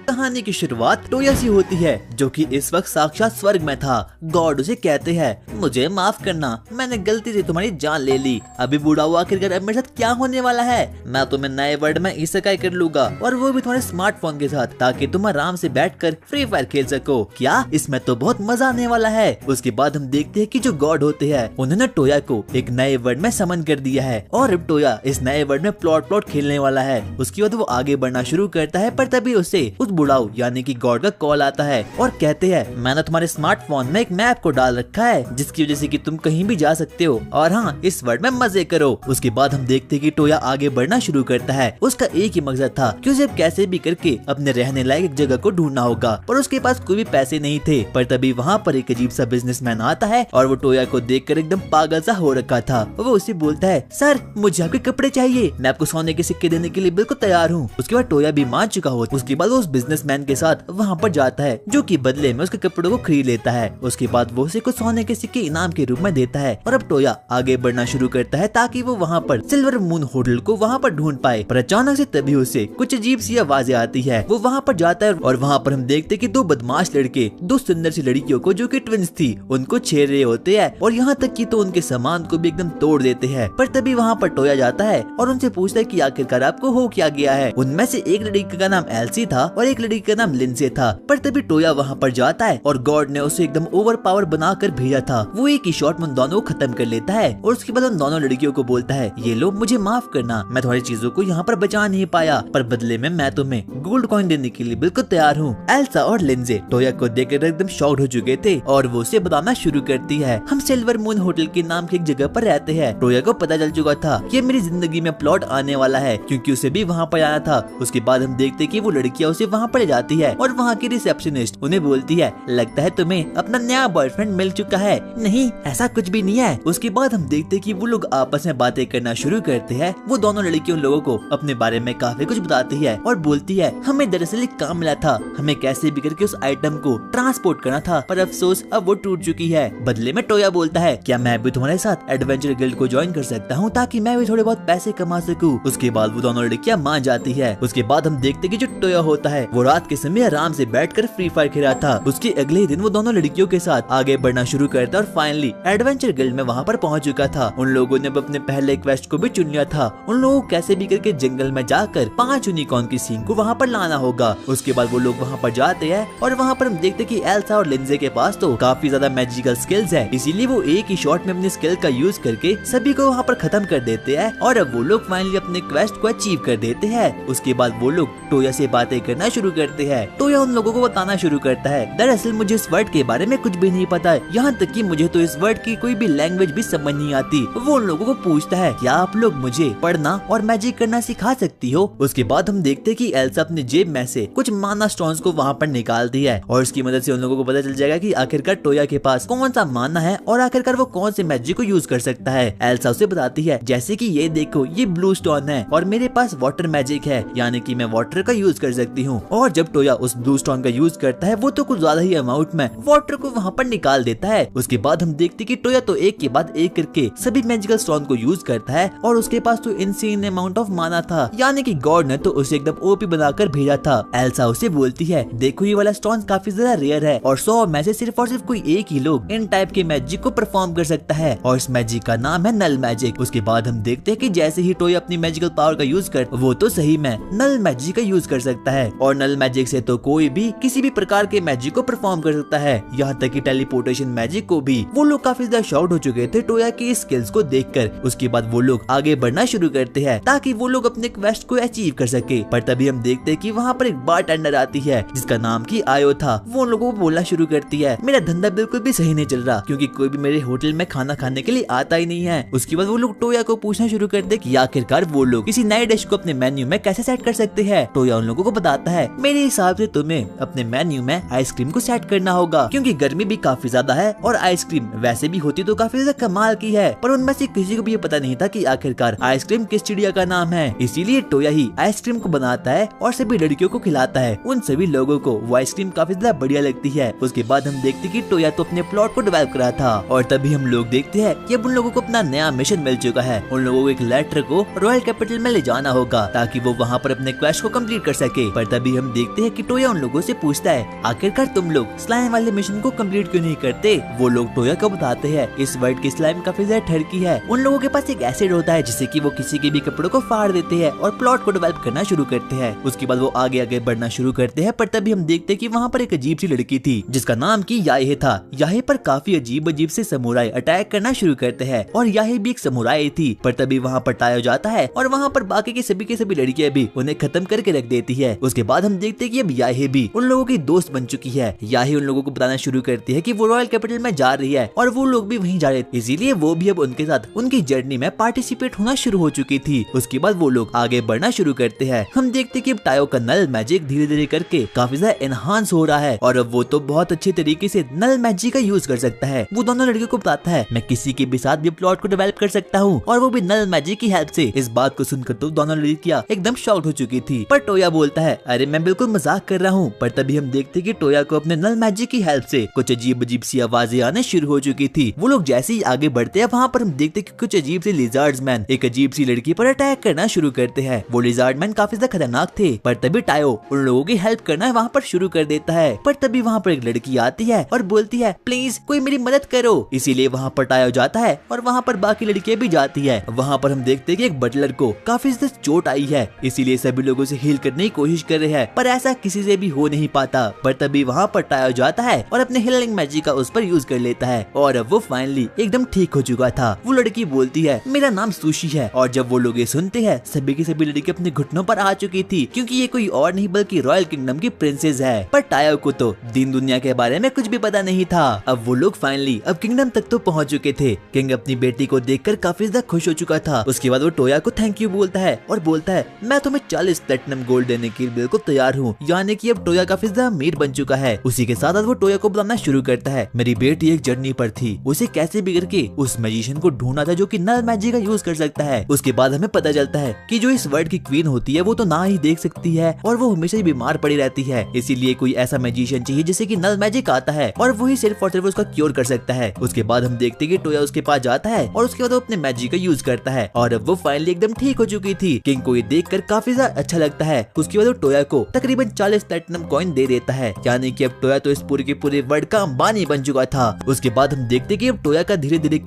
कहानी की शुरुआत टोया से होती है, जो कि इस वक्त साक्षात स्वर्ग में था। गॉड उसे कहते हैं, मुझे माफ करना, मैंने गलती से तुम्हारी जान ले ली। अभी बूढ़ा हुआ आखिरकार अब मेरे साथ क्या होने वाला है? मैं तुम्हें नए वर्ल्ड में इसेकाई कर लूंगा, और वो भी तुम्हारे स्मार्टफोन के साथ, ताकि तुम आराम से बैठकर फ्री फायर खेल सको। क्या इसमें तो बहुत मजा आने वाला है। उसके बाद हम देखते हैं कि जो गॉड होते हैं उन्होंने टोया को एक नए वर्ल्ड में समन कर दिया है, और अब टोया इस नए वर्ल्ड में प्लॉट खेलने वाला है। उसके बाद वो आगे बढ़ना शुरू करता है, पर तभी उसे उस बुढ़ाऊ यानी कि गॉड का कॉल आता है और कहते हैं, मैंने तुम्हारे स्मार्टफोन में एक मैप को डाल रखा है, जिसकी वजह से कि तुम कहीं भी जा सकते हो, और हाँ, इस वर्ल्ड में मजे करो। उसके बाद हम देखते हैं कि टोया आगे बढ़ना शुरू करता है। उसका एक ही मकसद था कि उसे कैसे भी करके अपने रहने लायक एक जगह को ढूंढना होगा, पर उसके पास कोई भी पैसे नहीं थे। पर तभी वहाँ पर एक अजीब सा बिजनेसमैन आता है, और वो टोया को देखकर एकदम पागल सा हो रखा था। वो उसे बोलता है, सर मुझे आपके कपड़े चाहिए, मैं आपको सोने के सिक्के देने के लिए बिल्कुल तैयार हूँ। उसके बाद टोया भी मान चुका हो। उसके बाद वो उस बिजनेसमैन के साथ वहाँ पर जाता है, जो कि बदले में उसके कपड़ों को खरीद लेता है। उसके बाद वो उसे कुछ सोने के सिक्के इनाम के रूप में देता है, और अब टोया आगे बढ़ना शुरू करता है ताकि वो वहाँ पर सिल्वर मून होटल को वहाँ पर ढूंढ पाए। पर अचानक से तभी उसे कुछ अजीब सी आवाजें आती है। वो वहाँ पर जाता है, और वहाँ पर हम देखते कि दो बदमाश लड़के दो सुंदर सी लड़कियों को, जो कि ट्विंस थी, उनको छेड़ रहे होते हैं, और यहाँ तक कि तो उनके सामान को भी एकदम तोड़ देते हैं। पर तभी वहाँ पर टोया जाता है और उनसे पूछता है कि आखिरकार आपको हो क्या गया है। उनमें से एक लड़की का नाम एल्सी था और एक लड़की का नाम लिंसे था। पर तभी टोया वहाँ पर जाता है, और गॉड ने उसे एकदम ओवर पावर बनाकर भेजा था। वो एक ही शॉट में उन दोनों को खत्म कर लेता है, और उसके बाद उन दोनों लड़कियों को बोलता है, ये लो, मुझे माफ करना, मैं तुम्हारी चीजों को यहाँ पर बचा नहीं पाया, पर बदले में मैं तुम्हें गोल्ड कॉइन देने के लिए बिल्कुल तैयार हूँ। एल्सा और लिंजे टोया को देखकर एकदम शॉक्ड हो चुके थे, और वो उसे बताना शुरू करती है, हम सिल्वर मून होटल के नाम की एक जगह पर रहते हैं। टोया को पता चल चुका था कि मेरी जिंदगी में प्लॉट आने वाला है, क्योंकि उसे भी वहाँ पर आना था। उसके बाद हम देखते कि वो लड़कियां उसे वहाँ पर ले जाती है, और वहाँ की रिसेप्शनिस्ट उन्हें बोलती है, लगता है तुम्हें अपना नया बॉयफ्रेंड मिल चुका है। नहीं, ऐसा कुछ भी नहीं है। उसके बाद हम देखते कि वो लोग आपस में बातें करना शुरू करते हैं। वो दोनों लड़कियों लोगों को अपने बारे में काफी कुछ बताती है, और बोलती है, हमें दरअसल एक काम मिला था, हमें कैसे भी करके उस आइटम को ट्रांसपोर्ट करना था, पर अफसोस अब वो टूट चुकी है। बदले में टोया बोलता है, क्या मैं भी तुम्हारे साथ एडवेंचर गिल्ड को ज्वाइन कर सकता हूँ, ताकि मैं भी थोड़े बहुत पैसे कमा सकूँ। उसके बाद वो दोनों लड़कियां मान जाती है। उसके बाद हम देखते कि जो टोया होता है वो रात के समय आराम से बैठकर फ्री फायर खेल रहा था। उसके अगले ही दिन वो दोनों लड़कियों के साथ आगे बढ़ना शुरू करता, और फाइनली एडवेंचर गिल्ड में वहाँ पर पहुँच चुका था। उन लोगों ने अपने पहले क्वेस्ट को भी चुन लिया था। उन लोगों को कैसे भी करके जंगल में जाकर 5 यूनिकॉर्न की सींग को वहाँ पर लाना होगा। उसके बाद वो लोग वहाँ पर जाते हैं, और वहाँ पर हम देखते कि एल्सा और लिंजे के पास तो काफी ज्यादा मैजिकल स्किल्स है, इसीलिए वो एक ही शॉट में अपनी स्किल का यूज करके सभी को वहाँ पर खत्म कर देते हैं, और अब वो लोग फाइनली अपने क्वेस्ट को अचीव कर देते हैं। उसके बाद वो लोग टोया से बातें करना शुरू करते हैं। टोया उन लोगों को बताना शुरू करता है, दरअसल मुझे इस वर्ड के बारे में कुछ भी नहीं पता है, यहाँ तक कि मुझे तो इस वर्ड की कोई भी लैंग्वेज भी समझ नहीं आती। वो उन लोगों को पूछता है, क्या आप लोग मुझे पढ़ना और मैजिक करना सिखा सकती हो? उसके बाद हम देखते हैं कि एल्सा अपनी जेब में से कुछ माना स्टोन्स को वहाँ पर निकालती है, और इसकी मदद से उन लोगों को पता चल जाएगा कि आखिरकार टोया के पास कौन सा माना है, और आखिरकार वो कौन से मैजिक को यूज कर सकता है। एल्सा उसे बताती है, जैसे कि ये देखो, ये ब्लू स्टोन है, और मेरे पास वाटर मैजिक है, यानी कि मैं वाटर का यूज कर सकती हूँ। और जब टोया उस ब्लू स्टोन का यूज करता है, वो तो कुछ ज्यादा ही अमाउंट में वाटर को वहाँ पर निकाल देता है। उसके बाद हम देखते कि टोया तो एक के बाद एक करके सभी मैजिकल स्टोन को यूज करता है, और उसके पास तो इनसेन अमाउंट ऑफ माना था, यानी कि गॉड ने तो उसे एकदम ओपी बनाकर भेजा था। एल्सा उसे बोलती है, देखो ये वाला स्टोन काफी ज्यादा रेयर है, और 100 में से सिर्फ और सिर्फ कोई एक ही लोग इन टाइप के मैजिक को परफॉर्म कर सकता है, और इस मैजिक का नाम है नल मैजिक। उसके बाद हम देखते हैं कि जैसे ही टोया अपनी मैजिकल पावर का यूज कर, वो तो सही में नल मैजिक का यूज कर सकता है, और नल मैजिक से तो कोई भी किसी भी प्रकार के मैजिक को परफॉर्म कर सकता है, यहाँ तक कि टेलीपोर्टेशन मैजिक को भी। वो लोग काफी ज्यादा शॉक्ड हो चुके थे टोया की स्किल्स को देखकर। उसके बाद वो लोग आगे बढ़ना शुरू करते हैं ताकि वो लोग अपने क्वेस्ट को अचीव कर सके। पर तभी हम देखते हैं कि वहाँ पर एक बारटेंडर आती है, जिसका नाम की आयो था। वो उन लोगों को बोलना शुरू करती है, मेरा धंधा बिल्कुल भी सही नहीं चल रहा, क्योंकि कोई भी मेरे होटल में खाना खाने के लिए आता ही नहीं है। उसके बाद वो लोग टोया को पूछना शुरू करते कि आखिरकार वो लोग किसी नए डिश को अपने मेन्यू में कैसे सेट कर सकते हैं। टोया उन लोगों को बताता है, मेरे हिसाब से तुम्हें अपने मेन्यू में आइसक्रीम को सेट करना होगा, क्योंकि गर्मी भी काफी ज्यादा है, और आइसक्रीम वैसे भी होती तो काफी ज्यादा कमाल की है, पर उनमें से किसी को भी ये पता नहीं था कि आखिरकार आइसक्रीम किस चिड़िया का नाम है। इसीलिए टोया ही आइसक्रीम को बनाता है और सभी लड़कियों को खिलाता है। उन सभी लोगों को वो आइसक्रीम काफी ज्यादा बढ़िया लगती है। उसके बाद हम देखते कि टोया तो अपने प्लॉट को डेवलप करा था, और तभी हम लोग देखते हैं कि अब उन लोगों को अपना नया मिशन मिल चुका है। उन लोगों को एक लेटर को रॉयल कैपिटल में ले जाना होगा, ताकि वो वहाँ पर अपने क्वेस्ट को कंप्लीट कर सके। पर तभी तभी हम देखते हैं कि टोया उन लोगों से पूछता है आखिरकार तुम लोग स्लाइम वाले मिशन को कंप्लीट क्यों नहीं करते। वो लोग टोया को बताते हैं इस वर्ल्ड की स्लाइम काफी ज्यादा ठरकी है। उन लोगों के पास एक एसिड होता है जिससे कि वो किसी के भी कपड़ों को फाड़ देते हैं और प्लॉट को डेवलप करना शुरू करते हैं। उसके बाद वो आगे आगे बढ़ना शुरू करते हैं, पर तभी हम देखते हैं कि वहाँ पर एक अजीब सी लड़की थी जिसका नाम की याहे था। याहे पर काफी अजीब अजीब से समुराई अटैक करना शुरू करते हैं और याहे भी एक समुराई थी। पर तभी वहाँ पर टायो जाता है और वहाँ पर बाकी के सभी लड़कियां भी उन्हें खत्म करके रख देती है। उसके बाद हम देखते हैं कि अब याहे भी उन लोगों की दोस्त बन चुकी है। याहे उन लोगों को बताना शुरू करती है कि वो रॉयल कैपिटल में जा रही है और वो लोग भी वहीं जा रहे थे, इसीलिए वो भी अब उनके साथ उनकी जर्नी में पार्टिसिपेट होना शुरू हो चुकी थी। उसके बाद वो लोग आगे बढ़ना शुरू करते हैं। हम देखते हैं कि अब टायो का नल मैजिक धीरे धीरे करके काफी ज्यादा एनहांस हो रहा है और अब वो तो बहुत अच्छे तरीके से नल मैजिक का यूज कर सकता है। वो दोनों लड़कियों को बताता है मैं किसी के भी साथ भी प्लॉट को डेवलप कर सकता हूँ और वो भी नल मैजिक की हेल्प से। इस बात को सुनकर तो दोनों लड़कियां एकदम शॉक्ड हो चुकी थी, पर टोया बोलता है अरे मैं बिल्कुल मजाक कर रहा हूँ। पर तभी हम देखते कि टोया को अपने नल मैजिक की हेल्प से कुछ अजीब अजीब सी आवाजें आने शुरू हो चुकी थी। वो लोग जैसे ही आगे बढ़ते हैं वहाँ पर हम देखते कि कुछ अजीब से लिजार्ड्स मैन एक अजीब सी लड़की पर अटैक करना शुरू करते हैं। वो लिजार्ड मैन काफी ज्यादा खतरनाक थे, पर तभी टायो उन लोगों की हेल्प करना वहाँ पर शुरू कर देता है। पर तभी वहाँ पर एक लड़की आती है और बोलती है प्लीज कोई मेरी मदद करो। इसीलिए वहाँ पर टायो जाता है और वहाँ पर बाकी लड़कियां भी जाती है। वहाँ पर हम देखते हैं कि एक बटलर को काफी ज्यादा चोट आई है, इसीलिए सभी लोगों से हील करने की कोशिश कर रहे हैं, पर ऐसा किसी से भी हो नहीं पाता। पर तभी वहाँ पर टायो जाता है और अपने हीलिंग मैजिक का उस पर यूज कर लेता है और अब वो फाइनली एकदम ठीक हो चुका था। वो लड़की बोलती है मेरा नाम सुशी है और जब वो लोग ये सुनते हैं सभी की सभी लड़की अपने घुटनों पर आ चुकी थी, क्योंकि ये कोई और नहीं बल्कि रॉयल किंगडम की प्रिंसेस है। पर टायो को तो दिन दुनिया के बारे में कुछ भी पता नहीं था। अब वो लोग फाइनली अब किंगडम तक तो पहुँच चुके थे। किंग अपनी बेटी को देखकर काफी ज्यादा खुश हो चुका था। उसके बाद वो टोया को थैंक यू बोलता है और बोलता है मैं तुम्हें 40 प्लेटिनम गोल्ड देने के लिए बिल्कुल तैयार हूँ। यानी कि अब टोया काफी ज्यादा अमीर बन चुका है। उसी के साथ वो टोया को बुलाना शुरू करता है। मेरी बेटी एक जर्नी पर थी, उसे कैसे भी करके उस मैजिशियन को ढूंढना था जो कि नल मैजिक का यूज कर सकता है। उसके बाद हमें पता चलता है कि जो इस वर्ल्ड की क्वीन होती है वो तो ना ही देख सकती है और वो हमेशा ही बीमार पड़ी रहती है, इसीलिए कोई ऐसा मैजिशियन चाहिए जिससे कि नल मैजिक आता है और वही सिर्फ और सिर्फ उसका क्योर कर सकता है। उसके बाद हम देखते कि टोया उसके पास जाता है और उसके बाद वो अपने मैजिक का यूज करता है और अब वो फाइनली एकदम ठीक हो चुकी थी। किंग को ये देखकर काफी ज्यादा अच्छा लगता है। उसके बाद वो टोया को तकरीबन 40 प्लेटिनम कॉइन दे देता है, यानी कि अब टोया तो इस पूरे के पूरे वर्ल्ड का अंबानी बन चुका था। उसके बाद हम देखते कि अब टोया का धीरे धीरे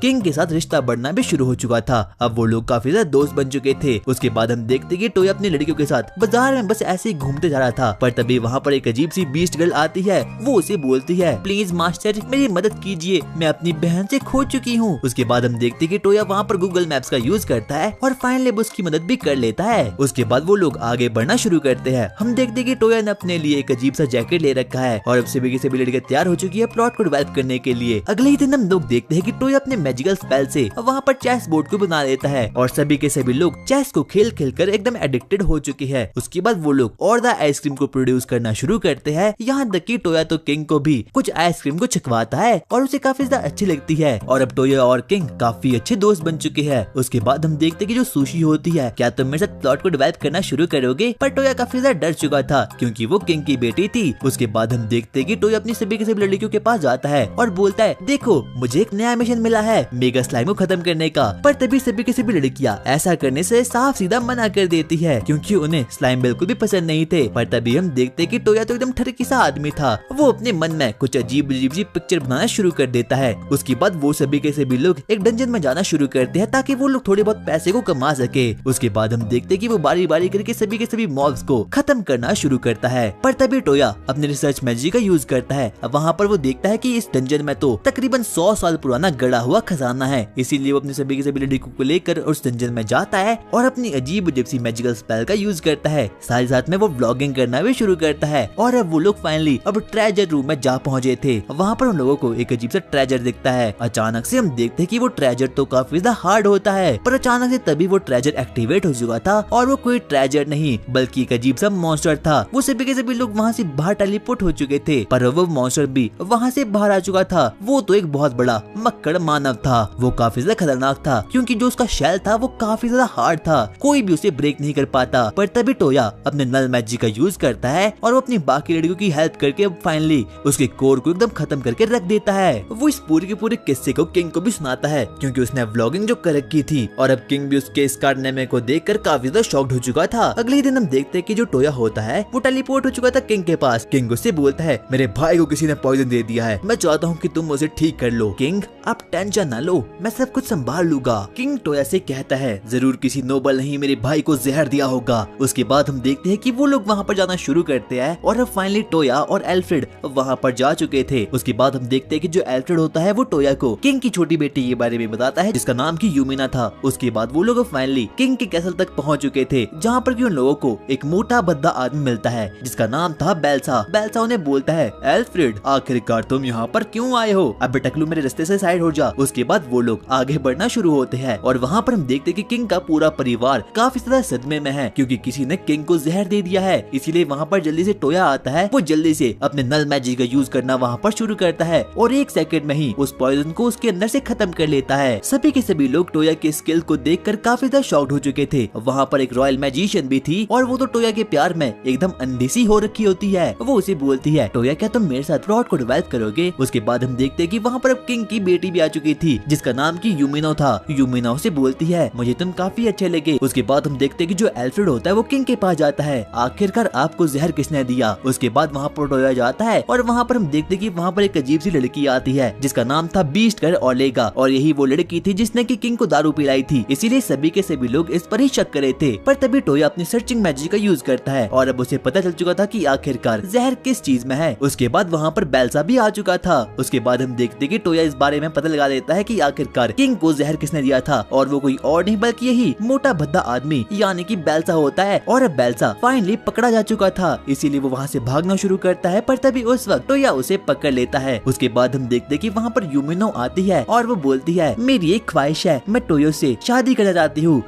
किंग के साथ रिश्ता बढ़ना भी शुरू हो चुका था। अब वो लोग काफी ज्यादा दोस्त बन चुके थे। उसके बाद हम देखते कि टोया अपनी लड़कियों के साथ बाजार में बस ऐसे ही घूमते जा रहा था, पर तभी वहाँ पर एक अजीब सी बीस्ट गर्ल आती है। वो उसे बोलती है प्लीज मास्टर मेरी मदद कीजिए, मैं अपनी बहन से खो चुकी हूँ। उसके बाद हम देखते कि टोया वहाँ पर गूगल मैप्स का यूज करता है और फाइनली उसकी मदद भी कर लेता है। उसके बाद वो लोग आगे बढ़ना शुरू करते हैं। हम देखते कि टोया ने अपने लिए एक अजीब सा जैकेट ले रखा है और अब सभी की सभी लड़कियां तैयार हो चुकी है प्लॉट को डेवलप करने के लिए। अगले ही दिन हम लोग देखते हैं कि टोया अपने मैजिकल स्पेल से वहाँ पर चेस बोर्ड को बना लेता है और सभी के सभी लोग चेस को खेल खेल कर एकदम एडिक्टेड हो चुके हैं। उसके बाद वो लोग और द आइसक्रीम को प्रोड्यूस करना शुरू करते हैं। यहाँ तक कि टोया तो किंग को भी कुछ आइसक्रीम को छकवाता है और उसे काफी ज्यादा अच्छी लगती है और अब टोया और किंग काफी अच्छे दोस्त बन चुके हैं। उसके बाद हम देखते कि जो सुशी होती है क्या तुम मेरे साथ प्लॉट को डेवलप करना शुरू करोगे, पर टोया काफी ज्यादा डर चुका था क्योंकि वो किंग की बेटी थी। उसके बाद हम देखते कि टोया अपनी सभी के सभी लड़कियों के पास जाता है और बोलता है देखो मुझे एक नया मिशन मिला है मेगा स्लाइम को खत्म करने का। पर तभी सभी की सभी लड़कियां ऐसा करने से साफ सीधा मना कर देती है क्योंकि उन्हें स्लाइम बिल्कुल भी पसंद नहीं थे। पर तभी हम देखते कि टोया तो एकदम ठरकी सा आदमी था। वो अपने मन में कुछ अजीब अजीब सी पिक्चर बनाना शुरू कर देता है। उसके बाद वो सभी के सभी लोग एक डंजन में जाना शुरू करते हैं ताकि वो लोग थोड़े बहुत पैसे को कमा सके। उसके बाद हम देखते कि वो बारी बारी करके सभी के सभी मॉब्स को खत्म करना शुरू करता है। पर तभी टोया अपने रिसर्च मैजिक का यूज करता है। अब वहाँ पर वो देखता है कि इस डंजन में तो तकरीबन 100 साल पुराना गड़ा हुआ खजाना है, इसीलिए वो अपने सभी के सभी लड़कियों को लेकर उस डंजन में जाता है और अपनी अजीब अजीब सी मैजिकल स्पेल का यूज करता है। साथ ही साथ में वो व्लॉगिंग करना भी शुरू करता है और अब वो लोग फाइनली अब ट्रेजर रूम में जा पहुंचे थे। वहाँ पर उन लोगों को एक अजीब सा ट्रेजर दिखता है। अचानक से हम देखते हैं कि वो ट्रेजर तो काफी ज्यादा हार्ड होता है, पर अचानक से तभी वो ट्रेजर एक्टिवेट हो चुका था और वो कोई ट्रेजर नहीं बल्कि एक अजीब सा मॉन्स्टर था। वो सभी के सभी लोग वहाँ से बाहर टेलीपोर्ट हो चुके थे, पर वो मॉन्स्टर भी वहाँ से बाहर आ चुका था। वो तो एक बहुत बड़ा मक्कड़ मानव था। वो काफी ज्यादा खतरनाक था क्योंकि जो उसका शेल था वो काफी ज्यादा हार्ड था, कोई भी उसे ब्रेक नहीं कर पाता। पर तभी टोया अपने नल मैजिक का यूज करता है और वो अपनी बाकी लड़कियों की हेल्प करके फाइनली उसके कोर को एकदम खत्म करके रख देता है। वो इस पूरे के पूरे किस्से को किंग को भी सुनाता है क्योंकि उसने व्लॉगिंग जो कर रखी थी और अब किंग भी उसके इस कारनामे को देखकर काफी ज्यादा शॉक्ड हो चुका था। अगले दिन हम देखते हैं कि जो टोया होता है वो टेलीपोर्ट हो चुका था किंग के पास। किंग उससे बोलता है मेरे भाई को किसी ने पॉइजन दे दिया है, मैं चाहता हूँ कि तुम उसे ठीक कर लो। किंग आप टेंशन ना लो, मैं सब कुछ संभाल लूंगा। किंग टोया से कहता है जरूर किसी नोबल ने ही मेरे भाई को जहर दिया होगा। उसके बाद हम देखते हैं कि वो लोग वहाँ पर जाना शुरू करते हैं और अब फाइनली टोया और एल्फ्रेड वहाँ पर जा चुके थे। उसके बाद हम देखते हैं कि जो एल्फ्रेड होता है वो टोया को किंग की छोटी बेटी के बारे में बताता है जिसका नाम की यूमिना था। उसके बाद वो लोग फाइनली किंग के कैसल तक पहुँच चुके थे जहाँ पर उन लोगों को एक मोटा भद्दा आदमी मिलता है जिसका नाम था बेल्सा। बेल्सा उन्हें बोलता है एल्फ्रेड आखिरकार तुम यहाँ पर क्यों आए हो, अब टकलू मेरे रास्ते से साइड हो जा। उसके बाद वो लोग आगे बढ़ना शुरू होते हैं और वहाँ पर हम देखते हैं कि किंग का पूरा परिवार काफी ज्यादा सदमे में है क्योंकि किसी ने किंग को जहर दे दिया है। इसीलिए वहाँ पर जल्दी से टोया आता है, वो जल्दी से अपने नल मैजिक का यूज करना वहाँ पर शुरू करता है और 1 सेकंड में ही उस पॉइजन को उसके अंदर से खत्म कर लेता है। सभी के सभी लोग टोया के स्किल को देखकर काफी ज्यादा शॉक्ड हो चुके थे। वहाँ पर एक रॉयल मैजिशियन भी थी और वो तो टोया के प्यार में एकदम अंधी सी हो रखी होती है। वो उसे बोलती है टोया क्या तुम मेरे साथ प्लॉट को डिवेल्प करोगे। उसके बाद हम देखते हैं कि वहाँ पर अब किंग की बेटी भी आ चुकी थी जिसका नाम की यूमिनो था। यूमिनो से बोलती है मुझे तुम काफी अच्छे लगे। उसके बाद हम देखते हैं कि जो एल्फ्रेड होता है वो किंग के पास जाता है, आखिरकार आपको जहर किसने दिया। उसके बाद वहाँ पर टोया जाता है और वहाँ पर हम देखते हैं कि वहाँ पर एक अजीब सी लड़की आती है जिसका नाम था बीस्ट कर ओलेगा और यही वो लड़की थी जिसने की किंग को दारू पिलाई थी। इसीलिए सभी के सभी लोग इस पर ही शक करे थे। पर तभी टोया अपनी सर्चिंग मैजिक का यूज करता है और अब उसे पता चल चुका था कि आखिरकार जहर किस चीज में है। उसके बाद वहाँ पर बेल्सा भी आ चुका था। उसके बाद हम देखते कि टोया इस बारे में पता लगा देता है कि आखिरकार किंग को जहर किसने दिया था और वो कोई और नहीं बल्कि यही मोटा भद्दा आदमी यानी कि बेल्सा होता है। और अब बेल्सा फाइनली पकड़ा जा चुका था इसीलिए वो वहाँ से भागना शुरू करता है पर तभी उस वक्त टोया उसे पकड़ लेता है। उसके बाद हम देखते कि वहाँ पर यूमिनो आती है और वो बोलती है मेरी एक ख्वाहिश है, मैं टोयो से शादी करना चाहती हूँ।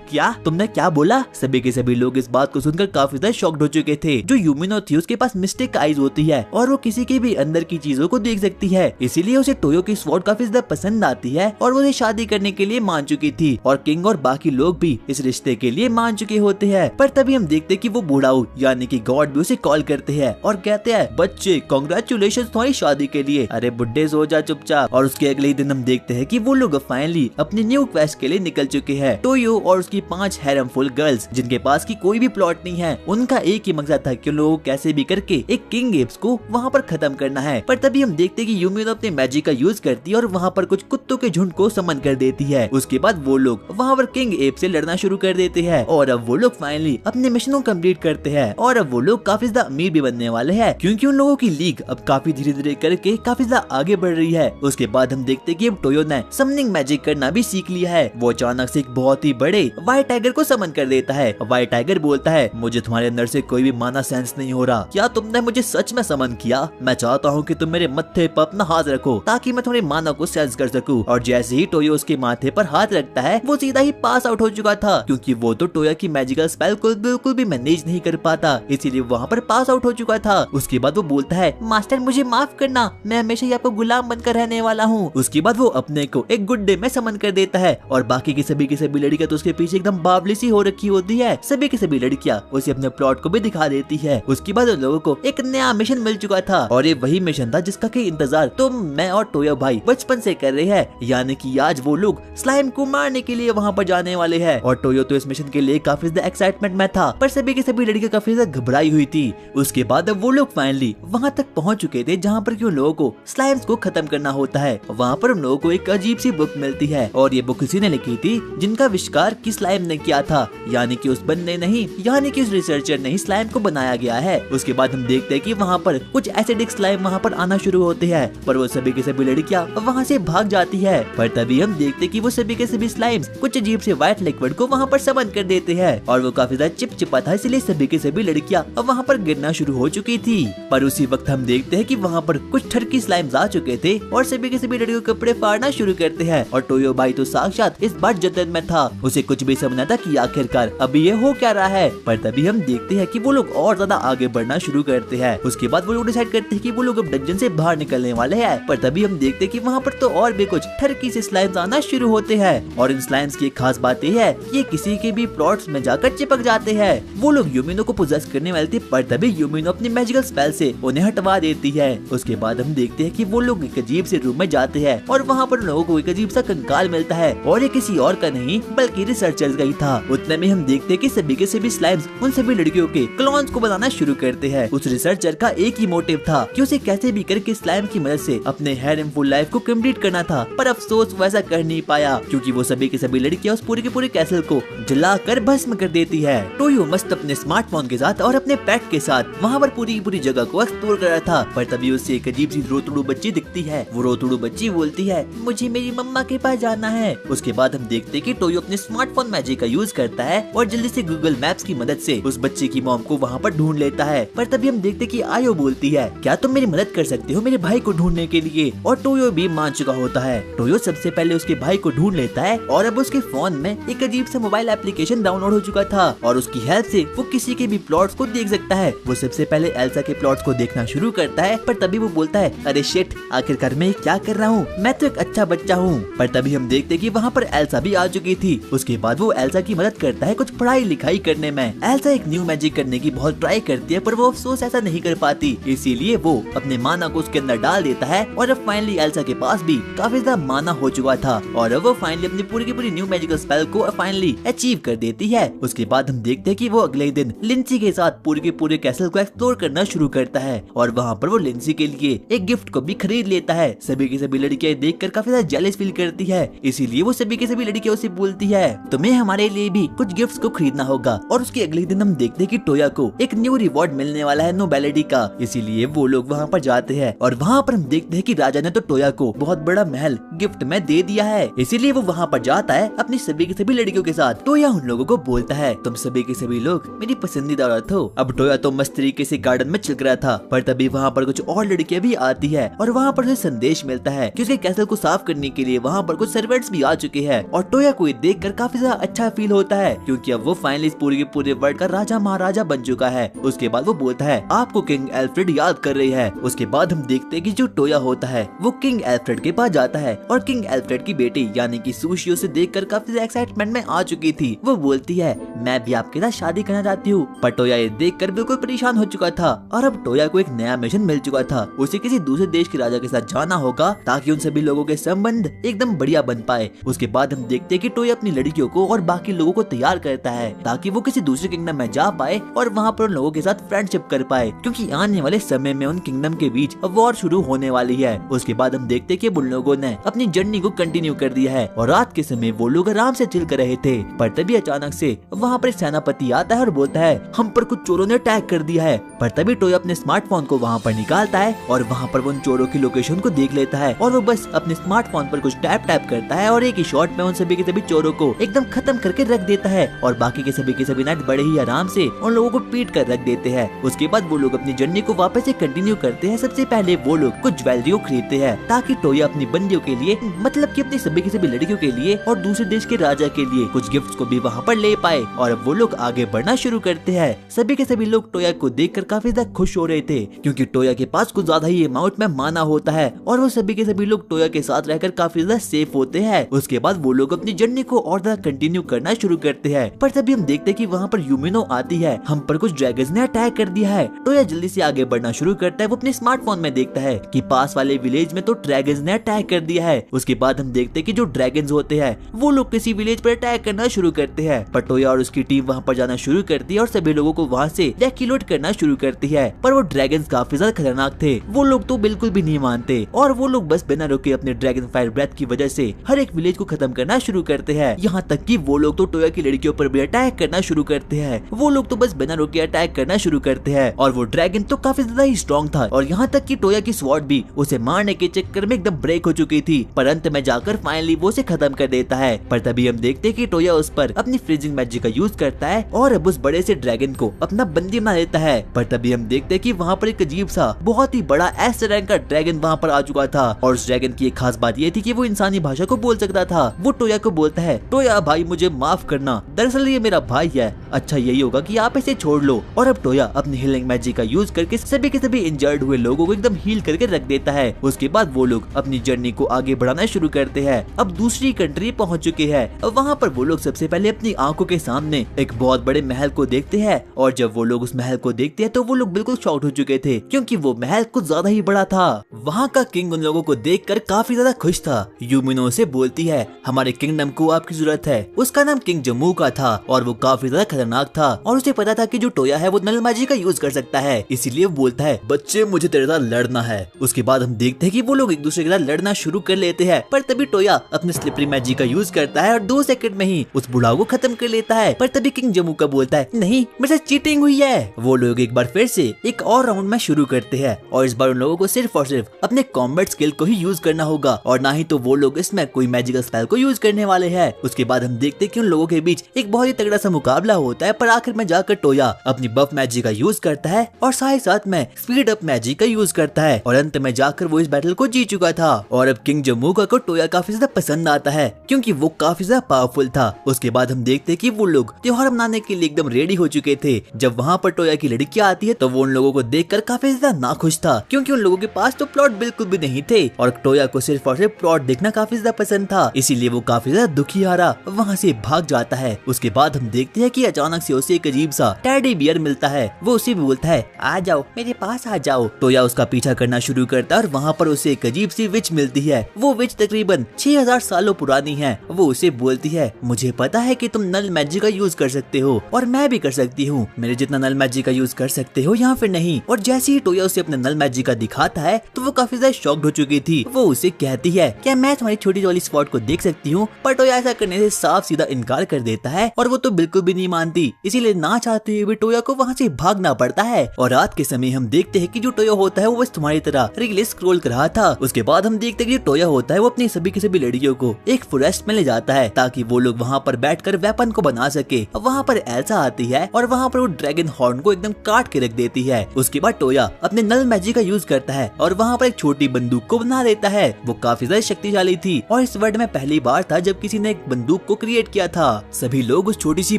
क्या तुमने क्या बोला? सभी के सभी लोग इस बात को सुनकर काफी ज्यादा शॉक्ड हो चुके थे। जो यूमिनो थी उसके पास मिस्टिक आईज होती है और वो किसी के भी अंदर की चीजों को देख सकती है, इसीलिए उसे टोयो की स्वॉर्ड काफी ज्यादा पसंद आती है और वो उसे शादी करने के लिए मान चुकी थी और किंग और बाकी लोग भी इस रिश्ते के लिए मान चुके होते हैं। पर तभी हम देखते कि वो बूढ़ाऊ यानी कि गॉड भी उसे कॉल करते हैं और कहते हैं बच्चे कांग्रेचुलेशन तुम्हारी शादी के लिए, अरे बुड्ढे सो जा चुपचाप। और उसके अगले दिन हम देखते हैं कि वो लोग फाइनली अपनी न्यू क्वेस्ट के लिए निकल चुके हैं। टोयो और उसकी 5 हैरमफुल गर्ल्स जिनके पास की कोई भी प्लॉट नहीं है, उनका एक ही मकसद था कि लोग कैसे भी करके एक किंग एप्स को वहाँ पर खत्म करना है। पर तभी हम देखते हैं कि यूमिनो अपने मैजिक का यूज करती है और वहाँ पर कुछ कुत्तों के झुंड को समन कर देती है। उसके बाद वो लोग वहाँ पर किंग एप से लड़ना शुरू कर देते हैं और अब वो लोग फाइनली अपने मिशन को कंप्लीट करते हैं और अब वो लोग काफी ज्यादा अमीर भी बनने वाले हैं क्योंकि उन लोगों की लीग अब काफी धीरे धीरे करके काफी ज्यादा आगे बढ़ रही है। उसके बाद हम देखते हैं कि अब टोयो ने समनिंग मैजिक करना भी सीख लिया है। वो अचानक से एक बहुत ही बड़े व्हाइट टाइगर को समन कर देता है। व्हाइट टाइगर बोलता है मुझे तुम्हारे अंदर से कोई भी माना सेंस नहीं हो रहा, क्या तुमने मुझे सच में समन किया? मैं चाहता हूँ कि तुम मेरे मत्थे पर अपना हाथ रखो ताकि मैं तुम्हारे माना को सेंस कर सकूं। और जैसे ही टोयो उसके माथे पर हाथ रखता है वो सीधा ही पास आउट हो चुका था क्योंकि वो तो टोया की मैजिकल स्पेल को बिल्कुल भी मैनेज नहीं कर पाता, इसीलिए वहाँ पर पास आउट हो चुका था। उसके बाद वो बोलता है मास्टर मुझे माफ करना, मैं हमेशा ही आपको गुलाम बनकर रहने वाला हूँ। उसके बाद वो अपने को एक गुड्डे में समन कर देता है और बाकी की सभी लड़कियां तो उसके पीछे एकदम बावली सी हो रखी होती है। सभी की सभी लड़कियां उसे अपने प्लॉट को भी दिखा देती है। उसके बाद उन लोगों को एक नया मिशन मिल चुका था और ये वही मिशन था जिसका कि इंतजार तो मैं और टोयो भाई बचपन से कर रहे हैं, यानी कि आज वो लोग स्लाइम को मारने के लिए वहाँ पर जाने वाले हैं। और टोयो तो इस मिशन के लिए काफी ज्यादा एक्साइटमेंट में था पर सभी की सभी लड़कियां काफी ज्यादा घबराई हुई थी। उसके बाद अब वो लोग फाइनली वहाँ तक पहुँच चुके थे जहाँ पर उन लोगों को स्लाइम्स को खत्म करना होता है। वहाँ पर उन लोगों को एक अजीब सी बुक मिलती है और ये बुक किसी ने लिखी थी जिनका आविष्कार की स्लाइम ने किया था, यानी कि उस बंदे नहीं, यानी कि उस रिसर्चर ने ही स्लाइम को बनाया गया है। उसके बाद हम देखते हैं कि वहाँ पर कुछ एसिडिक स्लाइम वहाँ पर आना शुरू होते हैं पर वो सभी की सभी लड़कियाँ वहाँ से भाग जाती है। पर तभी हम देखते कि वो सभी के सभी स्लाइम्स कुछ अजीब से व्हाइट लिक्विड को वहाँ पर समन कर देते हैं और वो काफी ज्यादा चिपचिपा था, इसलिए सभी की सभी लड़कियाँ वहाँ पर गिरना शुरू हो चुकी थी। पर उसी वक्त हम देखते हैं कि वहाँ पर कुछ ठरकी स्लाइम्स आ चुके थे और सभी के सभी लड़कियों के कपड़े फाड़ना शुरू करते हैं और टोयो भाई तो साक्षात इस बार जद्दत में था, उसे कुछ भी समझना था कि आखिरकार अभी ये हो क्या रहा है। पर तभी हम देखते हैं कि वो लोग और ज्यादा आगे बढ़ना शुरू करते हैं। उसके बाद वो लोग डिसाइड करते हैं कि वो लोग अब डंजन से बाहर निकलने वाले हैं। पर तभी हम देखते हैं कि वहाँ पर तो और भी कुछ ठरकी से स्लाइम्स आना शुरू होते हैं और इन स्लाइम्स की एक खास बात ये है कि ये किसी के भी प्लॉट्स में जाकर चिपक जाते हैं। वो लोग यूमिनो को पोजेस करने वाले थे पर तभी यूमिनो अपनी मैजिकल स्पेल से उन्हें हटवा देती है। उसके बाद हम देखते हैं कि वो लोग एक अजीब से रूम में जाते हैं और वहाँ पर लोगों को एक अजीब सा कंकाल मिलता है और ये किसी और का नहीं बल्कि रिसर्चर जग गई था। उतने में हम देखते कि सभी के सभी स्लाइम्स उन सभी लड़कियों के क्लोन्स को बनाना शुरू करते हैं। उस रिसर्चर का एक ही मोटिव था कि उसे कैसे भी करके स्लाइम की मदद से अपने हैरमफुल लाइफ को कंप्लीट करना था, पर अफसोस वैसा कर नहीं पाया क्योंकि वो सभी के सभी लड़कियां उस पूरे के पूरे कैसल को जलाकर भस्म कर देती है। टोयो मस्त अपने स्मार्टफोन के साथ और अपने पेट के साथ वहाँ पर पूरी पूरी जगह को एक्सप्लोर कर रहा था, पर तभी उससे एक अजीब सी रोतड़ू बच्ची दिखती है। वो रोतड़ू बच्ची बोलती है, मुझे मेरी मम्मा के पास जाना है। उसके बाद हम देखते कि टोयो अपने स्मार्टफोन मैजिक का यूज करता है और जल्दी से गूगल मैप्स की मदद से उस बच्चे की मॉम को वहाँ पर ढूंढ लेता है। पर तभी हम देखते कि आयो बोलती है, क्या तुम मेरी मदद कर सकते हो मेरे भाई को ढूंढने के लिए? और टोयो भी मान चुका होता है। टोयो सबसे पहले उसके भाई को ढूंढ लेता है और अब उसके फोन में एक अजीब सा मोबाइल एप्लीकेशन डाउनलोड हो चुका था और उसकी हेल्प से वो किसी के भी प्लॉट्स को देख सकता है। वो सबसे पहले एल्सा के प्लॉट्स को देखना शुरू करता है, पर तभी वो बोलता है, अरे शिट, आखिरकार मैं क्या कर रहा हूँ, मैं तो एक अच्छा बच्चा हूँ। पर तभी हम देखते कि वहाँ पर एल्सा भी आ चुकी थी। उसके बाद वो एल्सा की मदद करता है कुछ पढ़ाई लिखाई करने में। एल्सा एक न्यू मैजिक करने की बहुत ट्राई करती है, पर वो अफसोस ऐसा नहीं कर पाती, इसीलिए वो अपने माना को उसके अंदर डाल देता है और अब फाइनली एल्सा के पास भी काफी ज्यादा माना हो चुका था और अब वो फाइनली अपनी पूरी की पूरी न्यू मैजिकल स्पेल को फाइनली अचीव कर देती है। उसके बाद हम देखते हैं कि वो अगले दिन लिंसी के साथ पूरे के पूरे कैसल को एक्सप्लोर करना शुरू करता है और वहाँ पर वो लिंसी के लिए एक गिफ्ट को भी खरीद लेता है। सभी की सभी लड़कियां देखकर काफी ज्यादा जेलस फील करती है, इसीलिए वो सभी की सभी लड़कियों से बोलती है, तुम्हें हमारे लिए भी कुछ गिफ्ट्स को खरीदना होगा। और उसके अगले दिन हम देखते हैं कि टोया को एक न्यू रिवॉर्ड मिलने वाला है नोबेलिटी का, इसीलिए वो लोग वहाँ पर जाते हैं और वहाँ पर हम देखते हैं कि राजा ने तो टोया को बहुत बड़ा महल गिफ्ट में दे दिया है, इसीलिए वो वहाँ पर जाता है अपनी सभी की सभी लड़कियों के साथ। टोया उन लोगों को बोलता है, तुम सभी के सभी लोग मेरी पसंदीदा औरत हो। अब टोया तो मस्त तरीके से गार्डन में चिल रहा था, पर तभी वहाँ पर कुछ और लड़कियां भी आती है और वहाँ पर उसे संदेश मिलता है कि उसके कैसल को साफ करने के लिए वहाँ पर कुछ सर्वेंट्स भी आ चुके हैं और टोया को देख कर काफी ज्यादा अच्छा फील होता है क्योंकि अब वो फाइनली इस पूरे के पूरे वर्ल्ड का राजा महाराजा बन चुका है। उसके बाद वो बोलता है, आपको किंग एल्फ्रेड याद कर रही है। उसके बाद हम देखते हैं कि जो टोया होता है वो किंग एल्फ्रेड के पास जाता है और किंग एल्फ्रेड की बेटी यानी कि सुशियो से देखकर काफी ज्यादा एक्साइटमेंट में आ चुकी थी। वो बोलती है, मैं भी आपके साथ शादी करना चाहती हूँ। पर टोया ये देखकर बिल्कुल परेशान हो चुका था और अब टोया को एक नया मिशन मिल चुका था। उसे किसी दूसरे देश के राजा के साथ जाना होगा ताकि उन सभी लोगों के संबंध एकदम बढ़िया बन पाए। उसके बाद हम देखते हैं कि टोया अपनी लड़कियों को और बाकी लोगों को तैयार करता है ताकि वो किसी दूसरे किंगडम में जा पाए और वहाँ पर उन लोगों के साथ फ्रेंडशिप कर पाए, क्योंकि आने वाले समय में उन किंगडम के बीच वॉर शुरू होने वाली है। उसके बाद हम देखते हैं कि उन लोगों ने अपनी जर्नी को कंटिन्यू कर दिया है और रात के समय वो लोग आराम से चिल कर रहे थे, पर तभी अचानक से वहाँ पर सेनापति आता है और बोलता है, हम पर कुछ चोरों ने अटैक कर दिया है। पर तभी टोया अपने स्मार्टफोन को वहाँ पर निकालता है और वहाँ पर वो उन चोरों की लोकेशन को देख लेता है और वो बस अपने स्मार्टफोन पर कुछ टैप टैप करता है और एक ही शॉट में उन सभी के सभी चोरों को एकदम खत्म करके रख देता है और बाकी के सभी नाइट बड़े ही आराम से उन लोगों को पीट कर रख देते हैं। उसके बाद वो लोग अपनी जर्नी को वापस से कंटिन्यू करते हैं। सबसे पहले वो लोग कुछ ज्वेलरी खरीदते हैं ताकि टोया अपनी बंदियों के लिए, मतलब कि अपनी सभी की सभी लड़कियों के लिए और दूसरे देश के राजा के लिए कुछ गिफ्ट्स को भी वहाँ पर ले पाए और अब वो लोग आगे बढ़ना शुरू करते हैं। सभी के सभी लोग टोया को देखकर काफी ज्यादा खुश हो रहे थे क्योंकि टोया के पास कुछ ज्यादा ही अमाउंट में माना होता है और वो सभी के सभी लोग टोया के साथ रहकर काफी ज्यादा सेफ होते हैं। उसके बाद वो लोग अपनी जर्नी को और ज्यादा कंटिन्यू करना शुरू करते हैं, पर तभी हम देखते हैं कि वहाँ पर यूमिनो आती है। हम पर कुछ ड्रैगन्स ने अटैक कर दिया है। टोया जल्दी से आगे बढ़ना शुरू करता है। वो अपने स्मार्टफोन में देखता है कि पास वाले विलेज में तो ड्रैगन्स ने अटैक कर दिया है। उसके बाद हम देखते हैं कि जो ड्रैगन्स होते हैं वो लोग किसी विलेज पर अटैक करना शुरू करते हैं, पर टोया और उसकी टीम वहाँ पर जाना शुरू करती है और सभी लोगों को वहाँ से डेकिलोड करना शुरू करती है। पर वो ड्रैगन्स काफी ज्यादा खतरनाक थे, वो लोग तो बिल्कुल भी नहीं मानते और वो लोग बस बिना रुके अपने ड्रैगन फायर ब्रेथ की वजह से हर एक विलेज को खत्म करना शुरू करते हैं। यहाँ तक कि वो लोग तो टोया की लड़कियों पर भी अटैक करना शुरू करते हैं। वो लोग तो बस बिना रुके अटैक करना शुरू करते हैं और वो ड्रैगन तो काफी ज्यादा ही स्ट्रॉन्ग था और यहाँ तक कि टोया की स्वॉर्ड भी उसे मारने के चक्कर में एकदम ब्रेक हो चुकी थी, पर अंत में जाकर फाइनली वो उसे खत्म कर देता है। पर तभी हम देखते हैं कि टोया उस पर अपनी फ्रीजिंग मैजिक का यूज करता है और अब उस बड़े से ड्रैगन को अपना बंदी बना लेता है। पर तभी हम देखते हैं कि वहाँ पर एक अजीब सा बहुत ही बड़ा एस रैंक का ड्रैगन वहाँ पर आ चुका था और उस ड्रैगन की एक खास बात ये थी कि वो इंसानी भाषा को बोल सकता था। वो टोया को बोलता है, टोया भाई मुझे माफ करना, दरअसल ये मेरा भाई है, अच्छा यही होगा कि आप इसे छोड़ लो। और अब टोया अपनी हीलिंग मैजिक का यूज करके सभी के सभी इंजर्ड हुए लोगों को एकदम हील करके रख देता है। उसके बाद वो लोग अपनी जर्नी को आगे बढ़ाना शुरू करते हैं। अब दूसरी कंट्री पहुंच चुके हैं। अब वहाँ पर वो लोग सबसे पहले अपनी आंखों के सामने एक बहुत बड़े महल को देखते हैं और जब वो लोग उस महल को देखते हैं तो वो लोग बिल्कुल शॉक हो चुके थे क्योंकि वो महल कुछ ज्यादा ही बड़ा था। वहाँ का किंग उन लोगों को देखकर काफी ज्यादा खुश था। यूमिनो से बोलती है, हमारे किंगडम को आपकी जरूरत है, उसका नाम किंग जम्मू का था और वो काफी ज्यादा खतरनाक था और उसे पता था कि जो टोया है वो नल मैजिक का यूज कर सकता है, इसीलिए वो बोलता है बच्चे मुझे तेरे साथ लड़ना है। उसके बाद हम देखते हैं कि वो लोग एक दूसरे के साथ लड़ना शुरू कर लेते हैं, पर तभी टोया अपने स्लिपरी मैजिक का यूज करता है और 2 सेकंड में ही उस बुढ़ाऊ को खत्म कर लेता है। पर तभी किंग जम्मू का बोलता है नहीं, मेरे साथ चीटिंग हुई है। वो लोग एक बार फिर से एक और राउंड में शुरू करते हैं और इस बार उन लोगों को सिर्फ और सिर्फ अपने कॉम्बैट स्किल को ही यूज करना होगा और ना ही तो वो लोग इसमें कोई मैजिकल स्पेल को यूज करने वाले हैं। उसके बाद हम देखते हैं कि उन लोगों के बीच एक बहुत ही तगड़ा सा मुकाबला होता है, पर आखिर में जाकर टोया अपनी बफ मैजिक का यूज करता है और साथ में स्पीड अप मैजिक का यूज करता है और अंत में जाकर वो इस बैटल को जीत चुका था। और अब किंग जम्मू को टोया काफी ज्यादा पसंद आता है क्योंकि वो काफी ज्यादा पावरफुल था। उसके बाद हम देखते हैं कि वो लोग त्योहार मनाने के लिए एकदम रेडी हो चुके थे। जब वहाँ पर टोया की लड़की आती है तो वो उन लोगों को देखकर काफी ज्यादा नाखुश था क्योंकि उन लोगों के पास तो प्लॉट बिल्कुल भी नहीं थे और टोया को सिर्फ और सिर्फ प्लॉट देखना काफी ज्यादा पसंद था, इसीलिए वो काफी ज्यादा दुखी हारा वहाँ से भाग जाता है। उसके बाद हम देखते हैं कि अचानक से उसे एक अजीब सा टेडी बियर मिलता है। वो उसे भी बोलता है आ जाओ मेरे पास आ जाओ। टोया उसका पीछा करना शुरू करता है और वहाँ पर उसे एक अजीब सी विच मिलती है। वो विच तकरीबन 6000 सालों पुरानी है। वो उसे बोलती है मुझे पता है कि तुम नल मैजिक का यूज कर सकते हो और मैं भी कर सकती हूँ, मेरे जितना नल मैजिक का यूज कर सकते हो या फिर नहीं। और जैसे ही टोया उसे अपने नल मैजिक का दिखाता है तो वो काफी ज्यादा शॉक्ड हो चुकी थी। वो उसे कहती है क्या मैं तुम्हारी छोटी वाली स्पॉट को देख सकती हूँ, पर टोया ऐसा करने से साफ सीधा इनकार कर देता है और वो तो बिल्कुल भी नहीं मानती, इसीलिए ना चाहते हुए भी टोया को वहाँ से भागना पड़ता है। और रात के समय हम देखते हैं कि जो टोया होता है वो बस तुम्हारी तरह रील स्क्रॉल कर रहा था। उसके बाद हम देखते हैं कि जो टोया होता है वो अपनी सभी की सभी लड़कियों को एक फॉरेस्ट में ले जाता है ताकि वो लोग वहाँ पर बैठकर वेपन को बना सके। वहाँ पर एल्सा आती है और वहाँ पर वो ड्रैगन हॉर्न को एकदम काट के रख देती है। उसके बाद टोया अपने नल मैजिक का यूज करता है और वहाँ पर एक छोटी बंदूक को बना देता है। वो काफी ज्यादा शक्तिशाली थी और इस वर्ल्ड में पहली बार था जब किसी ने एक बंदूक को क्रिएट किया था। सभी लोग उस छोटी सी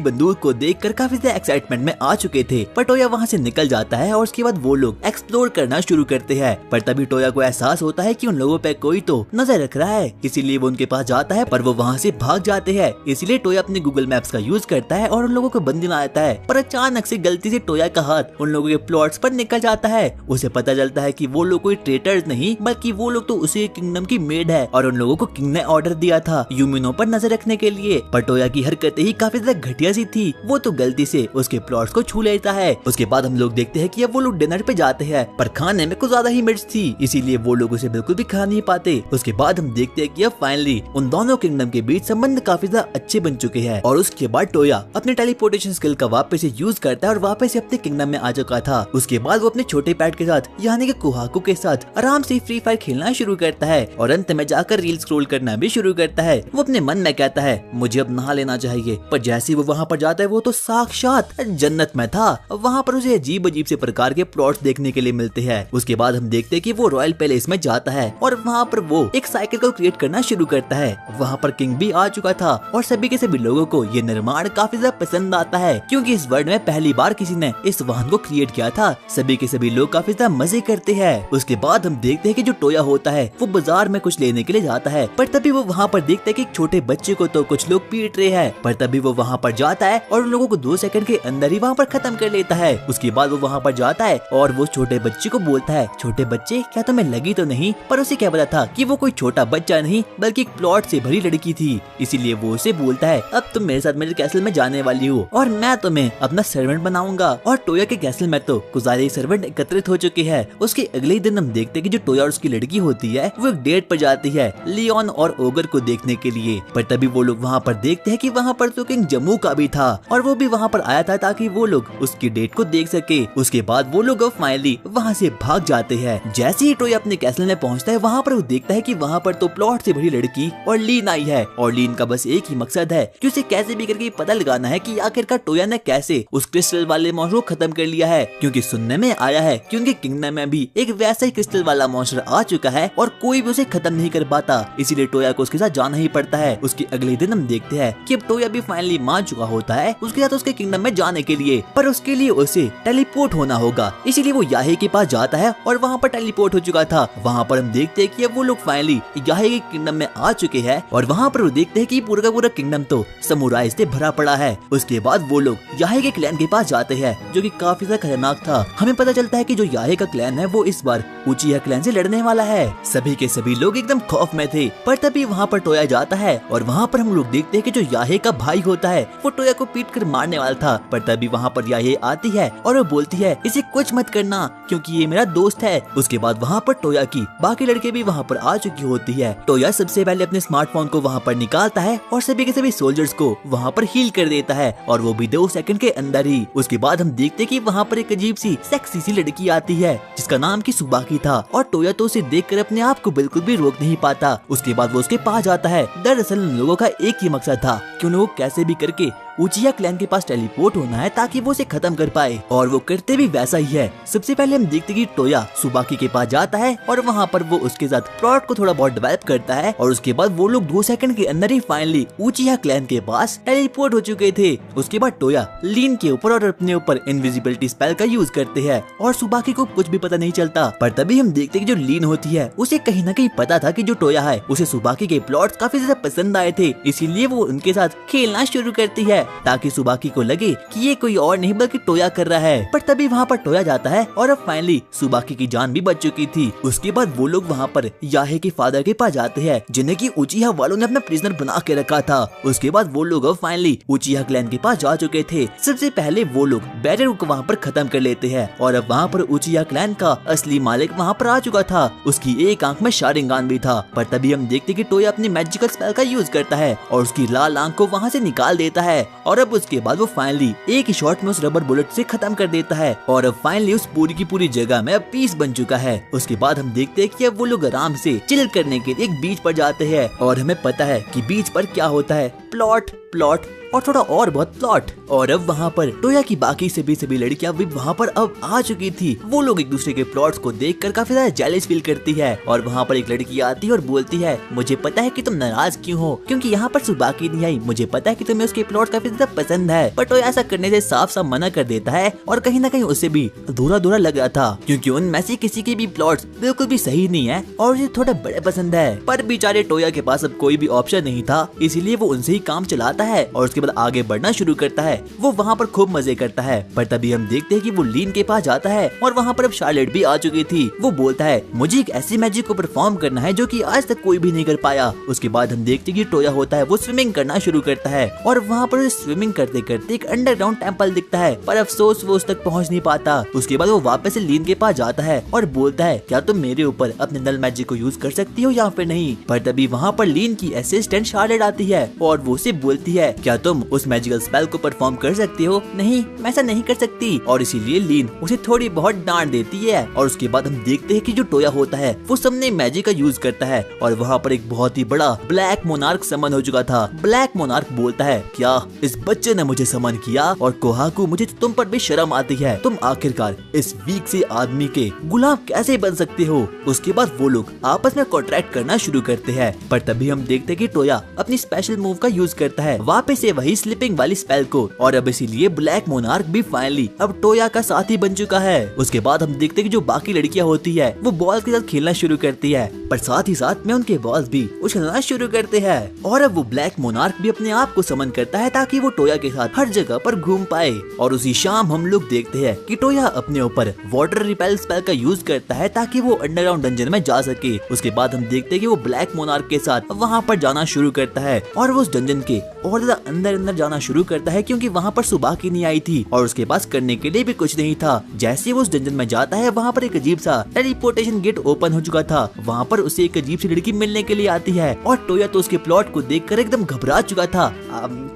बंदूक को देखकर काफी ज्यादा एक्साइटमेंट में आ चुके थे, पर टोया वहाँ से निकल जाता है और उसके बाद वो लोग एक्सप्लोर करना शुरू करते हैं। पर तभी टोया को एहसास होता है कि उन लोगों पे कोई तो नजर रख रहा है, इसीलिए वो उनके पास जाता है, पर वो वहाँ से भाग जाते हैं। इसलिए टोया अपने गूगल मैप्स का यूज करता है और उन लोगों को बंदी बनाता है। पर अचानक से गलती से टोया का हाथ उन लोगों के प्लॉट्स पर निकल जाता है। उसे पता चलता है कि वो लोग कोई ट्रेटर्स नहीं बल्कि वो लोग तो उसी किंगडम की मेड है और उन लोगों को किंग ने ऑर्डर दिया था यूमिनो पर नजर रखने के लिए। पर टोया की हरकतें ही काफी ज्यादा घटिया सी थी, वो तो गलती से उसके प्लॉट्स को छू लेता है। उसके बाद हम लोग देखते हैं कि अब वो लोग डिनर पे जाते हैं, पर खाने में कुछ ज्यादा ही मिर्च थी, इसीलिए वो लोग उसे बिल्कुल भी खा नहीं पाते। उसके बाद हम देखते हैं कि अब फाइनली उन दोनों किंगडम के बीच संबंध काफी ज्यादा अच्छे बन चुके हैं और उसके बाद टोया अपने टेलीपोर्टेशन स्किल का वापस से यूज करता है और वापस से अपने किंगडम में आ चुका था। उसके बाद वो अपने छोटे पैट के साथ यानी कि कुहाकू के साथ आराम से फ्री फायर खेलना शुरू करता है और अंत में जाकर रील स्क्रॉल करना भी शुरू करता है। वो अपने मन में कहता है मुझे अब नहा लेना चाहिए, पर जैसे वो वहाँ पर जाता है वो तो साक्षात जन्नत में था। वहाँ पर उसे अजीब अजीब से प्रकार के प्लॉट्स देखने के लिए मिलते हैं। उसके बाद हम देखते हैं कि वो रॉयल पैलेस में जाता है और वहाँ पर वो एक साइकिल को क्रिएट करना शुरू करता है। वहाँ पर किंग भी आ चुका था और सभी के सभी लोगों को ये निर्माण काफी ज्यादा पसंद आता है क्योंकि इस वर्ल्ड में पहली बार किसी ने इस वाहन को क्रिएट किया था। सभी के सभी लोग काफी ज्यादा मजे करते हैं। उसके बाद हम देखते हैं कि जो टोया होता है वो बाजार में कुछ लेने के लिए जाता है, पर तभी वो वहाँ पर देखता है कि एक छोटे बच्चे को तो कुछ लोग पीट रहे हैं। पर तभी वो वहाँ पर जाता है और उन लोगों को 2 सेकंड के अंदर ही वहाँ पर खत्म कर लेता है। उसके बाद वो वहाँ पर जाता है और वो छोटे बच्चे को बोलता है छोटे बच्चे क्या तुम्हें लगी तो नहीं? पर उसे क्या पता था कि वो कोई छोटा बच्चा नहीं बल्कि एक प्लॉट से भरी लड़की थी, इसीलिए वो उसे बोलता है अब तुम मेरे साथ मेरे कैसल में जाने वाली हो और मैं तुम्हें अपना सर्वेंट बनाऊंगा। और टोया के कैसल में तो कुछ सारे सर्वेंट एकत्रित हो चुके हैं। उसके अगले ही दिन हम देखते हैं कि जो टोया और उसकी लड़की होती है वो एक डेट पर जाती है लियोन और ओगर को देखने के लिए। पर तभी वो लोग वहाँ पर देखते हैं कि वहाँ पर तो किंग जम्मू का भी था और वो भी वहाँ पर आया था ताकि वो लोग उसकी डेट को देख सके। उसके बाद वो लोग फाइनली वहाँ से भाग जाते हैं। जैसे ही टोया अपने कैसल में पहुँचता है वहाँ पर वो देखता है कि वहाँ पर तो प्लॉट से भरी लड़की और लीन आई है और लीन का बस एक ही मकसद है कि उसे कैसे भी करके पता लगाना है कि आखिरकार टोया ने कैसे उस क्रिस्टल वाले मॉन्स्टर को खत्म कर लिया है, क्योंकि सुनने में आया है कि उनके किंगडम में भी एक वैसा ही क्रिस्टल वाला मॉन्स्टर आ चुका है और कोई भी उसे खत्म नहीं कर पाता, इसीलिए टोया को उसके साथ जाना ही पड़ता है। उसके अगले दिन हम देखते हैं कि अब टोया भी फाइनली मान चुका होता है उसके साथ उसके किंगडम में जाने के लिए, पर उसके लिए उसे टेलीपोर्ट होना होगा, इसीलिए वो याहे के पास जाता है और वहाँ पर टेलीपोर्ट हो चुका था। वहाँ पर हम देखते हैं कि अब वो लोग फाइनली याहे के किंगडम में आ चुके हैं और वहाँ पर वो देखते हैं कि पूरा का पूरा किंगडम तो समुराई से भरा पड़ा है। उसके बाद वो लोग याहे के क्लैन के पास जाते हैं जो कि काफी ज्यादा खतरनाक था। हमें पता चलता है कि जो याहे का क्लैन है वो इस बार उचिया क्लैन से लड़ने वाला है। सभी के सभी लोग एकदम खौफ में थे, पर तभी वहाँ पर टोया जाता है और वहाँ पर हम लोग देखते देखते हैं कि जो याहे का भाई होता है वो टोया को पीट कर मारने वाला था, पर तभी वहाँ पर याहे आती है और वो बोलती है इसे कुछ मत करना क्योंकि ये मेरा दोस्त है। उसके बाद वहाँ पर टोया की बाकी लड़के भी वहाँ पर आ चुकी होती है। टोया सबसे पहले अपने स्मार्टफोन को वहाँ पर निकालता है और सभी के सभी सोल्जर्स को वहाँ पर हील कर देता है और वो भी 2 सेकंड के अंदर ही। उसके बाद हम देखते हैं कि वहाँ पर एक अजीब सी सेक्सी सी लड़की आती है जिसका नाम की सुबाकी था और टोया तो उसे देखकर अपने आप को बिल्कुल भी रोक नहीं पाता। उसके बाद वो उसके पास जाता है। दरअसल उन लोगों का एक ही मकसद था कि उन लोगों को कैसे भी करके उचिया क्लैन के पास टेलीपोर्ट होना है ताकि वो उसे खत्म कर पाए, और वो करते भी वैसा ही है। सबसे पहले हम देखते कि टोया सुबाकी के पास जाता है और वहाँ पर वो उसके साथ प्लॉट को थोड़ा बहुत डेवलप करता है और उसके बाद वो लोग 2 सेकंड के अंदर ही फाइनली उचिया क्लैन के पास टेलीपोर्ट हो चुके थे। उसके बाद टोया लीन के ऊपर और अपने ऊपर इनविजिबिलिटी स्पेल का यूज करते हैं और सुबाकी को कुछ भी पता नहीं चलता। पर तभी हम देखते कि जो लीन होती है उसे कहीं न कहीं पता था कि जो टोया है उसे सुबाकी के प्लॉट्स काफी ज्यादा पसंद आए थे, इसीलिए वो उनके साथ खेलना शुरू करती है ताकि सुबाकी को लगे कि ये कोई और नहीं बल्कि टोया कर रहा है। पर तभी वहाँ पर टोया जाता है और अब फाइनली सुबाकी की जान भी बच चुकी थी। उसके बाद वो लोग वहाँ पर याहे के फादर के पास जाते हैं जिन्हें की उचिया वालों ने अपना प्रिजनर बना के रखा था। उसके बाद वो लोग अब फाइनली उचिया क्लैन के पास जा चुके थे। सबसे पहले वो लोग बैरर को वहाँ पर खत्म कर लेते हैं और अब वहाँ पर उचिया क्लैन का असली मालिक वहाँ पर आ चुका था। उसकी एक आंख में शारिंगान भी था। पर तभी हम देखते कि टोया अपनी मैजिकल स्पेल का यूज करता है और उसकी लाल आंख को वहाँ से निकाल देता है और अब उसके बाद वो फाइनली एक ही शॉट में उस रबर बुलेट से खत्म कर देता है और अब फाइनली उस पूरी की पूरी जगह में अब पीस बन चुका है। उसके बाद हम देखते हैं कि अब वो लोग आराम से चिल करने के लिए एक बीच पर जाते हैं और हमें पता है कि बीच पर क्या होता है, प्लॉट प्लॉट और थोड़ा और बहुत प्लॉट। और अब वहाँ पर टोया की बाकी सभी लड़कियां भी वहाँ पर अब आ चुकी थी। वो लोग एक दूसरे के प्लॉट्स को देखकर काफी ज्यादा जेलस फील करती है और वहाँ पर एक लड़की आती है और बोलती है मुझे पता है कि तुम नाराज क्यों हो क्योंकि यहाँ पर सुबाकी नहीं आई, मुझे पता है कि तुम्हें उसके प्लॉट काफी ज्यादा पसंद है। पर टोया ऐसा करने से साफ साफ मना कर देता है और कहीं न कहीं उसे भी अधूरा लग रहा था क्योंकि उनमें से किसी के भी प्लॉट्स बिल्कुल भी सही नहीं है और उसे थोड़ा बड़े पसंद है। पर बेचारे टोया के पास अब कोई भी ऑप्शन नहीं था, इसीलिए वो उनसे ही काम चलाता है और उसके बाद आगे बढ़ना शुरू करता है। वो वहाँ पर खूब मजे करता है। पर तभी हम देखते हैं कि वो लीन के पास जाता है और वहाँ पर अब शार्लेट भी आ चुकी थी। वो बोलता है मुझे एक ऐसी मैजिक को परफॉर्म करना है जो कि आज तक कोई भी नहीं कर पाया। उसके बाद हम देखते हैं कि टोया होता है वो स्विमिंग करना शुरू करता है और वहाँ पर स्विमिंग करते करते एक अंडरग्राउंड टेम्पल दिखता है, पर अफसोस वो उस तक पहुँच नहीं पाता। उसके बाद वो वापस से लीन के पास जाता है और बोलता है क्या तुम मेरे ऊपर अपने नल मैजिक को यूज कर सकती हो या फिर नहीं। पर तभी वहाँ पर लीन की असिस्टेंट शार्लेट आती है और वो उसे बोलती है क्या तुम उस मैजिकल स्पेल को परफॉर्म कर सकती हो। नहीं, मैं ऐसा नहीं कर सकती और इसीलिए लीन उसे थोड़ी बहुत डांट देती है। और उसके बाद हम देखते हैं कि जो टोया होता है वो सबने मैजिक का यूज करता है और वहाँ पर एक बहुत ही बड़ा ब्लैक मोनार्क समन हो चुका था। ब्लैक मोनार्क बोलता है क्या इस बच्चे ने मुझे समन किया और कोहाकू मुझे तुम पर भी शर्म आती है, तुम आखिरकार इस वीक से आदमी के गुलाम कैसे बन सकते हो। उसके बाद वो लोग आपस में कॉन्ट्रैक्ट करना शुरू करते हैं। पर तभी हम देखते हैं कि टोया अपनी स्पेशल मूव का यूज करता है वापस से वही स्लिपिंग वाली स्पेल को और अब इसीलिए ब्लैक मोनार्क भी फाइनली अब टोया का साथी बन चुका है। उसके बाद हम देखते हैं कि जो बाकी लड़कियां होती है वो बॉल्स के साथ खेलना शुरू करती है, पर साथ ही साथ में उनके बॉल्स भी उछलना शुरू करते हैं और अब वो ब्लैक मोनार्क भी अपने आप को समन करता है ताकि वो टोया के साथ हर जगह पर घूम पाए। और उसी शाम हम लोग देखते हैं कि टोया अपने ऊपर वाटर रिपेल स्पेल का यूज करता है ताकि वो अंडरग्राउंड डंजन में जा सके। उसके बाद हम देखते हैं कि वो ब्लैक मोनार्क के साथ वहाँ पर जाना शुरू करता है और वो उस डंजन के और ज्यादा अंदर जाना शुरू करता है क्योंकि वहाँ पर सुबाकी नहीं आई थी और उसके पास करने के लिए भी कुछ नहीं था। जैसे वो उस डंजन में जाता है वहाँ पर एक अजीब सा टेलीपोर्टेशन गेट ओपन हो चुका था। वहाँ पर उसे एक अजीब सी लड़की मिलने के लिए आती है और टोया तो उसके प्लॉट को देखकर एकदम घबरा चुका था।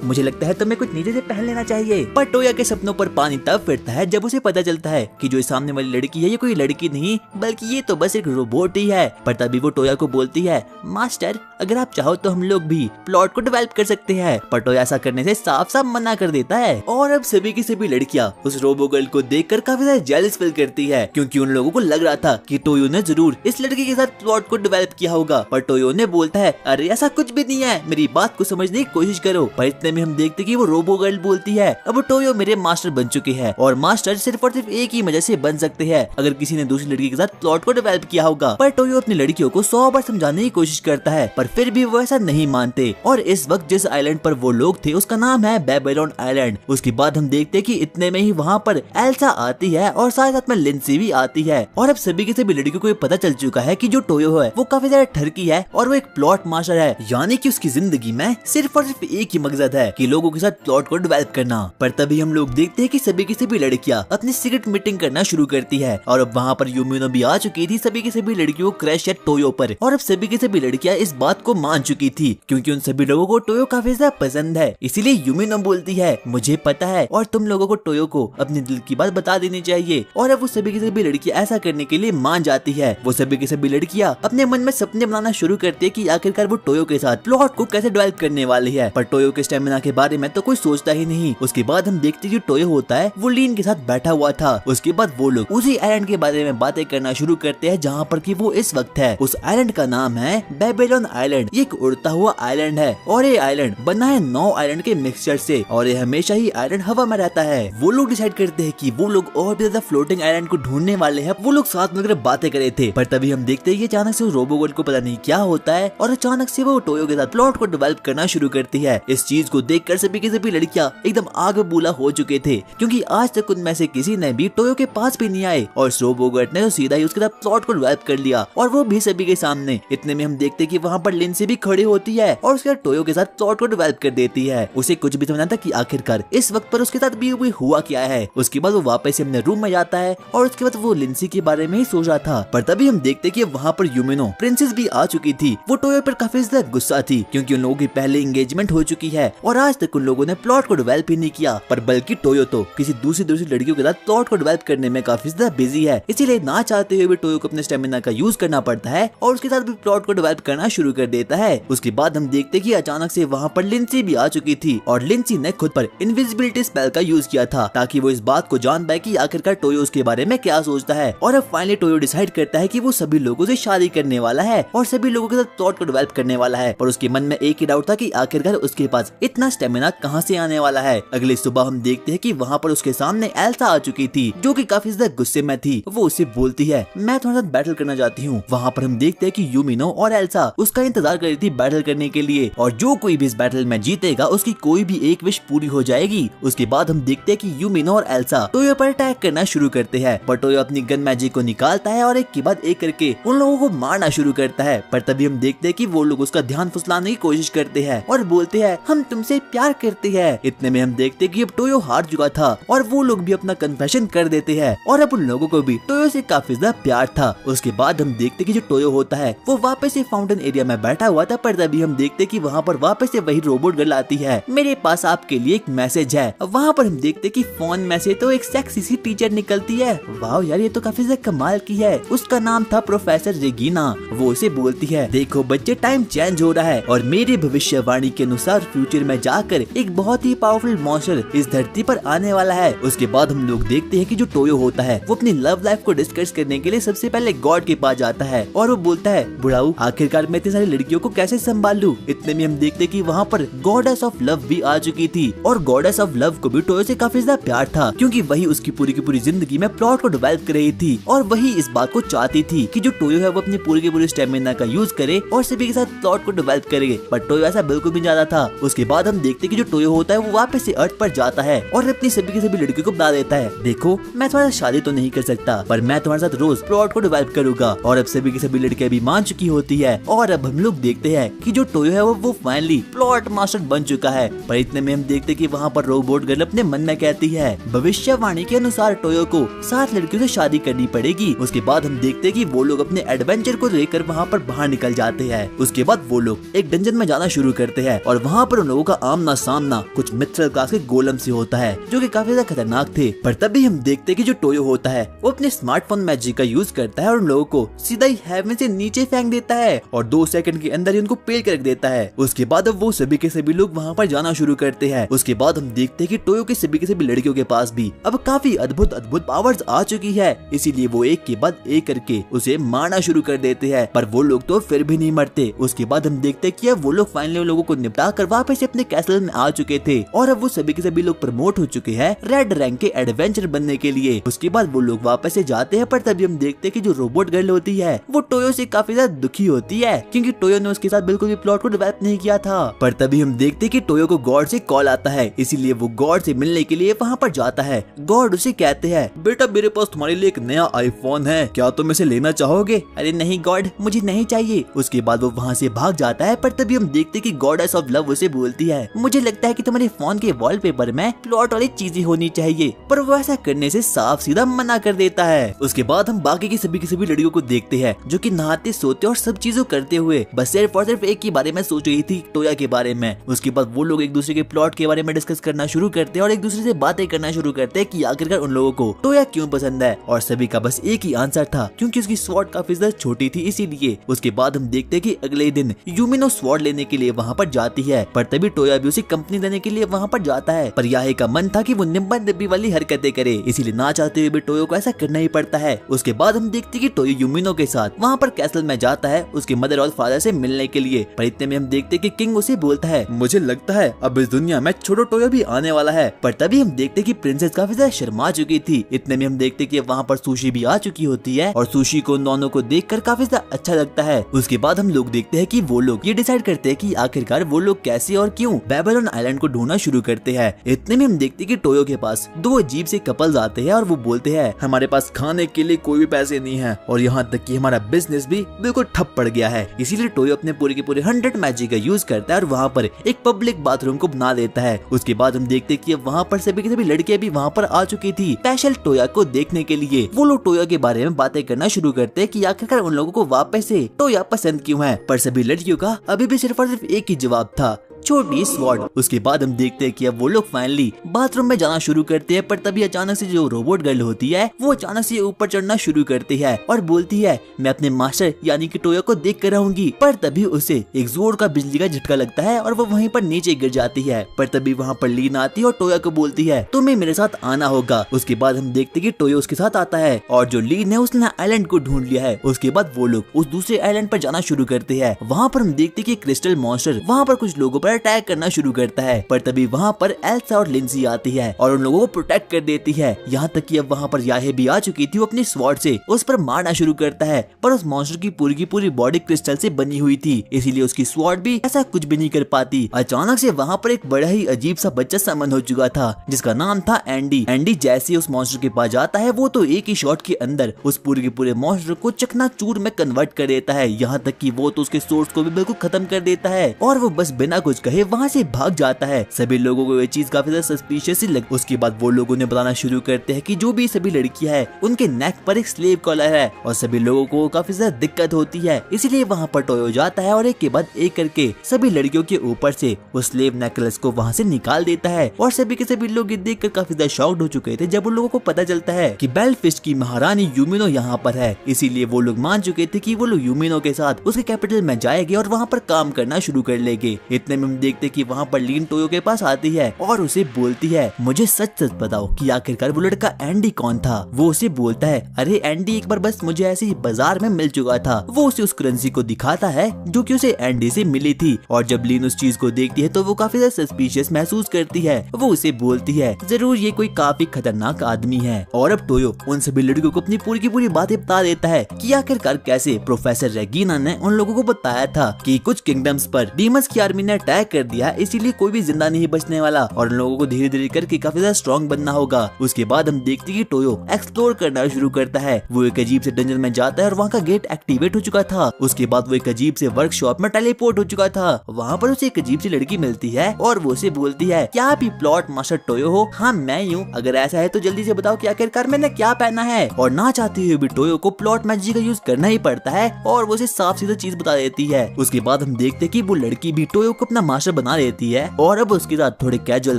मुझे लगता है तुम्हें कुछ नीचे से पहन लेना चाहिए। पर टोया के सपनों पर पानी तब फिरता है जब उसे पता चलता है कि जो सामने वाली लड़की है ये कोई लड़की नहीं बल्कि ये तो बस एक रोबोट ही है। पर तभी वो टोया को बोलती है मास्टर अगर आप चाहो तो हम लोग भी प्लॉट को डेवलप कर सकते हैं। पर टोया ऐसा करने से साफ साफ मना कर देता है और अब सभी की सभी लड़कियां उस रोबो गर्ल को देखकर काफी ज्यादा जेलस फील करती है क्योंकि उन लोगों को लग रहा था कि टोयो ने जरूर इस लड़की के साथ प्लॉट को डेवलप किया होगा। पर टोयो ने बोलता है अरे ऐसा कुछ भी नहीं है, मेरी बात को समझने की कोशिश करो। पर इतने में हम देखते कि वो रोबो गर्ल बोलती है अब टोयो मेरे मास्टर बन चुके हैं और मास्टर सिर्फ और सिर्फ एक ही वजह से बन सकते हैं अगर किसी ने दूसरी लड़की के साथ प्लॉट को डेवलप किया होगा। पर टोयो अपनी लड़कियों को 100 बार समझाने की कोशिश करता है पर फिर भी वो ऐसा नहीं मानते। और इस वक्त जिस आइलैंड पर वो लोग थे थे उसका नाम है बेबीलोन आइलैंड। उसके बाद हम देखते हैं कि इतने में ही वहाँ पर एल्सा आती है और साथ साथ में लिंसी भी आती है। और अब सभी के सभी लड़कियों को ये पता चल चुका है कि जो टोयो है वो काफी ज्यादा ठरकी है और वो एक प्लॉट मास्टर है, यानी कि उसकी जिंदगी में सिर्फ और सिर्फ एक ही मकसद है कि लोगों के साथ प्लॉट को डेवलप करना। पर तभी हम लोग देखते हैं कि सभी की सभी लड़कियां अपनी सीक्रेट मीटिंग करना शुरू करती है और अब वहाँ पर यूमिनो भी आ चुकी थी सभी की सभी लड़कियों को क्रश है टोयो पर। और अब सभी की सभी लड़कियां इस बात को मान चुकी थी क्योंकि उन सभी लोगों को टोयो काफी ज्यादा पसंद है। इसीलिए यूमिनो बोलती है मुझे पता है और तुम लोगों को टोयो को अपने दिल की बात बता देनी चाहिए। और अब वो सभी की सभी लड़कियां ऐसा करने के लिए मान जाती है। वो सभी की सभी लड़कियां अपने मन में सपने बनाना शुरू करती है कि आखिरकार वो टोयो के साथ प्लॉट को कैसे डेवलप करने वाली है। पर टोयो के स्टेमिना के बारे में तो कोई सोचता ही नहीं। उसके बाद हम देखते हैं जो टोयो होता है वो लीन के साथ बैठा हुआ था। उसके बाद वो लोग उसी आइलैंड के बारे में बातें करना शुरू करते हैं जहाँ पर कि वो इस वक्त है। उस आइलैंड का नाम है बेबीलोन आइलैंड। ये एक उड़ता हुआ आइलैंड है और ये आइलैंड बना है 9 आइलैंड के मिक्सचर से और ये हमेशा ही आइलैंड हवा में रहता है। वो लोग डिसाइड करते हैं कि वो लोग और भी ज्यादा फ्लोटिंग आइलैंड को ढूंढने वाले हैं। वो लोग साथ मिलकर बातें करे थे पर तभी हम देखते हैं कि अचानक से रोबोगर्ल को पता नहीं क्या होता है और अचानक से वो टोयो के साथ प्लॉट को डेवलप करना शुरू करती है। इस चीज को देखकर सभी के सभी लड़कियां एकदम आग बबूला हो चुके थे क्योंकि आज तक उनमें से किसी ने भी टोयो के पास भी नहीं आए और रोबोगर्ल ने तो सीधा ही उसके साथ प्लॉट को डेवलप कर लिया और वो भी सभी के सामने। इतने में हम देखते कि वहाँ पर लिंसी भी खड़ी होती है और उसके बाद टोयो के साथ प्लॉट को डेवलप कर देती है। उसे कुछ भी समझना था कि आखिरकार इस वक्त पर उसके साथ भी हुआ क्या है। उसके बाद वो वापस से अपने रूम में जाता है और उसके बाद वो लिंसी के बारे में ही सोच रहा था। पर तभी हम देखते कि वहाँ पर यूमिनो प्रिंसेस भी आ चुकी थी। वो टोयो पर काफी ज्यादा गुस्सा थी क्योंकि उन लोगों की पहले एंगेजमेंट हो चुकी है और आज तक उन लोगों ने प्लॉट को डेवलप ही नहीं किया। पर बल्कि टोयो तो किसी दूसरी लड़कियों के साथ प्लॉट को डेवलप करने में काफी ज्यादा बिजी है। इसीलिए ना चाहते हुए भी टोयो को अपने स्टेमिना का यूज करना पड़ता है और उसके साथ भी प्लॉट को डेवलप करना शुरू कर देता है। उसके बाद हम देखते कि अचानक से वहाँ पर लिंसी भी आ चुकी थी और लिंसी ने खुद पर इनविजिबिलिटी स्पेल का यूज किया था ताकि वो इस बात को जान पाए कि आखिरकार टोयो उसके बारे में क्या सोचता है। और अब फाइनली टोयो डिसाइड करता है कि वो सभी लोगों से शादी करने वाला है और सभी लोगों के साथ प्लॉट को डेवलप करने वाला है। पर उसके मन में एक ही डाउट था कि आखिरकार उसके पास इतना स्टेमिना कहाँ से आने वाला है। अगली सुबह हम देखते हैं कि वहाँ पर उसके सामने एल्सा आ चुकी थी जो कि काफी ज्यादा गुस्से में थी। वो उसे बोलती है मैं तुम्हारे साथ बैटल करना चाहती हूँ। वहाँ पर हम देखते हैं कि यूमिनो और एल्सा उसका इंतजार कर रही थी बैटल करने के लिए और जो कोई भी इस बैटल में जीतेगा उसकी कोई भी एक विश पूरी हो जाएगी। उसके बाद हम देखते हैं कि यूमिनो और एल्सा टोयो पर अटैक करना शुरू करते हैं पर टोयो अपनी गन मैजिक को निकालता है और एक के बाद एक करके उन लोगों को मारना शुरू करता है। पर तभी हम देखते हैं कि वो लोग उसका ध्यान फुसलाने की कोशिश करते हैं और बोलते हैं हम तुमसे प्यार करते हैं। इतने में हम देखते हैं कि अब टोयो हार चुका था और वो लोग भी अपना कन्फेशन कर देते हैं और अब उन लोगों को भी टोयो से काफी ज्यादा प्यार था। उसके बाद हम देखते कि जो टोयो होता है वो वापस से फाउंटेन एरिया में बैठा हुआ था पर तभी हम देखते कि वहाँ पर वापस से वही रोबोट गर्ल आती है। मेरे पास आपके लिए एक मैसेज है। वहाँ पर हम देखते कि फोन में से तो एक सेक्सी सी टीचर निकलती है। वाह यार ये तो काफी ज्यादा कमाल की है। उसका नाम था प्रोफेसर रेगिना। वो उसे बोलती है देखो बच्चे टाइम चेंज हो रहा है और मेरी भविष्यवाणी के अनुसार फ्यूचर में जाकर एक बहुत ही पावरफुल मॉन्स्टर इस धरती पर आने वाला है। उसके बाद हम लोग देखते हैं कि जो टोयो होता है वो अपनी लव लाइफ को डिस्कस करने के लिए सबसे पहले गॉड के पास जाता है और वो बोलता है बुढ़ाऊ आखिरकार मैं इतनी सारी लड़कियों को कैसे संभाल लूं। इतने में हम देखते कि वहाँ पर गॉडेस ऑफ लव भी आ चुकी थी और गॉडेस ऑफ लव को भी टोयो से काफी ज्यादा प्यार था क्योंकि वही उसकी पूरी की पूरी जिंदगी में प्लॉट को डेवलप कर रही थी और वही इस बात को चाहती थी कि जो टोयो है वो अपनी पूरी की पूरी स्टेमिना का यूज करे और सभी के साथ प्लॉट को डेवलप करे। पर टोयो ऐसा बिल्कुल भी ज्यादा था। उसके बाद हम देखते कि जो टोयो होता है वो वापस से अर्थ पर जाता है और अपनी सभी की सभी लड़कियों को बता देता है देखो मैं तुम्हारा शादी तो नहीं कर सकता पर मैं तुम्हारे साथ रोज प्लॉट को डेवलप करूंगा। और अब सभी की सभी लड़कियां भी मान चुकी होती है और अब हम लोग देखते हैं कि जो टोयो है वो फाइनली प्लॉट मास्टर बन चुका है। पर इतने में हम देखते कि वहाँ पर रोबोट गर्ल अपने मन में कहती है भविष्यवाणी के अनुसार टोयो को 7 लड़कियों से शादी करनी पड़ेगी। उसके बाद हम देखते कि वो लोग अपने एडवेंचर को लेकर वहाँ पर बाहर निकल जाते हैं। उसके बाद वो लोग एक डंजन में जाना शुरू करते हैं और वहाँ पर उन लोगों का आमना सामना कुछ मिथ्रल क्लास के गोलम से होता है जो कि काफी ज्यादा खतरनाक थे। पर तभी हम देखते कि जो टोयो होता है वो अपने स्मार्टफोन मैजिक का यूज करता है और उन लोगों को सीधा ही हेवन से नीचे फेंक देता है और 2 सेकंड के अंदर ही उनको पेल कर रख देता है। उसके बाद अब वो सभी के सभी लोग वहाँ पर जाना शुरू करते हैं। उसके बाद हम देखते हैं कि टोयो की सभी के सभी लड़कियों के पास भी अब काफी अद्भुत पावर्स आ चुकी है। इसीलिए वो एक के बाद एक करके उसे मारना शुरू कर देते हैं पर वो लोग तो फिर भी नहीं मरते। उसके बाद हम देखते हैं कि अब वो लोग फाइनली लोगों को निपटा कर वापस से अपने कैसल में आ चुके थे और अब वो सभी के सभी लोग प्रमोट हो चुके हैं रेड रैंक के एडवेंचर बनने के लिए। उसके बाद वो लोग वापस से जाते हैं पर तभी हम देखते हैं कि जो रोबोट गर्ल होती है वो टोयो से काफी ज्यादा दुखी होती है क्योंकि टोयो ने उसके साथ बिल्कुल भी प्लॉट को डेवलप नहीं किया था। पर तभी हम देखते कि कि टोयो को गॉड से कॉल आता है, इसीलिए वो गॉड से मिलने के लिए वहाँ पर जाता है। गॉड उसे कहते हैं, बेटा मेरे पास तुम्हारे लिए एक नया आईफोन है, क्या तुम इसे लेना चाहोगे? अरे नहीं गॉड, मुझे नहीं चाहिए। उसके बाद वो वहाँ से भाग जाता है, पर तभी हम देखते कि गॉडेस ऑफ लव उसे बोलती है, मुझे लगता है कि तुम्हारे फोन के वॉलपेपर में प्लॉट वाली चीजें होनी चाहिए, पर वो ऐसा करने से साफ सीधा मना कर देता है। उसके बाद हम बाकी की सभी लड़कियों को देखते हैं जो कि नहाते सोते और सब चीजों करते हुए बस सिर्फ और सिर्फ एक ही बारे में सोच रही थी, टोया के बारे में। उसके बाद वो लोग एक दूसरे के प्लॉट के बारे में डिस्कस करना शुरू करते हैं और एक दूसरे से बातें करना शुरू करते हैं कि आखिरकार उन लोगों को टोया क्यों पसंद है, और सभी का बस एक ही आंसर था, क्योंकि उसकी स्वॉर्ड काफी ज्यादा छोटी थी इसीलिए। उसके बाद हम देखते हैं कि अगले दिन यूमिनो स्वॉर्ड लेने के लिए वहाँ पर जाती है, पर तभी टोया भी उसे कंपनी देने के लिए वहाँ पर जाता है। पर याहे का मन था कि वो निम्बा निब्बी वाली हरकतें करे, इसीलिए ना चाहते हुए भी टोयो को ऐसा करना ही पड़ता है। उसके बाद हम देखते हैं कि टोयो यूमिनो के साथ वहाँ पर कैसल में जाता है उसके मदर और फादर से मिलने के लिए, पर इतने में हम देखते हैं कि किंग उसे बोलता है, मुझे लगता है अब इस दुनिया में छोटो टोयो भी आने वाला है। पर तभी हम देखते हैं कि प्रिंसेस काफी ज्यादा शर्मा चुकी थी। इतने में हम देखते हैं कि वहाँ पर सुशी भी आ चुकी होती है और सुशी को दोनों को देखकर काफी ज्यादा अच्छा लगता है। उसके बाद हम लोग देखते हैं कि वो लोग ये डिसाइड करते हैं कि आखिरकार वो लोग कैसे और क्यों बेबीलोन आइलैंड को ढूंढना शुरू करते हैं। इतने में हम देखते हैं कि टोयो के पास दो अजीब से कपल्स आते हैं और वो बोलते हैं, हमारे पास खाने के लिए कोई भी पैसे नहीं है और यहाँ तक कि हमारा बिजनेस भी बिल्कुल ठप पड़ गया है। इसीलिए टोयो अपने पूरे के पूरे 100 मैजिक का यूज करता है और वहाँ पर एक पब्लिक बाथरूम को बना देता है। उसके बाद हम देखते हैं कि वहाँ पर सभी के सभी लड़कियां भी वहाँ पर आ चुकी थी स्पेशल टोया को देखने के लिए। वो लोग टोया के बारे में बातें करना शुरू करते हैं कि आखिरकार उन लोगों को वापस से टोया पसंद क्यों है, पर सभी लड़कियों का अभी भी सिर्फ और सिर्फ एक ही जवाब था, छोटी स्वॉर्ड। उसके बाद हम देखते हैं कि अब वो लोग फाइनली बाथरूम में जाना शुरू करते हैं, पर तभी अचानक से जो रोबोट गर्ल होती है वो अचानक से ऊपर चढ़ना शुरू करती है और बोलती है, मैं अपने मास्टर यानी कि टोया को देख कर रहूंगी। पर तभी उसे एक जोर का बिजली का झटका लगता है और वो वहीं पर नीचे गिर जाती है। पर तभी वहाँ पर लीन आती है और टोया को बोलती है, तुम्हें मेरे साथ आना होगा। उसके बाद हम देखते कि टोया उसके साथ आता है और जो लीन है उसने आइलैंड को ढूंढ लिया है। उसके बाद वो लोग उस दूसरे आइलैंड पर जाना शुरू करते हैं। वहाँ पर हम देखते कि क्रिस्टल मॉन्स्टर वहाँ पर कुछ लोगों पर अटैक करना शुरू करता है, पर तभी वहाँ पर एल्सा और लिंसी आती है और उन लोगों को प्रोटेक्ट कर देती है। यहाँ तक कि अब वहाँ पर याहे भी आ चुकी थी, वो अपनी स्वॉर्ड से उस पर मारना शुरू करता है, पर उस मॉन्स्टर की पूरी बॉडी क्रिस्टल से बनी हुई थी, इसीलिए उसकी स्वॉर्ड भी ऐसा कुछ भी नहीं कर पाती। अचानक से वहाँ पर एक बड़ा ही अजीब सा बच्चा समन हो चुका था जिसका नाम था एंडी। एंडी जैसे उस मॉन्स्टर के पास जाता है वो तो एक ही शॉट के अंदर उस पूरे के पूरे मॉन्स्टर को चकनाचूर में कन्वर्ट कर देता है। यहाँ तक कि वो तो उसके सोर्स को भी बिल्कुल खत्म कर देता है और वो बस बिना कुछ कहे वहाँ से भाग जाता है। सभी लोगों को ये चीज काफी ज्यादा सस्पिशियस लग। उसके बाद वो लोगों ने बताना शुरू करते हैं कि जो भी सभी लड़कियां हैं उनके नेक पर एक स्लेव कॉलर है और सभी लोगों को काफी ज्यादा दिक्कत होती है, इसलिए वहाँ पर टोयो जाता है और एक के बाद एक करके सभी लड़कियों के ऊपर से उस स्लेव नेकलेस को वहाँ से निकाल देता है। और सभी के सभी लोग ये देखकर काफी ज्यादा शॉक्ड हो चुके थे जब उन लोगों को पता चलता है कि बेलफिस्ट की महारानी यूमिनो यहाँ पर है। इसीलिए वो लोग मान चुके थे कि वो लोग यूमिनो के साथ उसके कैपिटल में जाएंगे और वहाँ पर काम करना शुरू कर लेंगे। इतने में हम देखते कि वहाँ पर लीन टोयो के पास आती है और उसे बोलती है, मुझे सच सच बताओ कि आखिरकार वो लड़का एंडी कौन था। वो उसे बोलता है, अरे एंडी एक बार बस मुझे ऐसे ही बाजार में मिल चुका था। वो उसे उस करेंसी को दिखाता है जो कि उसे एंडी से मिली थी और जब लीन उस चीज को देखती है तो वो काफी ज्यादा सस्पिशियस महसूस करती है। वो उसे बोलती है, जरूर ये कोई काफी खतरनाक आदमी है। और अब टोयो उन सभी लड़कियों को अपनी पूरी की पूरी बातें बता देता है कि आखिरकार कैसे प्रोफेसर रेगिना ने उन लोगों को बताया था कि कुछ किंगडम्स पर डीमंस की आर्मी ने अटैक कर दिया, इसीलिए कोई भी जिंदा नहीं बचने वाला और उन लोगों को धीरे धीरे करके काफी ज्यादा स्ट्रॉन्ग बनना होगा। उसके बाद हम देखते कि टोयो एक्सप्लोर करना शुरू करता है। वो एक अजीब से डंजन में जाता है और वहाँ का गेट एक्टिवेट हो चुका था। उसके बाद वो एक अजीब से वर्कशॉप में टेलीपोर्ट हो चुका था। वहाँ पर उसे एक अजीब सी लड़की मिलती है और वो उसे बोलती है, क्या आप ही प्लॉट मास्टर टोयो हो? हाँ मैं ही हूँ। अगर ऐसा है तो जल्दी से बताओ कि आखिरकार मैंने क्या पहना है। और ना चाहते हुए भी टोयो को प्लॉट मैजिक का यूज करना ही पड़ता है और वो उसे साफ सीधा चीज बता देती है। उसके बाद हम देखते कि वो लड़की भी टोयो को अपना मास्टर बना देती है और अब उसके साथ थोड़े कैजुअल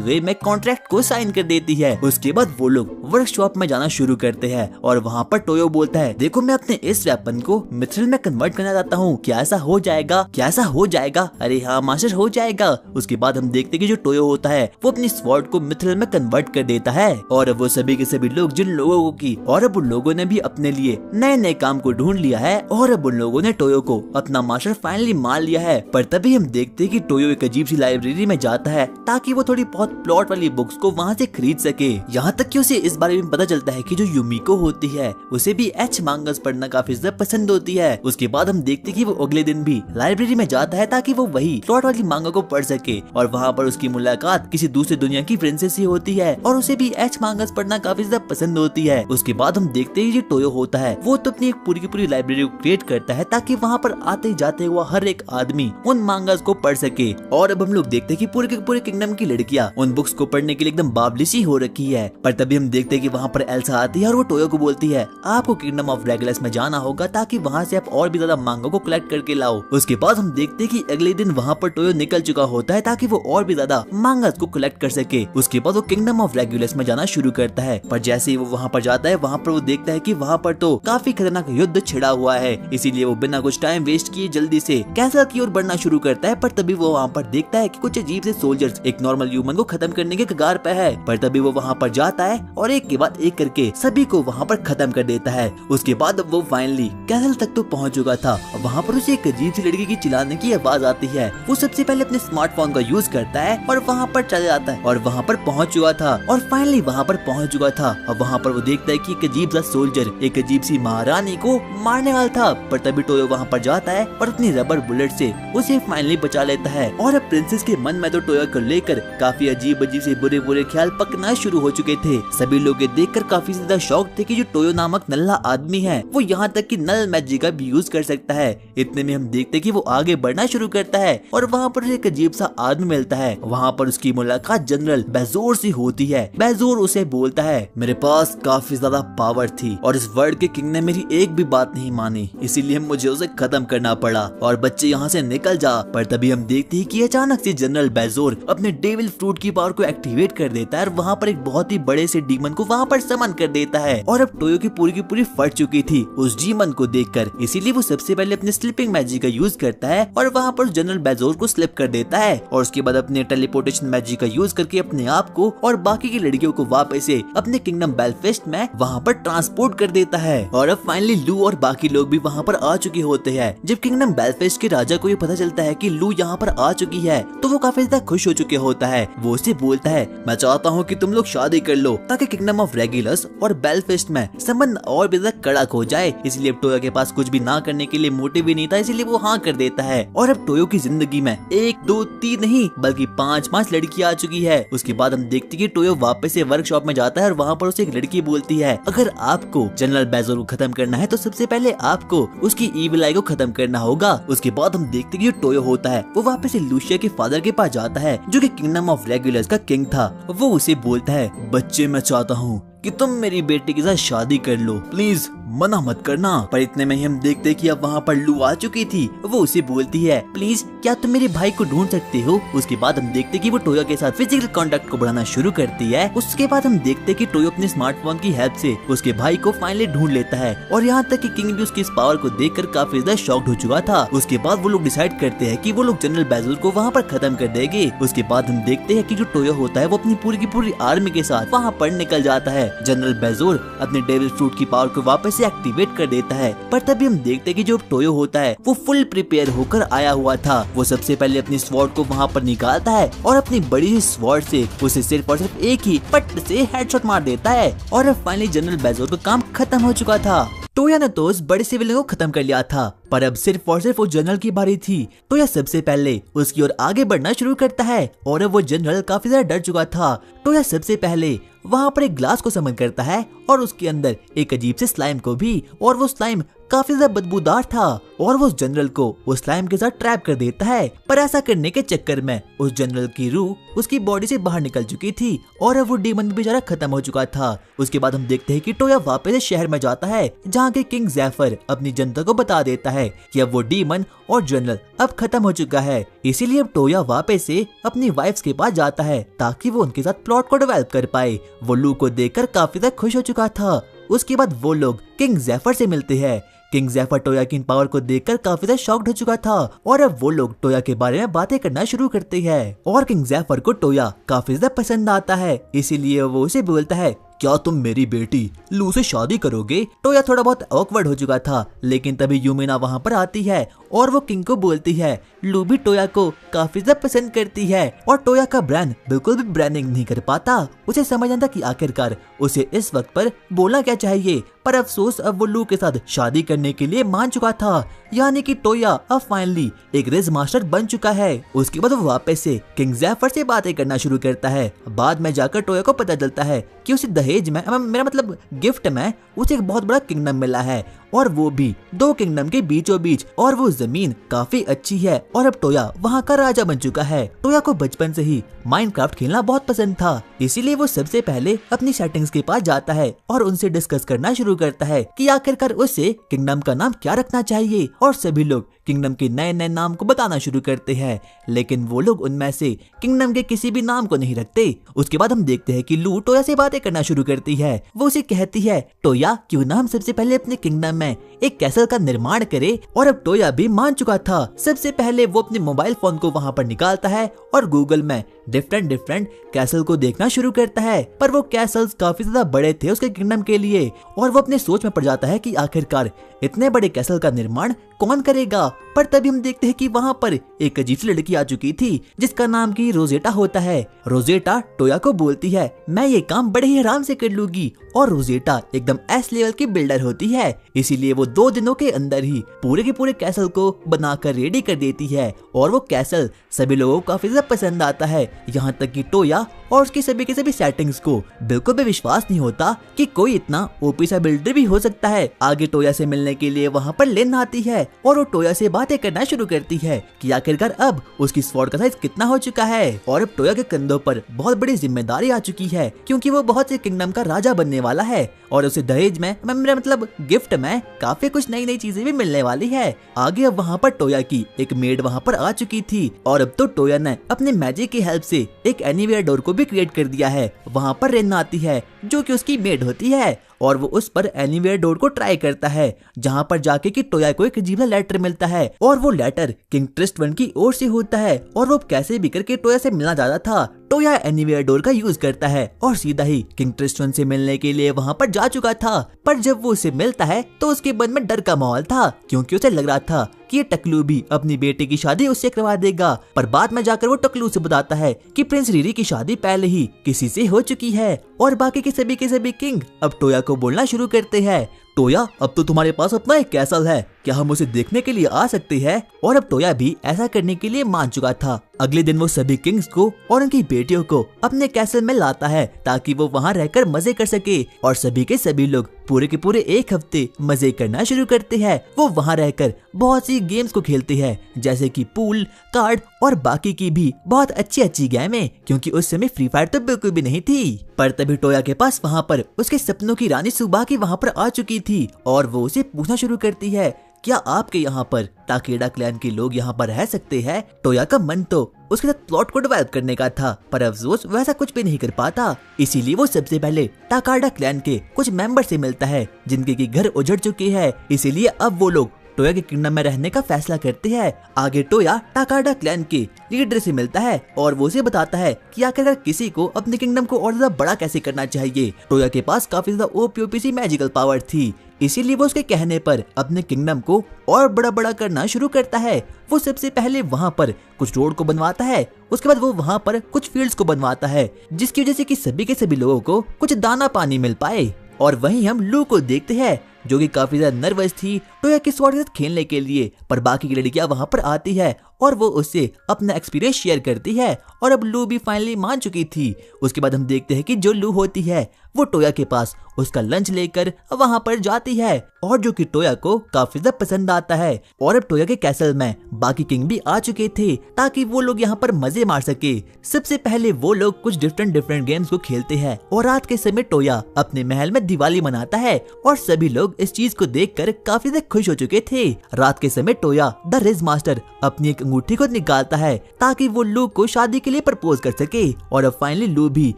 वे में कॉन्ट्रैक्ट को साइन कर देती है। उसके बाद वो लोग वर्कशॉप में जाना शुरू करते हैं और वहाँ पर टोयो बोलता है, देखो मैं अपने इस वेपन को मिथ्रिल में कन्वर्ट करना चाहता हूँ, क्या ऐसा हो जाएगा? क्या ऐसा हो जाएगा? अरे हाँ मास्टर हो जाएगा। उसके बाद हम देखते कि जो टोयो होता है वो अपनी स्वॉर्ड को मिथ्रिल में कन्वर्ट कर देता है और अब वो सभी के सभी लोग जिन लोगों की और अब उन लोगों ने भी अपने लिए नए नए काम को ढूंढ लिया है और अब उन लोगों ने टोयो को अपना मास्टर फाइनली मान लिया है। पर तभी हम देखते कि टोयो टोयो एक अजीब सी लाइब्रेरी में जाता है ताकि वो थोड़ी बहुत प्लॉट वाली बुक्स को वहाँ से खरीद सके। यहाँ तक कि उसे इस बारे में पता चलता है कि जो युमिको होती है उसे भी एच मांगास पढ़ना काफी ज्यादा पसंद होती है। उसके बाद हम देखते कि वो अगले दिन भी लाइब्रेरी में जाता है ताकि वो वही प्लॉट वाली मांगा को पढ़ सके और वहाँ पर उसकी मुलाकात किसी दूसरी दुनिया की प्रिंसेस से होती है और उसे भी एच मांगास पढ़ना काफी ज्यादा पसंद होती है। उसके बाद हम देखते हैं जो टोयो होता है वो तो अपनी एक पूरी की पूरी लाइब्रेरी को क्रिएट करता है ताकि वहाँ पर आते जाते हुआ हर एक आदमी उन मांगास को पढ़ सके। और अब हम लोग देखते हैं कि पूरे के पूरे किंगडम की लड़कियां उन बुक्स को पढ़ने के लिए एकदम बावली सी हो रखी है। पर तभी हम देखते हैं कि वहाँ पर एल्सा आती है और वो टोयो को बोलती है आपको किंगडम ऑफ रेगुलस में जाना होगा ताकि वहाँ से आप और भी ज्यादा मांगो को कलेक्ट करके लाओ। उसके बाद हम देखते हैं कि अगले दिन वहाँ पर टोयो निकल चुका होता है ताकि वो और भी ज्यादा मांगास को कलेक्ट कर सके। उसके बाद वो किंगडम ऑफ रेगुलस में जाना शुरू करता है। पर जैसे ही वो वहाँ पर जाता है वहाँ पर वो देखता है कि वहाँ पर तो काफी खतरनाक युद्ध छिड़ा हुआ है, इसीलिए वो बिना कुछ टाइम वेस्ट किए जल्दी से कैसल की ओर बढ़ना शुरू करता है। पर तभी वो वहाँ पर देखता है कि कुछ अजीब से सोल्जर्स एक नॉर्मल ह्यूमन को खत्म करने के कगार पे है। पर तभी वो वहाँ पर जाता है और एक के बाद एक करके सभी को वहाँ पर खत्म कर देता है। उसके बाद वो फाइनली कैसल तक तो पहुँच चुका था। वहाँ पर उसे एक अजीब सी लड़की की चिल्लाने की आवाज आती है। वो सबसे पहले अपने स्मार्टफोन का यूज करता है और वहाँ पर चला जाता है और वहाँ पर पहुँच चुका था और फाइनली वहाँ पर पहुँच चुका था। अब वहाँ पर वो देखता है कि एक अजीब सा सोल्जर एक अजीब सी महारानी को मारने वाला था। पर तभी टोयो वहाँ पर जाता है और अपनी रबर बुलेट से उसे फाइनली बचा लेता है। और अब प्रिंसेस के मन में तो टोयो को लेकर काफी अजीब अजीब से बुरे बुरे ख्याल पकना शुरू हो चुके थे। सभी लोग देखकर काफी ज्यादा शौक थे कि जो टोयो नामक नल्ला आदमी है वो यहाँ तक कि नल मैजिक का भी यूज कर सकता है। इतने में हम देखते कि वो आगे बढ़ना शुरू करता है और वहाँ पर एक अजीब सा आदमी मिलता है। वहाँ पर उसकी मुलाकात जनरल बेजोर से होती है। बेजोर उसे बोलता है मेरे पास काफी ज्यादा पावर थी और इस वर्ल्ड के किंग ने मेरी एक भी बात नहीं मानी, इसीलिए मुझे उसे खत्म करना पड़ा और बच्चे यहाँ से निकल जा। पर तभी हम देखते हैं कि अचानक से जनरल बेजोर अपने डेविल फ्रूट की पावर को एक्टिवेट कर देता है और वहाँ पर एक बहुत ही बड़े से डीमन को वहाँ पर समन कर देता है। और अब टोयो की पूरी फट चुकी थी उस डीमन को देखकर, इसीलिए वो सबसे पहले अपने स्लिपिंग मैजिक का यूज करता है और वहाँ पर जनरल बेजोर को स्लिप कर देता है और उसके बाद अपने टेलीपोर्टेशन मैजिक का यूज करके अपने आप को और बाकी की लड़कियों को वापस से अपने किंगडम बेलफेस्ट में वहाँ पर ट्रांसपोर्ट कर देता है। और अब फाइनली लू और बाकी लोग भी वहाँ पर आ चुके होते हैं। जब किंगडम बेलफेस्ट के राजा को ये पता चलता है कि लू यहाँ पर आ चुकी है तो वो काफी ज्यादा खुश हो चुके होता है। वो उसे बोलता है मैं चाहता हूँ कि तुम लोग शादी कर लो ताकि किंगडम ऑफ रेगुलस और बेलफेस्ट में संबंध और भी ज्यादा कड़क हो जाए। इसलिए अब टोयो के पास कुछ भी ना करने के लिए मोटिव भी नहीं था, इसीलिए वो हाँ कर देता है। और अब टोयो की जिंदगी में 1 2 3 नहीं बल्कि 5 लड़की आ चुकी है। उसके बाद हम देखते कि टोयो वापस से वर्कशॉप में जाता है और वहाँ पर उसे एक लड़की बोलती है अगर आपको जनरल बेजोर को खत्म करना है तो सबसे पहले आपको उसकी ईविल आई को खत्म करना होगा। उसके बाद हम देखते कि जो टोयो होता है वो वापस से लूशिया के फादर के पास जाता है जो कि किंगडम ऑफ रेगुलस का किंग था। वो उसे बोलता है बच्चे मैं चाहता हूँ कि तुम मेरी बेटी के साथ शादी कर लो, प्लीज मना मत करना। पर इतने में ही हम देखते कि अब वहाँ पर लू आ चुकी थी। वो उसे बोलती है प्लीज क्या तुम मेरे भाई को ढूंढ सकते हो। उसके बाद हम देखते कि वो टोयो के साथ फिजिकल कांटेक्ट को बढ़ाना शुरू करती है। उसके बाद हम देखते कि टोयो अपने स्मार्टफोन की हेल्प से उसके भाई को फाइनली ढूंढ लेता है और यहाँ तक कि किंग भी उसकी इस पावर को देखकर काफी ज्यादा शॉक्ड हो चुका था। उसके बाद वो लोग डिसाइड करते हैं कि वो लोग जनरल बेजोर को वहाँ पर खत्म कर देंगे। उसके बाद हम देखते हैं कि जो टोयो होता है वो अपनी पूरी की पूरी आर्मी के साथ वहाँ पर निकल जाता है। जनरल बेजोर अपने डेविल फ्रूट की पावर को वापस से एक्टिवेट कर देता है। पर तभी हम देखते हैं कि जो टोयो होता है वो फुल प्रिपेयर होकर आया हुआ था। वो सबसे पहले अपनी स्वॉर्ड को वहाँ पर निकालता है और अपनी बड़ी स्वॉर्ड से उसे सिर्फ और सिर्फ एक ही पट से हेडशॉट मार देता है। और अब फाइनली जनरल बेजोर का काम खत्म हो चुका था। टोया ने तो उस बड़े से विलन को खत्म कर लिया था, पर अब सिर्फ और सिर्फ वो जनरल की बारी थी। टोया सबसे पहले उसकी ओर आगे बढ़ना शुरू करता है और अब वो जनरल काफी ज्यादा डर चुका था। टोया सबसे पहले वहाँ पर एक ग्लास को समन करता है और उसके अंदर एक अजीब से स्लाइम को भी, और वो स्लाइम काफी ज्यादा बदबूदार था और वो उस जनरल को उस स्लाइम के साथ ट्रैप कर देता है। पर ऐसा करने के चक्कर में उस जनरल की रूह उसकी बॉडी से बाहर निकल चुकी थी और अब वो डीमन भी बेचारा खत्म हो चुका था। उसके बाद हम देखते हैं कि टोया वापस शहर में जाता है जहाँ के किंग ज़ेफर अपनी जनता को बता देता है कि अब वो डीमन और जनरल अब खत्म हो चुका है। इसीलिए अब टोया वापस से अपनी वाइफ्स के पास जाता है ताकि वो उनके साथ प्लॉट को डेवलप कर पाए। वो लू को देखकर काफी ज्यादा खुश हो चुका था। उसके बाद वो लोग किंग ज़ेफर से मिलते हैं। किंग ज़ेफर टोया की पावर को देखकर काफी ज्यादा शॉक्ड हो चुका था और अब वो लोग टोया के बारे में बातें करना शुरू करते हैं और किंग ज़ेफर को टोया काफी ज्यादा पसंद आता है। इसीलिए वो उसे बोलता है क्या तुम मेरी बेटी लू से शादी करोगे? टोया थोड़ा बहुत ऑकवर्ड हो चुका था, लेकिन तभी यूमिना वहाँ पर आती है और वो किंग को बोलती है। लू भी टोया को काफी ज्यादा पसंद करती है और टोया का ब्रेन बिल्कुल भी ब्रेनिंग नहीं कर पाता। उसे समझ आता कि आखिरकार उसे इस वक्त पर बोलना क्या चाहिए, पर अफसोस अब वो लू के साथ शादी करने के लिए मान चुका था। यानी कि टोया अब फाइनली एक रिज मास्टर बन चुका है। उसके बाद वो वापस से किंग ज़ेफर से बातें करना शुरू करता है। बाद में जाकर टोया को पता चलता है कि उसे दहेज में, मेरा मतलब गिफ्ट में, उसे एक बहुत बड़ा किंगडम मिला है और वो भी 2 किंगडम के बीचों बीच, और वो जमीन काफी अच्छी है और अब टोया वहाँ का राजा बन चुका है। टोया को बचपन से ही माइनक्राफ्ट खेलना बहुत पसंद था, इसीलिए वो सबसे पहले अपनी सेटिंग्स के पास जाता है और उनसे डिस्कस करना शुरू करता है कि आखिरकार उसे किंगडम का नाम क्या रखना चाहिए। और सभी लोग किंगडम के नए नए नाम को बताना शुरू करते हैं, लेकिन वो लोग उनमें से किंगडम के किसी भी नाम को नहीं रखते। उसके बाद हम देखते हैं कि लू टोया से बातें करना शुरू करती है। वो उसे कहती है, टोया क्यों ना हम सबसे पहले अपने किंगडम में एक कैसल का निर्माण करे। और अब टोया भी मान चुका था। सबसे पहले वो अपने मोबाइल फोन को वहाँ पर निकालता है और गूगल में डिफरेंट कैसल को देखना शुरू करता है, पर वो कैसल्स काफी ज्यादा बड़े थे उसके किंगडम के लिए और वो अपने सोच में पड़ जाता है कि आखिरकार इतने बड़े कैसल का निर्माण कौन करेगा। पर तभी हम देखते हैं कि वहाँ पर एक अजीब सी लड़की आ चुकी थी जिसका नाम की रोजेटा होता है। रोजेटा टोया को बोलती है, मैं ये काम बड़े ही आराम से कर लूंगी। और रोजेटा एकदम एस लेवल की बिल्डर होती है, इसीलिए वो 2 दिनों के अंदर ही पूरे के पूरे कैसल को बनाकर रेडी कर देती है और वो कैसल सभी लोगों को काफी ज्यादा पसंद आता है। यहाँ तक कि टोया और उसकी सभी के सभी सेटिंग्स को बिल्कुल भी विश्वास नहीं होता कि कोई इतना ओपी सा बिल्डर भी हो सकता है। आगे टोया से मिलने के लिए वहाँ पर लिन आती है और वो टोया से बातें करना शुरू करती है कि आखिरकार अब उसकी स्वॉर्ड का साइज कितना हो चुका है और अब टोया के कंधों पर बहुत बड़ी जिम्मेदारी आ चुकी है, क्योंकि वो बहुत से किंगडम का राजा बनने वाला है और उसे दहेज में, मेरा मतलब गिफ्ट में काफी कुछ नई नई चीजें भी मिलने वाली है। आगे अब वहाँ पर टोया की एक मेड वहाँ पर आ चुकी थी और अब तो टोया ने अपने मैजिक की हेल्प से एक एनीवेयर डोर को भी क्रिएट कर दिया है। वहाँ पर रेन आती है जो कि उसकी मेड होती है और वो उस पर एनीवेयर डोर को ट्राई करता है, जहाँ पर जाके कि टोया को एक अजीब लेटर मिलता है और वो लेटर किंग ट्रिस्टवन की ओर से होता है और वो कैसे भी करके टोया से मिलना चाहता था। टोया एनीवेयर डोर का यूज करता है और सीधा ही किंग ट्रिस्टवन से मिलने के लिए वहाँ पर जा चुका था। पर जब वो उसे मिलता है तो उसके मन में डर का माहौल था, क्योंकि उसे लग रहा था कि ये टकलू भी अपनी बेटे की शादी उससे करवा देगा। पर बाद में जाकर वो टकलू से बताता है कि प्रिंस रीरी की शादी पहले ही किसी से हो चुकी है और बाकी के सभी किंग अब टोया को बोलना शुरू करते हैं, टोया अब तो तुम्हारे पास अपना एक कैसल है, क्या हम उसे देखने के लिए आ सकते हैं? और अब टोया भी ऐसा करने के लिए मान चुका था। अगले दिन वो सभी किंग्स को और उनकी बेटियों को अपने कैसल में लाता है ताकि वो वहाँ रहकर मजे कर सके और सभी के सभी लोग पूरे के पूरे 1 हफ्ते मजे करना शुरू करते हैं। वो वहाँ रहकर बहुत सी गेम्स को खेलते हैं, जैसे कि पूल, कार्ड और बाकी की भी बहुत अच्छी गेमें, क्योंकि उस समय फ्री फायर तो बिल्कुल भी नहीं थी। पर तभी टोया के पास वहाँ पर उसके सपनों की रानी सुबह की वहाँ पर आ चुकी थी और वो उसे पूछना शुरू करती है, क्या आपके यहाँ पर टाकेडा क्लैन के लोग यहाँ पर रह सकते हैं? टोया का मन तो उसके साथ प्लॉट को डेवलप करने का था, पर अफसोस वैसा कुछ भी नहीं कर पाता। इसीलिए वो सबसे पहले टाकाडा क्लैन के कुछ मेंबर से मिलता है जिनके की घर उजड़ चुके हैं। इसीलिए अब वो लोग टोया के किंगडम में रहने का फैसला करते हैं। आगे टोया टाकाडा क्लैन के लीडर से मिलता है और वो उसे बताता है कि आखिरकार किसी को अपने किंगडम को और ज्यादा बड़ा कैसे करना चाहिए। टोया के पास काफी ज्यादा ओपी सी मैजिकल पावर थी, इसीलिए वो उसके कहने पर अपने किंगडम को और बड़ा करना शुरू करता है। वो सबसे पहले वहाँ पर कुछ रोड को बनवाता है, उसके बाद वो वहाँ पर कुछ फील्ड्स को बनवाता है, जिसकी वजह से कि सभी के सभी लोगों को कुछ दाना पानी मिल पाए। और वहीं हम लू को देखते हैं जो कि काफी ज्यादा नर्वस थी टोया के स्वॉर्ड के साथ खेलने के लिए, पर बाकी की लड़कियां वहां पर आती है और वो उससे अपना एक्सपीरियंस शेयर करती है और अब लू भी फाइनली मान चुकी थी। उसके बाद हम देखते हैं कि जो लू होती है वो टोया के पास उसका लंच लेकर वहां पर जाती है और जो कि टोया को काफी ज्यादा पसंद आता है। और अब टोया के कैसल में बाकी किंग भी आ चुके थे ताकि वो लोग यहाँ पर मजे मार सके। सबसे पहले वो लोग कुछ डिफरेंट गेम्स को खेलते हैं और रात के समय टोया अपने महल में दिवाली मनाता है और सभी लोग इस चीज को देखकर काफी ज्यादा खुश हो चुके थे। रात के समय टोया द रिज मास्टर अपनी एक अंगूठी को निकालता है ताकि वो लू को शादी के लिए प्रपोज कर सके और अब फाइनली लू भी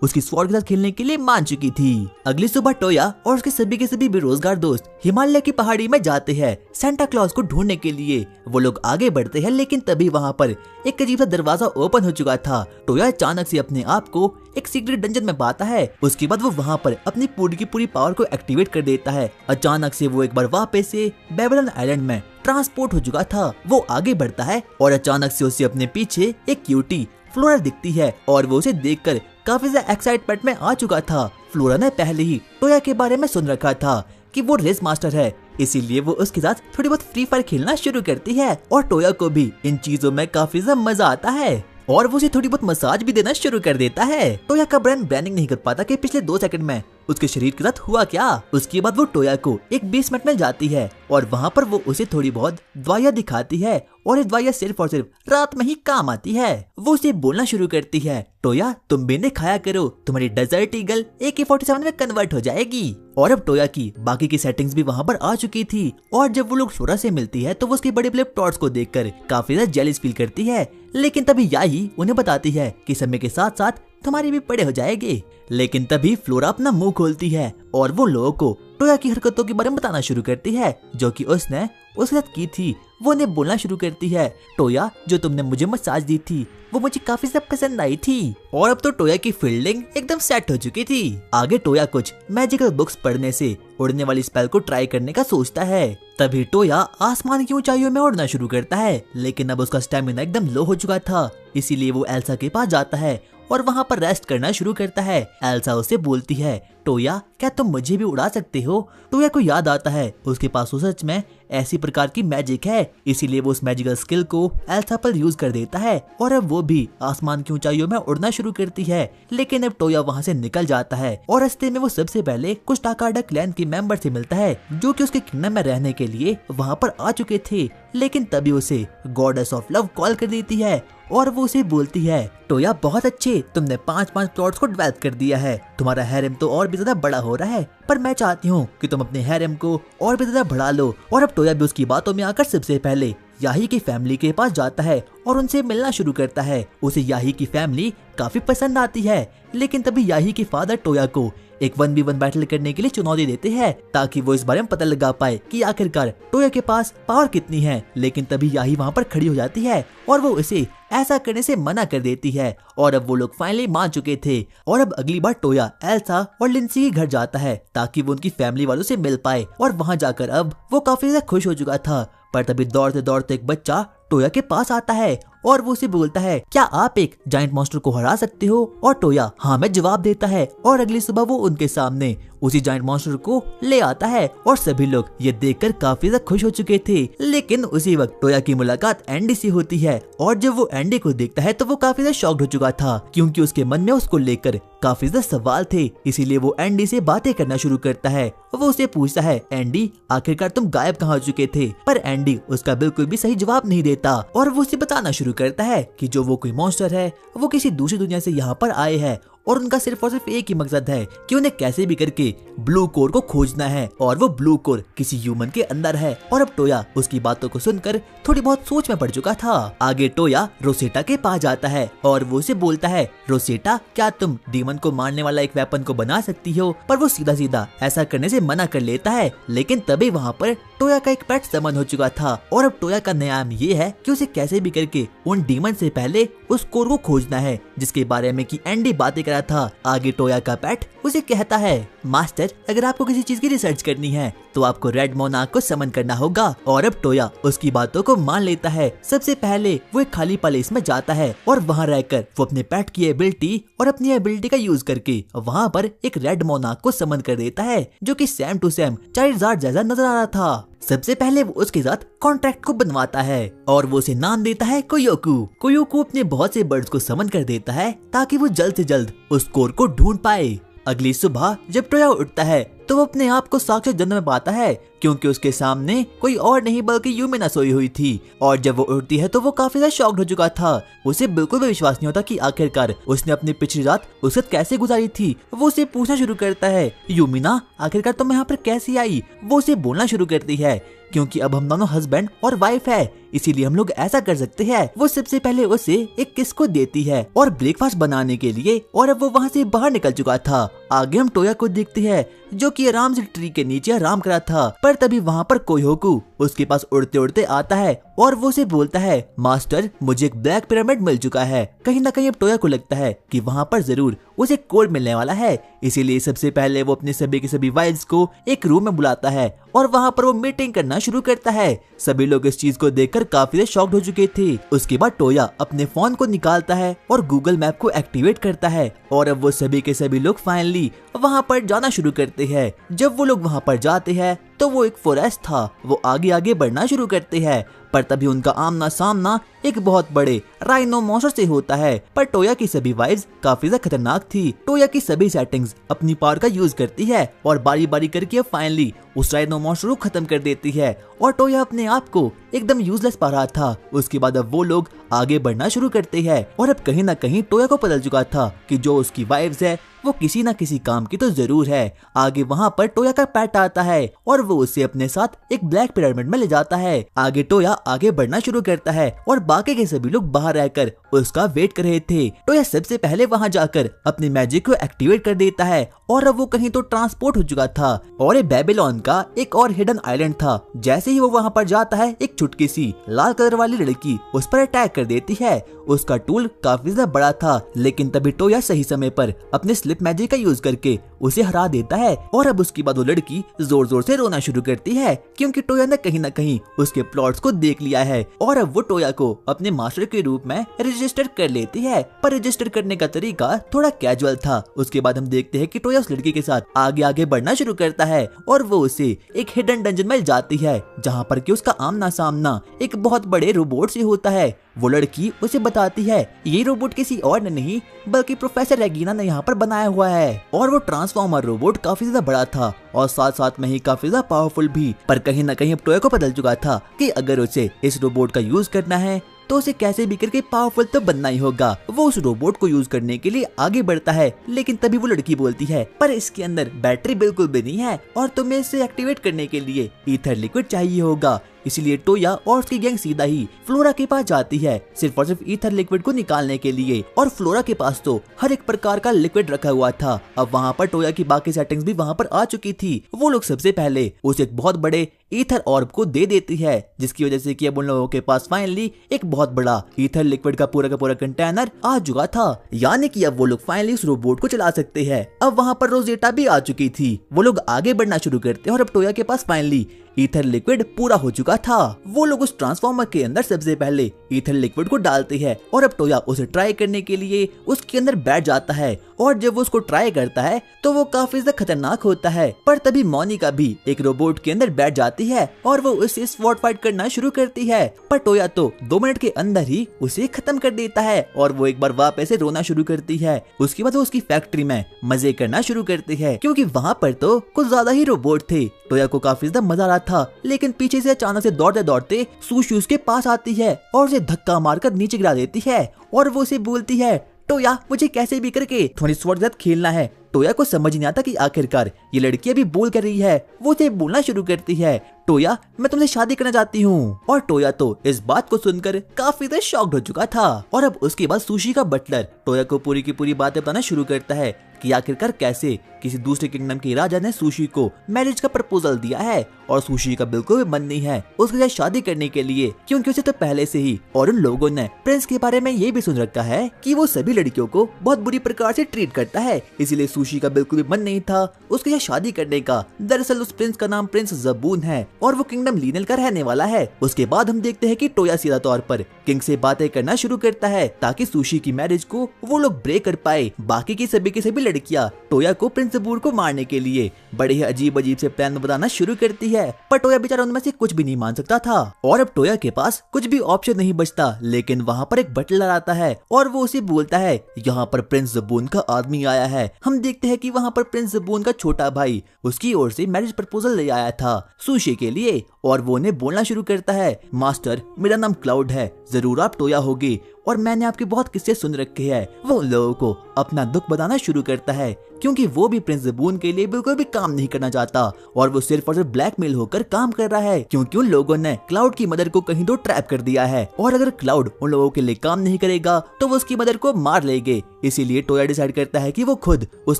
उसकी स्वॉर्ड के साथ खेलने के लिए मान चुकी थी। अगली सुबह टोया और उसके सभी के सभी बेरोजगार दोस्त हिमालय की पहाड़ी में जाते हैं सेंटा क्लॉज को ढूंढने के लिए। वो लोग आगे बढ़ते हैं, लेकिन तभी वहाँ पर एक अजीब सा दरवाजा ओपन हो चुका था। टोया अचानक से अपने आप को एक सीक्रेट डंजन में पाता है। उसके बाद वो वहाँ पर अपनी पूरी की पूरी पावर को एक्टिवेट कर देता है। अचानक से वो एक बार वापस से बेबीलोन आइलैंड में ट्रांसपोर्ट हो चुका था। वो आगे बढ़ता है और अचानक से उसे अपने पीछे एक क्यूटी फ्लोरा दिखती है और वो उसे देखकर काफी ज्यादा एक्साइटमेंट में आ चुका था। फ्लोरा ने पहले ही टोया के बारे में सुन रखा था कि वो रेस मास्टर है, इसीलिए वो उसके साथ थोड़ी बहुत फ्री फायर खेलना शुरू करती है और टोया को भी इन चीजों में काफी ज्यादा मजा आता है और वो उसे थोड़ी बहुत मसाज भी देना शुरू कर देता है। टोया का ब्रेन ब्रेनिंग नहीं कर पाता कि पिछले 2 सेकंड में उसके शरीर के साथ हुआ क्या। उसके बाद वो टोया को एक बेसमेंट में जाती है और वहाँ पर वो उसे थोड़ी बहुत दवाइयाँ दिखाती है और ये दवाइयाँ सिर्फ और सिर्फ रात में ही काम आती है। वो उसे बोलना शुरू करती है, टोया तुम बेंदे खाया करो, तुम्हारी डेजर्ट ईगल AK-47 में कन्वर्ट हो जाएगी। और अब टोया की बाकी की सेटिंग्स भी वहाँ पर आ चुकी थी और जब वो लोग फ्लोरा से मिलती है तो वो उसके बड़े बड़े प्लॉट्स को देखकर काफी ज्यादा जेलस फील करती है। लेकिन तभी याही उन्हें बताती है कि समय के साथ साथ तुम्हारे भी बड़े हो जाएंगे। लेकिन तभी फ्लोरा अपना मुंह खोलती है और वो लोगों को टोया की हरकतों के बारे में बताना शुरू करती है जो कि उसने उसके साथ की थी। वो उन्हें बोलना शुरू करती है, टोया जो तुमने मुझे मसाज दी थी वो मुझे काफी ज्यादा पसंद आई थी। और अब तो टोया की फील्डिंग एकदम सेट हो चुकी थी। आगे टोया कुछ मैजिकल बुक्स पढ़ने से उड़ने वाली स्पेल को ट्राई करने का सोचता है। तभी टोया आसमान की ऊंचाइयों में उड़ना शुरू करता है, लेकिन अब उसका स्टेमिना एकदम लो हो चुका था, इसीलिए वो एल्सा के पास जाता है और वहाँ पर रेस्ट करना शुरू करता है। एल्सा उसे बोलती है, टोया क्या तुम मुझे भी उड़ा सकते हो। टोया को याद आता है उसके पास सच में ऐसी प्रकार की मैजिक है, इसीलिए वो उस मैजिकल स्किल को एल्सा पर यूज कर देता है और अब वो भी आसमान की ऊंचाइयों में उड़ना शुरू करती है। लेकिन अब टोया वहाँ से निकल जाता है और रास्ते में वो सबसे पहले कुछ टाकाडा क्लैन के मेंबर से मिलता है जो कि उसके किंगडम में रहने के लिए वहाँ पर आ चुके थे। लेकिन तभी उसे गॉडेस ऑफ लव कॉल कर देती है और वो उसे बोलती है, टोया बहुत अच्छे, तुमने 5 प्लॉट्स को डेवलप कर दिया है, तुम्हारा हैरम तो और भी ज्यादा बड़ा हो रहा है, पर मैं चाहती हूँ कि तुम अपने हैरम को और भी ज्यादा बढ़ा लो। और अब टोया भी उसकी बातों में आकर सबसे पहले याही की फैमिली के पास जाता है और उनसे मिलना शुरू करता है। उसे याही की फैमिली काफी पसंद आती है। लेकिन तभी याही के फादर टोया को एक 1v1 बैटल करने के लिए चुनौती देते हैं ताकि वो इस बारे में पता लगा पाए कि आखिरकार टोया के पास पावर कितनी है। लेकिन तभी याही वहाँ पर खड़ी हो जाती है और वो उसे ऐसा करने से मना कर देती है और अब वो लोग फाइनली मान चुके थे। और अब अगली बार टोया एल्सा और लिंसी के घर जाता है ताकि वो उनकी फैमिली वालों से मिल पाए और वहाँ जाकर अब वो काफी ज्यादा खुश हो चुका था। पर तभी दौड़ते दौड़ते एक बच्चा टोया के पास आता है और वो उसे बोलता है, क्या आप एक जायंट मॉन्स्टर को हरा सकते हो। और टोया हाँ मैं जवाब देता है और अगली सुबह वो उनके सामने उसी जायंट मॉन्स्टर को ले आता है और सभी लोग ये देखकर काफी ज्यादा खुश हो चुके थे। लेकिन उसी वक्त टोया की मुलाकात एंडी से होती है और जब वो एंडी को देखता है तो वो काफी ज्यादा शॉक्ड हो चुका था क्योंकि उसके मन में उसको लेकर काफी ज्यादा सवाल थे। इसीलिए वो एंडी से बातें करना शुरू करता है। वो उसे पूछता है, एंडी आखिरकार तुम गायब कहाँ हो चुके थे। पर एंडी उसका बिल्कुल भी सही जवाब नहीं देता और वो उसे बताना शुरू करता है कि जो वो कोई मॉन्स्टर है वो किसी दूसरी दुनिया से यहाँ पर आए हैं और उनका सिर्फ और सिर्फ एक ही मकसद है कि उन्हें कैसे भी करके ब्लू कोर को खोजना है और वो ब्लू कोर किसी ह्यूमन के अंदर है। और अब टोया उसकी बातों को सुनकर थोड़ी बहुत सोच में पड़ चुका था। आगे टोया रोसेटा के पास जाता है और वो उसे बोलता है, रोसेटा क्या तुम डीमन को मारने वाला एक वेपन को बना सकती हो। पर वो सीधा सीधा ऐसा करने से मना कर लेता है। लेकिन तभी वहाँ पर टोया का एक पेट समन हो चुका था और अब टोया का नया एम ये है कि उसे कैसे भी करके उन डीमन से पहले उस कोर को खोजना है जिसके बारे में कि एंडी बातें करा था। आगे टोया का पेट उसे कहता है, मास्टर अगर आपको किसी चीज की रिसर्च करनी है तो आपको रेड मोनार्क को समन करना होगा। और अब टोया उसकी बातों को मान लेता है। सबसे पहले वो एक खाली पैलेस में जाता है और वहाँ रहकर वो अपने पेट की एबिलिटी और अपनी एबिलिटी का यूज करके वहाँ पर एक रेड मोनार्क को समन कर देता है जो कि सेम टू सेम चाइल्ड जैसा नजर आ रहा था। सबसे पहले वो उसके साथ कॉन्ट्रैक्ट को बनवाता है और वो उसे नाम देता है कोयोकू। कोयोकू अपने बहुत से बर्ड्स को समन कर देता है ताकि वो जल्द से जल्द उस कोर को ढूंढ पाए। अगली सुबह जब टोया उठता है तो वो अपने आप को साक्षात जन्म में पाता है, क्योंकि उसके सामने कोई और नहीं बल्कि यूमिना सोई हुई थी। और जब वो उठती है तो वो काफी ज्यादा शॉक्ड हो चुका था। उसे बिल्कुल भी विश्वास नहीं होता कि आखिरकार उसने अपनी पिछली रात उसके साथ कैसे गुजारी थी। वो उसे पूछना शुरू करता है, यूमिना आखिरकार तुम यहाँ पर कैसे आई? वो उसे बोलना शुरू करती है, क्योंकि अब हम दोनों हस्बैंड और वाइफ है, इसीलिए हम लोग ऐसा कर सकते हैं। वो सबसे पहले उसे एक किस को देती है और ब्रेकफास्ट बनाने के लिए, और अब वो वहाँ से बाहर निकल चुका था। आगे हम टोया को देखते हैं जो कि आराम से ट्री के नीचे आराम करा था। पर तभी वहाँ पर कोयोकू उसके पास उड़ते उड़ते आता है और वो उसे बोलता है, मास्टर मुझे एक ब्लैक पिरामिड मिल चुका है। कहीं ना कहीं अब टोया को लगता है कि वहाँ पर जरूर उसे कोड मिलने वाला है, इसीलिए सबसे पहले वो अपने सभी के सभी वाइफ्स को एक रूम में बुलाता है और वहाँ पर वो मीटिंग करना शुरू करता है। सभी लोग इस चीज को देखकर काफी शॉक्ड हो चुके थे। उसके बाद टोया अपने फोन को निकालता है और गूगल मैप को एक्टिवेट करता है और अब वो सभी के सभी लोग फाइनली वहाँ पर जाना शुरू करते हैं। जब वो लोग वहाँ पर जाते हैं तो वो एक फॉरेस्ट था। वो आगे आगे बढ़ना शुरू करते हैं, पर तभी उनका आमना सामना एक बहुत बड़े राइनो मॉन्स्टर से होता है। पर टोया की सभी वाइफ्स काफी ज्यादा खतरनाक थी। टोया की सभी सेटिंग्स अपनी पावर का यूज करती है और बारी बारी करके फाइनली उस राइनो मॉन्स्टर को खत्म कर देती है और टोया अपने आप को एकदम यूजलेस पा रहा था। उसके बाद अब वो लोग आगे बढ़ना शुरू करते हैं और अब कहीं ना कहीं टोया को पता चुका था कि जो उसकी वाइफ्स है वो किसी ना किसी काम की तो जरूर है। आगे वहाँ पर टोया का पेट आता है और वो उसे अपने साथ एक ब्लैक पिरामिड में ले जाता है। आगे टोया आगे बढ़ना शुरू करता है और बाकी के सभी लोग बाहर रहकर उसका वेट कर रहे थे। टोया सबसे पहले वहाँ जाकर अपनी मैजिक को एक्टिवेट कर देता है और अब वो कहीं तो ट्रांसपोर्ट हो चुका था और ये बेबीलोन का एक और हिडन आइलैंड था। जैसे ही वो वहाँ पर जाता है एक चुटकी सी लाल कलर वाली लड़की उस पर अटैक कर देती है। उसका टूल काफी ज्यादा बड़ा था, लेकिन तभी टोया सही समय पर अपने स्लिप मैजिक का यूज करके उसे हरा देता है और अब उसके बाद वो लड़की जोर जोर से रोना शुरू करती है, क्योंकि टोया ने कहीं ना कहीं उसके प्लॉट्स को देख लिया है और अब वो टोया को अपने मास्टर के रूप में रजिस्टर कर लेती है। पर रजिस्टर करने का तरीका थोड़ा कैजुअल था। उसके बाद हम देखते हैं कि टोया उस लड़की के साथ आगे आगे बढ़ना शुरू करता है और वो उसे एक हिडन डंजन में जाती है, जहाँ पर कि उसका आमना सामना एक बहुत बड़े रोबोट से होता है। वो लड़की उसे बताती है ये रोबोट किसी और ने नहीं बल्कि प्रोफेसर रेगिना ने यहाँ पर बनाया हुआ है और वो ट्रांसफॉर्मर रोबोट काफी ज्यादा बड़ा था और साथ साथ में ही काफी ज्यादा पावरफुल भी। पर कहीं ना कहीं अब टोया को बदल चुका था कि अगर उसे इस रोबोट का यूज करना है तो उसे कैसे भी करके पावरफुल तो बनना ही होगा। वो उस रोबोट को यूज करने के लिए आगे बढ़ता है, लेकिन तभी वो लड़की बोलती है पर इसके अंदर बैटरी बिल्कुल भी नहीं है और तुम्हें इसे एक्टिवेट करने के लिए ईथर लिक्विड चाहिए होगा। इसीलिए टोया और उसकी गैंग सीधा ही फ्लोरा के पास जाती है सिर्फ और सिर्फ ईथर लिक्विड को निकालने के लिए। और फ्लोरा के पास तो हर एक प्रकार का लिक्विड रखा हुआ था। अब वहाँ पर टोया की बाकी सेटिंग्स भी वहाँ पर आ चुकी थी। वो लोग सबसे पहले उसे एक बहुत बड़े ईथर ऑर्ब को दे देती है, जिसकी वजह से कि अब उन लोगों के पास फाइनली एक बहुत बड़ा ईथर लिक्विड का पूरा कंटेनर आ चुका था। यानी कि अब वो लोग फाइनली उस रोबोट को चला सकते हैं। अब वहाँ पर रोजेटा भी आ चुकी थी। वो लोग आगे बढ़ना शुरू करते हैं और अब टोया के पास फाइनली ईथर लिक्विड पूरा हो चुका था। वो लोग उस ट्रांसफॉर्मर के अंदर सबसे पहले ईथर लिक्विड को डालते हैं और अब टोया उसे ट्राई करने के लिए उसके अंदर बैठ जाता है और जब वो उसको ट्राई करता है तो वो काफी ज्यादा खतरनाक होता है। पर तभी मोनिका भी एक रोबोट के अंदर बैठ जाती है और वो उससे स्वॉर्ड फाइट करना शुरू करती है। पर टोया तो 2 मिनट के अंदर ही उसे खत्म कर देता है और वो एक बार वापस से रोना शुरू करती है। उसके बाद वो उसकी फैक्ट्री में मजे करना शुरू करती है, क्योंकि वहाँ पर तो कुछ ज्यादा ही रोबोट थे। टोया को काफी ज्यादा मजा आ रहा था, लेकिन पीछे से अचानक से दौड़ते दौड़ते सुशी उसके पास आती है और उसे धक्का मारकर नीचे गिरा देती है और वो उसे बोलती है टोया मुझे कैसे भी करके थोड़ी स्वॉर्ड के साथ खेलना है। टोया को समझ नहीं आता कि आखिरकार ये लड़की अभी बोल कर रही है। वो उसे बोलना शुरू करती है टोया मैं तुमसे शादी करना चाहती हूँ। और टोया तो इस बात को सुनकर काफी ज्यादा शॉक्ड हो चुका था। और अब उसके बाद सुशी का बटलर टोया को पूरी की पूरी बातें बताना शुरू करता है कि आखिरकार कैसे किसी दूसरे किंगडम के राजा ने सुशी को मैरिज का प्रपोजल दिया है और सुशी का बिल्कुल भी मन नहीं है उसके साथ शादी करने के लिए, क्योंकि उसे तो पहले से ही और उन लोगों ने प्रिंस के बारे में ये भी सुन रखा है कि वो सभी लड़कियों को बहुत बुरी प्रकार से ट्रीट करता है। इसीलिए सुशी का बिल्कुल भी मन नहीं था उसके साथ शादी करने का। दरअसल उस प्रिंस का नाम प्रिंस जबून है और वो किंगडम लीनेल का रहने वाला है। उसके बाद हम देखते हैं कि टोया सीधा तौर पर किंग से बातें करना शुरू करता है ताकि सुशी की मैरिज को वो लोग ब्रेक कर पाए। बाकी की सभी लड़कियां टोया को प्रिंस जबून को मारने के लिए बड़े ही अजीब से प्लान बताना शुरू करती है, पर टोया बेचारा उनमें से कुछ भी नहीं मान सकता था। और अब टोया के पास कुछ भी ऑप्शन नहीं बचता, लेकिन वहाँ पर एक बटलर आता है और वो उसे बोलता है यहाँ पर प्रिंस जबून का आदमी आया है। हम देखते हैं कि वहाँ पर प्रिंस जबून का छोटा बड़ा भाई उसकी ओर से मैरिज प्रपोजल ले आया था सुशी के लिए, और वो उन्हें बोलना शुरू करता है, मास्टर मेरा नाम क्लाउड है, जरूर आप टोया होगी और मैंने आपके बहुत किस्से सुन रखे हैं। वो उन लोगों को अपना दुख बताना शुरू करता है क्योंकि वो भी प्रिंस ज़बून के लिए बिल्कुल भी काम नहीं करना चाहता और वो सिर्फ और सिर्फ ब्लैकमेल होकर काम कर रहा है क्योंकि उन लोगों ने क्लाउड की मदर को कहीं तो ट्रैप कर दिया है और अगर क्लाउड उन लोगों के लिए काम नहीं करेगा तो वो उसकी मदर को मार लेंगे। इसीलिए टोया डिसाइड करता है कि वो खुद उस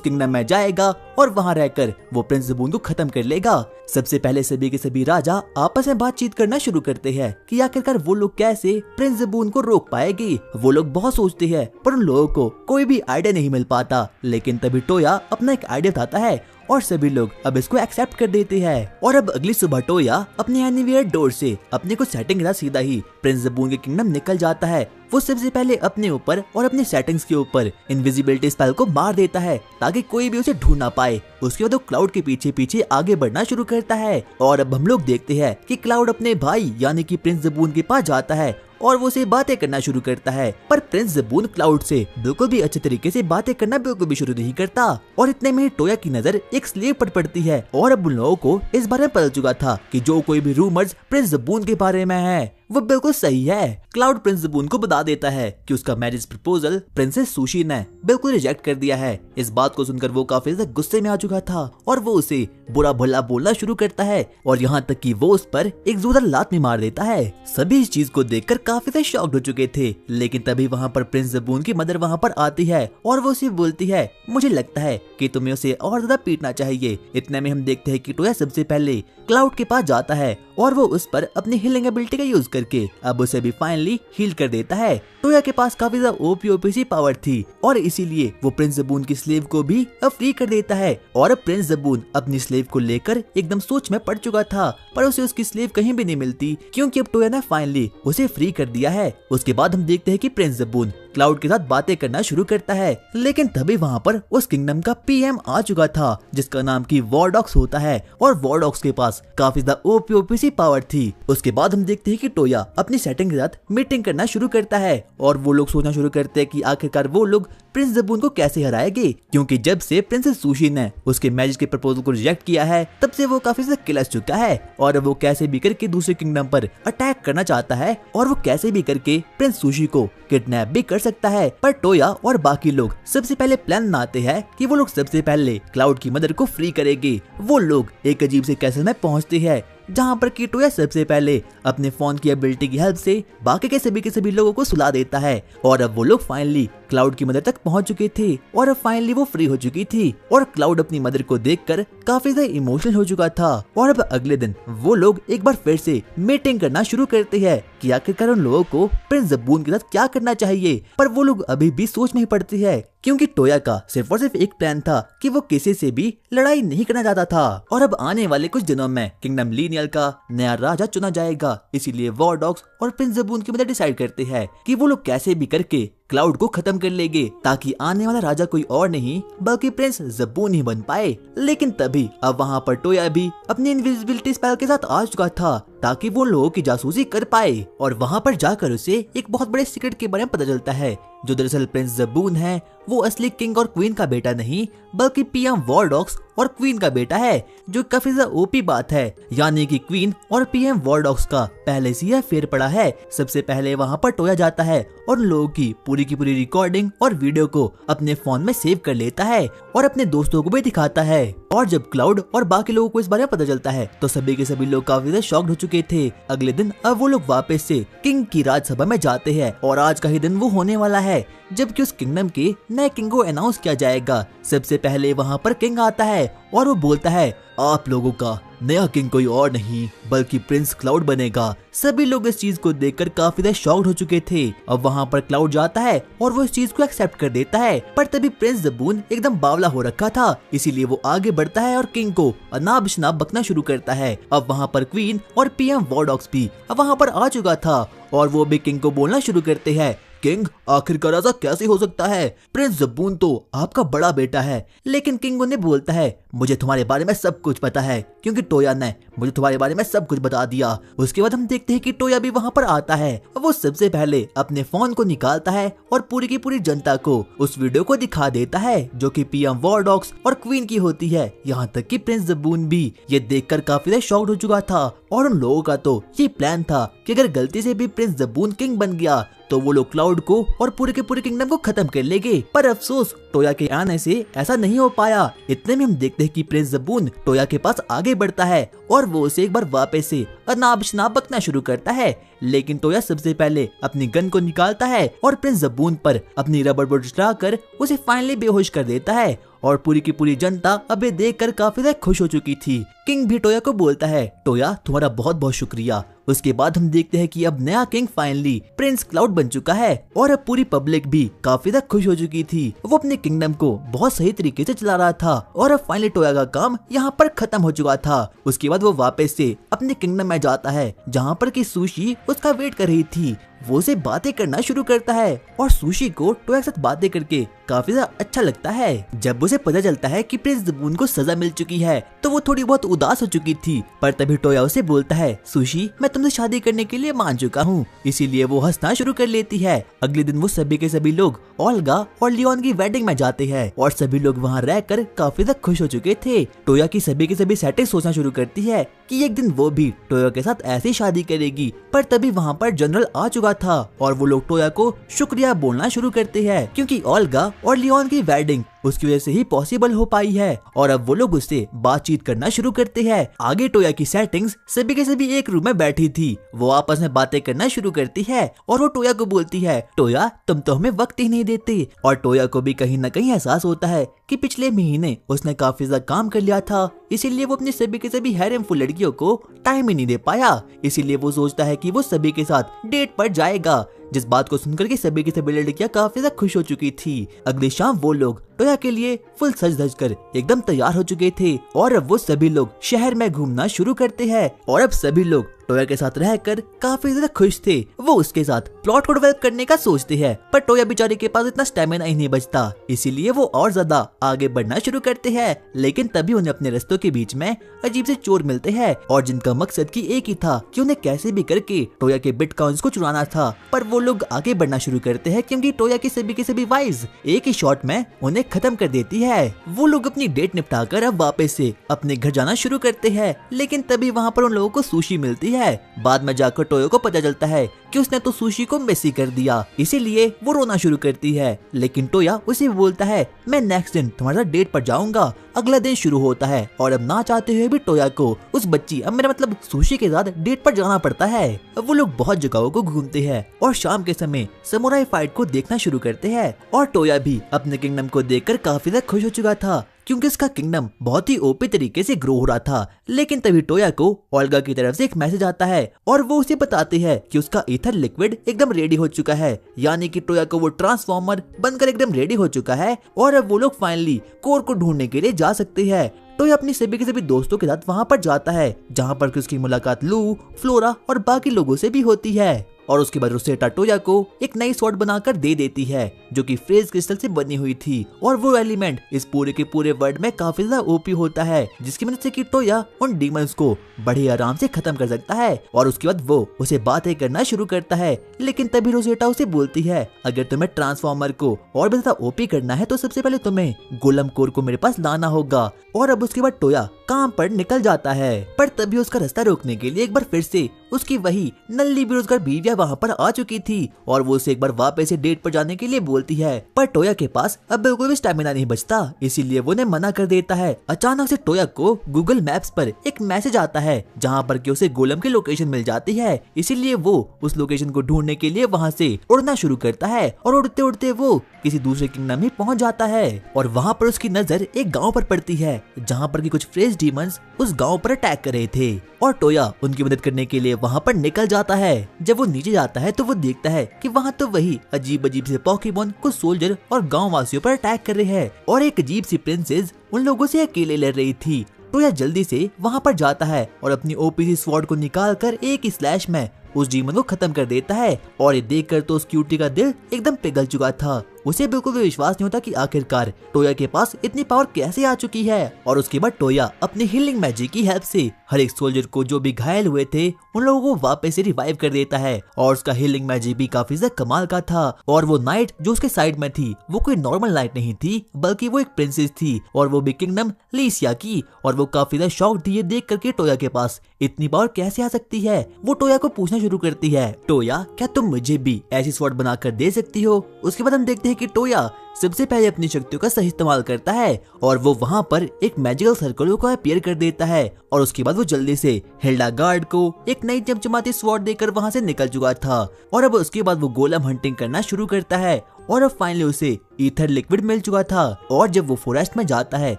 किंगडम में जाएगा और वहाँ रहकर वो प्रिंस ज़बून को खत्म कर लेगा। सबसे पहले सभी के सभी राजा आपस में बातचीत करना शुरू करते हैं कि आखिरकार वो लोग कैसे प्रिंस ज़बून को रोक पाएगी। वो लोग बहुत सोचते हैं पर उन लोगों को कोई भी आइडिया नहीं मिल पाता, लेकिन तभी टोया अपना एक आइडिया बताता है और सभी लोग अब इसको एक्सेप्ट कर देते हैं। और अब अगली सुबह टोया अपने एनीवेयर डोर से अपने को सेटिंग के साथ सीधा ही प्रिंस ज़बून के किंगडम निकल जाता है। वो सबसे पहले अपने ऊपर और अपने सेटिंग्स के ऊपर इनविजिबिलिटी स्पेल को मार देता है ताकि कोई भी उसे ढूंढ ना पाए। उसके बाद वो क्लाउड के पीछे पीछे आगे बढ़ना शुरू करता है और अब हम लोग देखते हैं कि क्लाउड अपने भाई यानी कि प्रिंस ज़बून के पास जाता है और वो उसे बातें करना शुरू करता है, पर प्रिंस ज़बून क्लाउड से बिल्कुल भी अच्छे तरीके से बातें करना बिल्कुल भी शुरू नहीं करता। और इतने में टोया की नजर एक स्लेव पर पड़ती है और अब उन लोगों को इस बारे में पता चुका था कि जो कोई भी रूमर्स प्रिंस ज़बून के बारे में है वो बिल्कुल सही है। क्लाउड प्रिंस ज़बून को बता देता है कि उसका मैरिज प्रपोजल प्रिंसेस सुशी ने बिल्कुल रिजेक्ट कर दिया है। इस बात को सुनकर वो काफी ज्यादा गुस्से में आ चुका था और वो उसे बुरा भला बोलना शुरू करता है और यहाँ तक कि वो उस पर एक जोरदार लात में मार देता है। सभी इस चीज को देखकर काफी ज्यादा शॉक्ड हो चुके थे, लेकिन तभी वहाँ पर प्रिंस ज़बून की मदर वहाँ पर आती है और वो उसे बोलती है, मुझे लगता है कि तुम्हें उसे और ज्यादा पीटना चाहिए। इतने में हम देखते हैं कि टोया सबसे पहले क्लाउड के पास जाता है और वो उस पर अपनी हीलिंग एबिलिटी का यूज करके अब उसे भी फाइनली हील कर देता है। टोया के पास काफी ज्यादा ओपी सी पावर थी और इसीलिए वो प्रिंस ज़बून की स्लेव को भी अब फ्री कर देता है और अब प्रिंस ज़बून अपनी स्लेव को लेकर एकदम सोच में पड़ चुका था, पर उसे उसकी स्लेव कहीं भी नहीं मिलती क्योंकि अब टोया ने फाइनली उसे फ्री कर दिया है। उसके बाद हम देखते हैं कि प्रिंस ज़बून क्लाउड के साथ बातें करना शुरू करता है, लेकिन तभी वहाँ पर उस किंगडम का पीएम आ चुका था जिसका नाम की वॉरडॉक्स होता है और वॉरडॉक्स के पास काफी ज्यादा ओपी सी पावर थी। उसके बाद हम देखते हैं कि टोया अपनी सेटिंग के साथ मीटिंग करना शुरू करता है और वो लोग सोचना शुरू करते हैं कि आखिरकार वो लोग प्रिंस ज़बून को कैसे हराएंगे, क्योंकि जब से प्रिंसेस सुशी ने उसके मैरिज के प्रपोजल को रिजेक्ट किया है तब से वो काफी ज्यादा किलस चुका है और वो कैसे भी करके दूसरे किंगडम पर अटैक करना चाहता है और वो कैसे भी करके प्रिंस सुशी को किडनैप भी कर सकता है। पर टोया और बाकी लोग सबसे पहले प्लान बनाते हैं कि वो लोग सबसे पहले क्लाउड की मदर को फ्री करेंगे। वो लोग एक अजीब से कैसल में पहुंचते हैं जहाँ पर कि टोया सबसे पहले अपने फोन की एबिलिटी की हेल्प से बाकी के सभी लोगों को सुला देता है और अब वो लोग फाइनली क्लाउड की मदर तक पहुंच चुके थे और अब फाइनली वो फ्री हो चुकी थी और क्लाउड अपनी मदर को देखकर काफी ज्यादा इमोशनल हो चुका था। और अब अगले दिन वो लोग एक बार फिर से मीटिंग करना शुरू करते हैं कि आखिरकार उन लोगों को प्रिंस ज़बून के साथ क्या करना चाहिए, पर वो लोग अभी भी सोच में ही पड़ते हैं क्योंकि टोया का सिर्फ और सिर्फ एक प्लान था कि वो किसी से भी लड़ाई नहीं करना चाहता था। और अब आने वाले कुछ दिनों में किंगडम लीनियल का नया राजा चुना जाएगा, इसीलिए वॉरडॉक्स और प्रिंस ज़बून की मदर डिसाइड करते हैं कि वो लोग कैसे भी करके क्लाउड को खत्म कर लेंगे ताकि आने वाला राजा कोई और नहीं बल्कि प्रिंस ज़बून ही बन पाए। लेकिन तभी अब वहाँ पर टोया भी अपनी इनविजिबिलिटी स्पेल के साथ आ चुका था ताकि वो लोगों की जासूसी कर पाए और वहाँ पर जाकर उसे एक बहुत बड़े सीक्रेट के बारे में पता चलता है जो दरअसल प्रिंस ज़बून है वो असली किंग और क्वीन का बेटा नहीं बल्कि पीएम वॉरडॉक्स और क्वीन का बेटा है, जो काफी ज्यादा ओपी बात है। यानी कि क्वीन और पीएम वॉरडॉक्स का पहले से यह फेर पड़ा है। सबसे पहले वहाँ पर टोया जाता है और लोगों की पूरी रिकॉर्डिंग और वीडियो को अपने फोन में सेव कर लेता है और अपने दोस्तों को भी दिखाता है। और जब क्लाउड और बाकी लोगों को इस बारे में पता चलता है तो सभी के सभी लोग काफी ज्यादा शॉक्ड हो चुके थे। अगले दिन अब वो लोग वापस से किंग की राजसभा में जाते हैं और आज का ही दिन वो होने वाला है जबकि उस किंगडम के नए किंग को अनाउंस किया जाएगा। सबसे पहले वहाँ पर किंग आता है और वो बोलता है, आप लोगों का नया किंग कोई और नहीं बल्कि प्रिंस क्लाउड बनेगा। सभी लोग इस चीज को देखकर काफी ज्यादा शॉक्ड हो चुके थे। अब वहाँ पर क्लाउड जाता है और वो इस चीज को एक्सेप्ट कर देता है, पर तभी प्रिंस ज़बून एकदम बावला हो रखा था, इसीलिए वो आगे बढ़ता है और किंग को अनाप शनाप बकना शुरू करता है। अब वहाँ पर क्वीन और पीएम वॉरडॉक्स भी अब वहाँ पर आ चुका था और वो भी किंग को बोलना शुरू करते हैं किंग, आखिरकार ऐसा कैसे हो सकता है? प्रिंस ज़बून तो आपका बड़ा बेटा है। लेकिन किंग उन्हें बोलता है, मुझे तुम्हारे बारे में सब कुछ पता है, क्योंकि टोया ने मुझे तुम्हारे बारे में सब कुछ बता दिया। उसके बाद हम देखते हैं कि टोया भी वहाँ पर आता है। वो सबसे पहले अपने फोन को निकालता है और पूरी की पूरी जनता को उस वीडियो को दिखा देता है जो कि पीएम वॉरडॉक्स और क्वीन की होती है। यहाँ तक कि प्रिंस ज़बून भी ये देखकर काफी शॉक्ड हो चुका था और उन लोगों का तो ये प्लान था कि अगर गलती से भी प्रिंस ज़बून किंग बन गया तो वो लोग क्लाउड को और पूरे के पूरे किंगडम को खत्म कर लेंगे। पर अफसोस टोया के आने से ऐसा नहीं हो पाया। इतने में हम देखते हैं कि प्रिंस ज़बून टोया के पास आगे बढ़ता है और वो उसे एक बार वापस से अनाब शनाब बकना शुरू करता है। लेकिन टोया सबसे पहले अपनी गन को निकालता है और प्रिंस ज़बून पर अपनी रबर बुलेट चलाकर उसे फाइनली बेहोश कर देता है। और पूरी की पूरी जनता अबे देखकर काफी ज्यादा खुश हो चुकी थी। किंग भी टोया को बोलता है, टोया तुम्हारा बहुत बहुत शुक्रिया। उसके बाद हम देखते हैं कि अब नया किंग फाइनली प्रिंस क्लाउड बन चुका है और अब पूरी पब्लिक भी काफी ज्यादा खुश हो चुकी थी। वो अपने किंगडम को बहुत सही तरीके से चला रहा था और अब फाइनली टोया का काम यहाँ पर खत्म हो चुका था। उसके बाद वो वापस से अपने किंगडम में जाता है जहाँ पर की सुशी उसका वेट कर रही थी। वो उसे बातें करना शुरू करता है और सुशी को टोया के साथ बातें करके काफी ज्यादा अच्छा लगता है। जब उसे पता चलता है कि प्रिंस ज़बून को सजा मिल चुकी है तो वो थोड़ी बहुत उदास हो चुकी थी। पर तभी टोया उसे बोलता है, सुशी मैं तुमसे शादी करने के लिए मान चुका हूँ। इसीलिए वो हंसना शुरू कर लेती है। अगले दिन वो सभी के सभी लोग ओल्गा और लियोन की वेडिंग में जाते हैं और सभी लोग वहाँ रहकर काफी ज्यादा खुश हो चुके थे। टोया की सभी के सभी सेटिंग सोचना शुरू करती है कि एक दिन वो भी टोया के साथ ऐसी शादी करेगी। पर तभी वहाँ पर जनरल आ चुका था और वो लोग टोया को शुक्रिया बोलना शुरू करते हैं क्योंकि ओल्गा और लियोन की वेडिंग उसकी वजह से ही पॉसिबल हो पाई है। और अब वो लोग उससे बातचीत करना शुरू करते हैं। आगे टोया की सेटिंग्स सभी के सभी एक रूम में बैठी थी। वो आपस में बातें करना शुरू करती है और वो टोया को बोलती है, टोया तुम तो हमें वक्त ही नहीं देते। और टोया को भी कहीं न कहीं एहसास होता है कि पिछले महीने उसने काफी ज्यादा काम कर लिया था, इसीलिए वो अपनी सभी के सभी हैरेमफुल लड़कियों को टाइम ही नहीं दे पाया। इसीलिए वो सोचता है कि वो सभी के साथ डेट पर जाएगा, जिस बात को सुनकर के सभी की सभी लड़कियां काफी ज्यादा खुश हो चुकी थी। अगली शाम वो लोग टोया के लिए फुल सज धज कर एकदम तैयार हो चुके थे और अब वो सभी लोग शहर में घूमना शुरू करते हैं और अब सभी लोग टोया के साथ रहकर काफी ज्यादा खुश थे। वो उसके साथ प्लॉट को डेवलप करने का सोचते हैं पर टोया बेचारे के पास इतना स्टेमिना ही नहीं बचता, इसीलिए वो और ज्यादा आगे बढ़ना शुरू करते हैं। लेकिन तभी उन्हें अपने रास्तों के बीच में अजीब से चोर मिलते हैं और जिनका मकसद की एक ही था कि उन्हें कैसे भी करके टोया के बिटकॉइंस को चुराना था। पर वो लोग आगे बढ़ना शुरू करते हैं क्योंकि टोया की सभी वाइज एक ही शॉट में उन्हें खत्म कर देती है। वो लोग अपनी डेट निपटाकर अब वापस से अपने घर जाना शुरू करते हैं। लेकिन तभी वहाँ पर उन लोगों को सुशी मिलती है। बाद में जाकर टोया को पता चलता है कि उसने तो सुशी को मिस ही कर दिया, इसीलिए वो रोना शुरू करती है। लेकिन टोया उसे बोलता है, मैं नेक्स्ट दिन तुम्हारे साथ डेट पर जाऊंगा। अगला दिन शुरू होता है और अब ना चाहते हुए भी टोया को उस बच्ची अब मेरा मतलब सुशी के साथ डेट पर जाना पड़ता है। अब वो लोग बहुत जगहों को घूमते हैं और शाम के समय समुराई फाइट को देखना शुरू करते हैं और टोया भी अपने किंगडम को देखकर काफी ज्यादा खुश हो चुका था क्योंकि उसका किंगडम बहुत ही ओपी तरीके से ग्रो हो रहा था। लेकिन तभी टोया को ओल्गा की तरफ से एक मैसेज आता है और वो उसे बताते हैं कि उसका ईथर लिक्विड एकदम रेडी हो चुका है, यानी कि टोया को वो ट्रांसफॉर्मर बनकर एकदम रेडी हो चुका है और अब वो लोग फाइनली कोर को ढूंढने के लिए जा सकते हैं। टोया अपनी सभी के सभी दोस्तों के साथ वहाँ पर जाता है जहाँ पर उसकी मुलाकात लू, फ्लोरा और बाकी लोगों से भी होती है और उसके बाद रोसेटा टोया को एक नई स्वॉर्ड बनाकर दे देती है जो कि फ्रेज क्रिस्टल से बनी हुई थी और वो एलिमेंट इस पूरे के पूरे वर्ल्ड में काफी ज्यादा ओपी होता है जिसकी मदद से कि टोया उन डीमंस को बड़े आराम से खत्म कर सकता है। और उसके बाद वो उसे बातें करना शुरू करता है। लेकिन तभी रोसेटा उसे बोलती है, अगर तुम्हें ट्रांसफॉर्मर को और भी ज्यादा ओपी करना है तो सबसे पहले तुम्हें गोलम कोर को मेरे पास लाना होगा। और अब उसके बाद टोया काम पर निकल जाता है। पर तभी उसका रास्ता रोकने के लिए एक बार फिर से उसकी वही नल्ली बेरोजगार बीवियां वहाँ पर आ चुकी थी और वो उसे एक बार वापस से डेट पर जाने के लिए बोलती है। पर टोया के पास अब बिल्कुल भी स्टेमिना नहीं बचता, इसीलिए वो उन्हें मना कर देता है। अचानक से टोया को गूगल मैप्स पर एक मैसेज आता है जहाँ पर कि उसे गोलम की लोकेशन मिल जाती है, इसीलिए वो उस लोकेशन को ढूंढने के लिए वहाँ से उड़ना शुरू करता है और उड़ते उड़ते वो किसी दूसरे किंगडम में पहुंच जाता है और वहाँ पर उसकी नजर एक गांव पर पड़ती है जहाँ पर कि कुछ फ्रेज डीमंस उस गांव पर अटैक कर रहे थे और टोया उनकी मदद करने के लिए वहाँ पर निकल जाता है। जब वो नीचे जाता है तो वो देखता है कि वहाँ तो वही अजीब अजीब से पोकेमॉन कुछ सोल्जर और गाँव वासियों पर अटैक कर रहे हैं और एक अजीब सी प्रिंसेस उन लोगों से अकेले लड़ रही थी। टोया जल्दी से वहाँ पर जाता है और अपनी ओपीसी स्वॉर्ड को निकालकर एक ही स्लैश में उस डीमन को खत्म कर देता है। और ये देखकर तो उस क्यूटी का दिल एकदम पिघल चुका था। उसे बिल्कुल भी विश्वास नहीं होता कि आखिरकार टोया के पास इतनी पावर कैसे आ चुकी है। और उसके बाद टोया अपनी हीलिंग मैजिक की हेल्प से हर एक सोल्जर को जो भी घायल हुए थे उन लोगों को वापस से रिवाइव कर देता है। और उसका हीलिंग मैजिक भी काफी ज्यादा कमाल का था। और वो नाइट जो उसके साइड में थी वो कोई नॉर्मल नाइट नहीं थी, बल्कि वो एक प्रिंसेस थी, और वो भी किंगडम लीसिया की। और वो काफी ज्यादा शॉक थी ये देख करके टोया के पास इतनी पावर कैसे आ सकती है। वो टोया को पूछना शुरू करती है, टोया क्या तुम मुझे भी ऐसी स्वॉर्ड बनाकर दे सकती हो। उसके बाद हम देखते हैं कि टोया सबसे पहले अपनी शक्तियों का सही इस्तेमाल करता है और वो वहाँ पर एक मैजिकल सर्कल को अपीयर कर देता है। और उसके बाद वो जल्दी से हिल्डागार्ड को एक नई चमचमाती स्वॉर्ड देकर वहाँ से निकल चुका था। और अब उसके बाद वो गोलम हंटिंग करना शुरू करता है। और अब फाइनली उसे ईथर लिक्विड मिल चुका था। और जब वो फॉरेस्ट में जाता है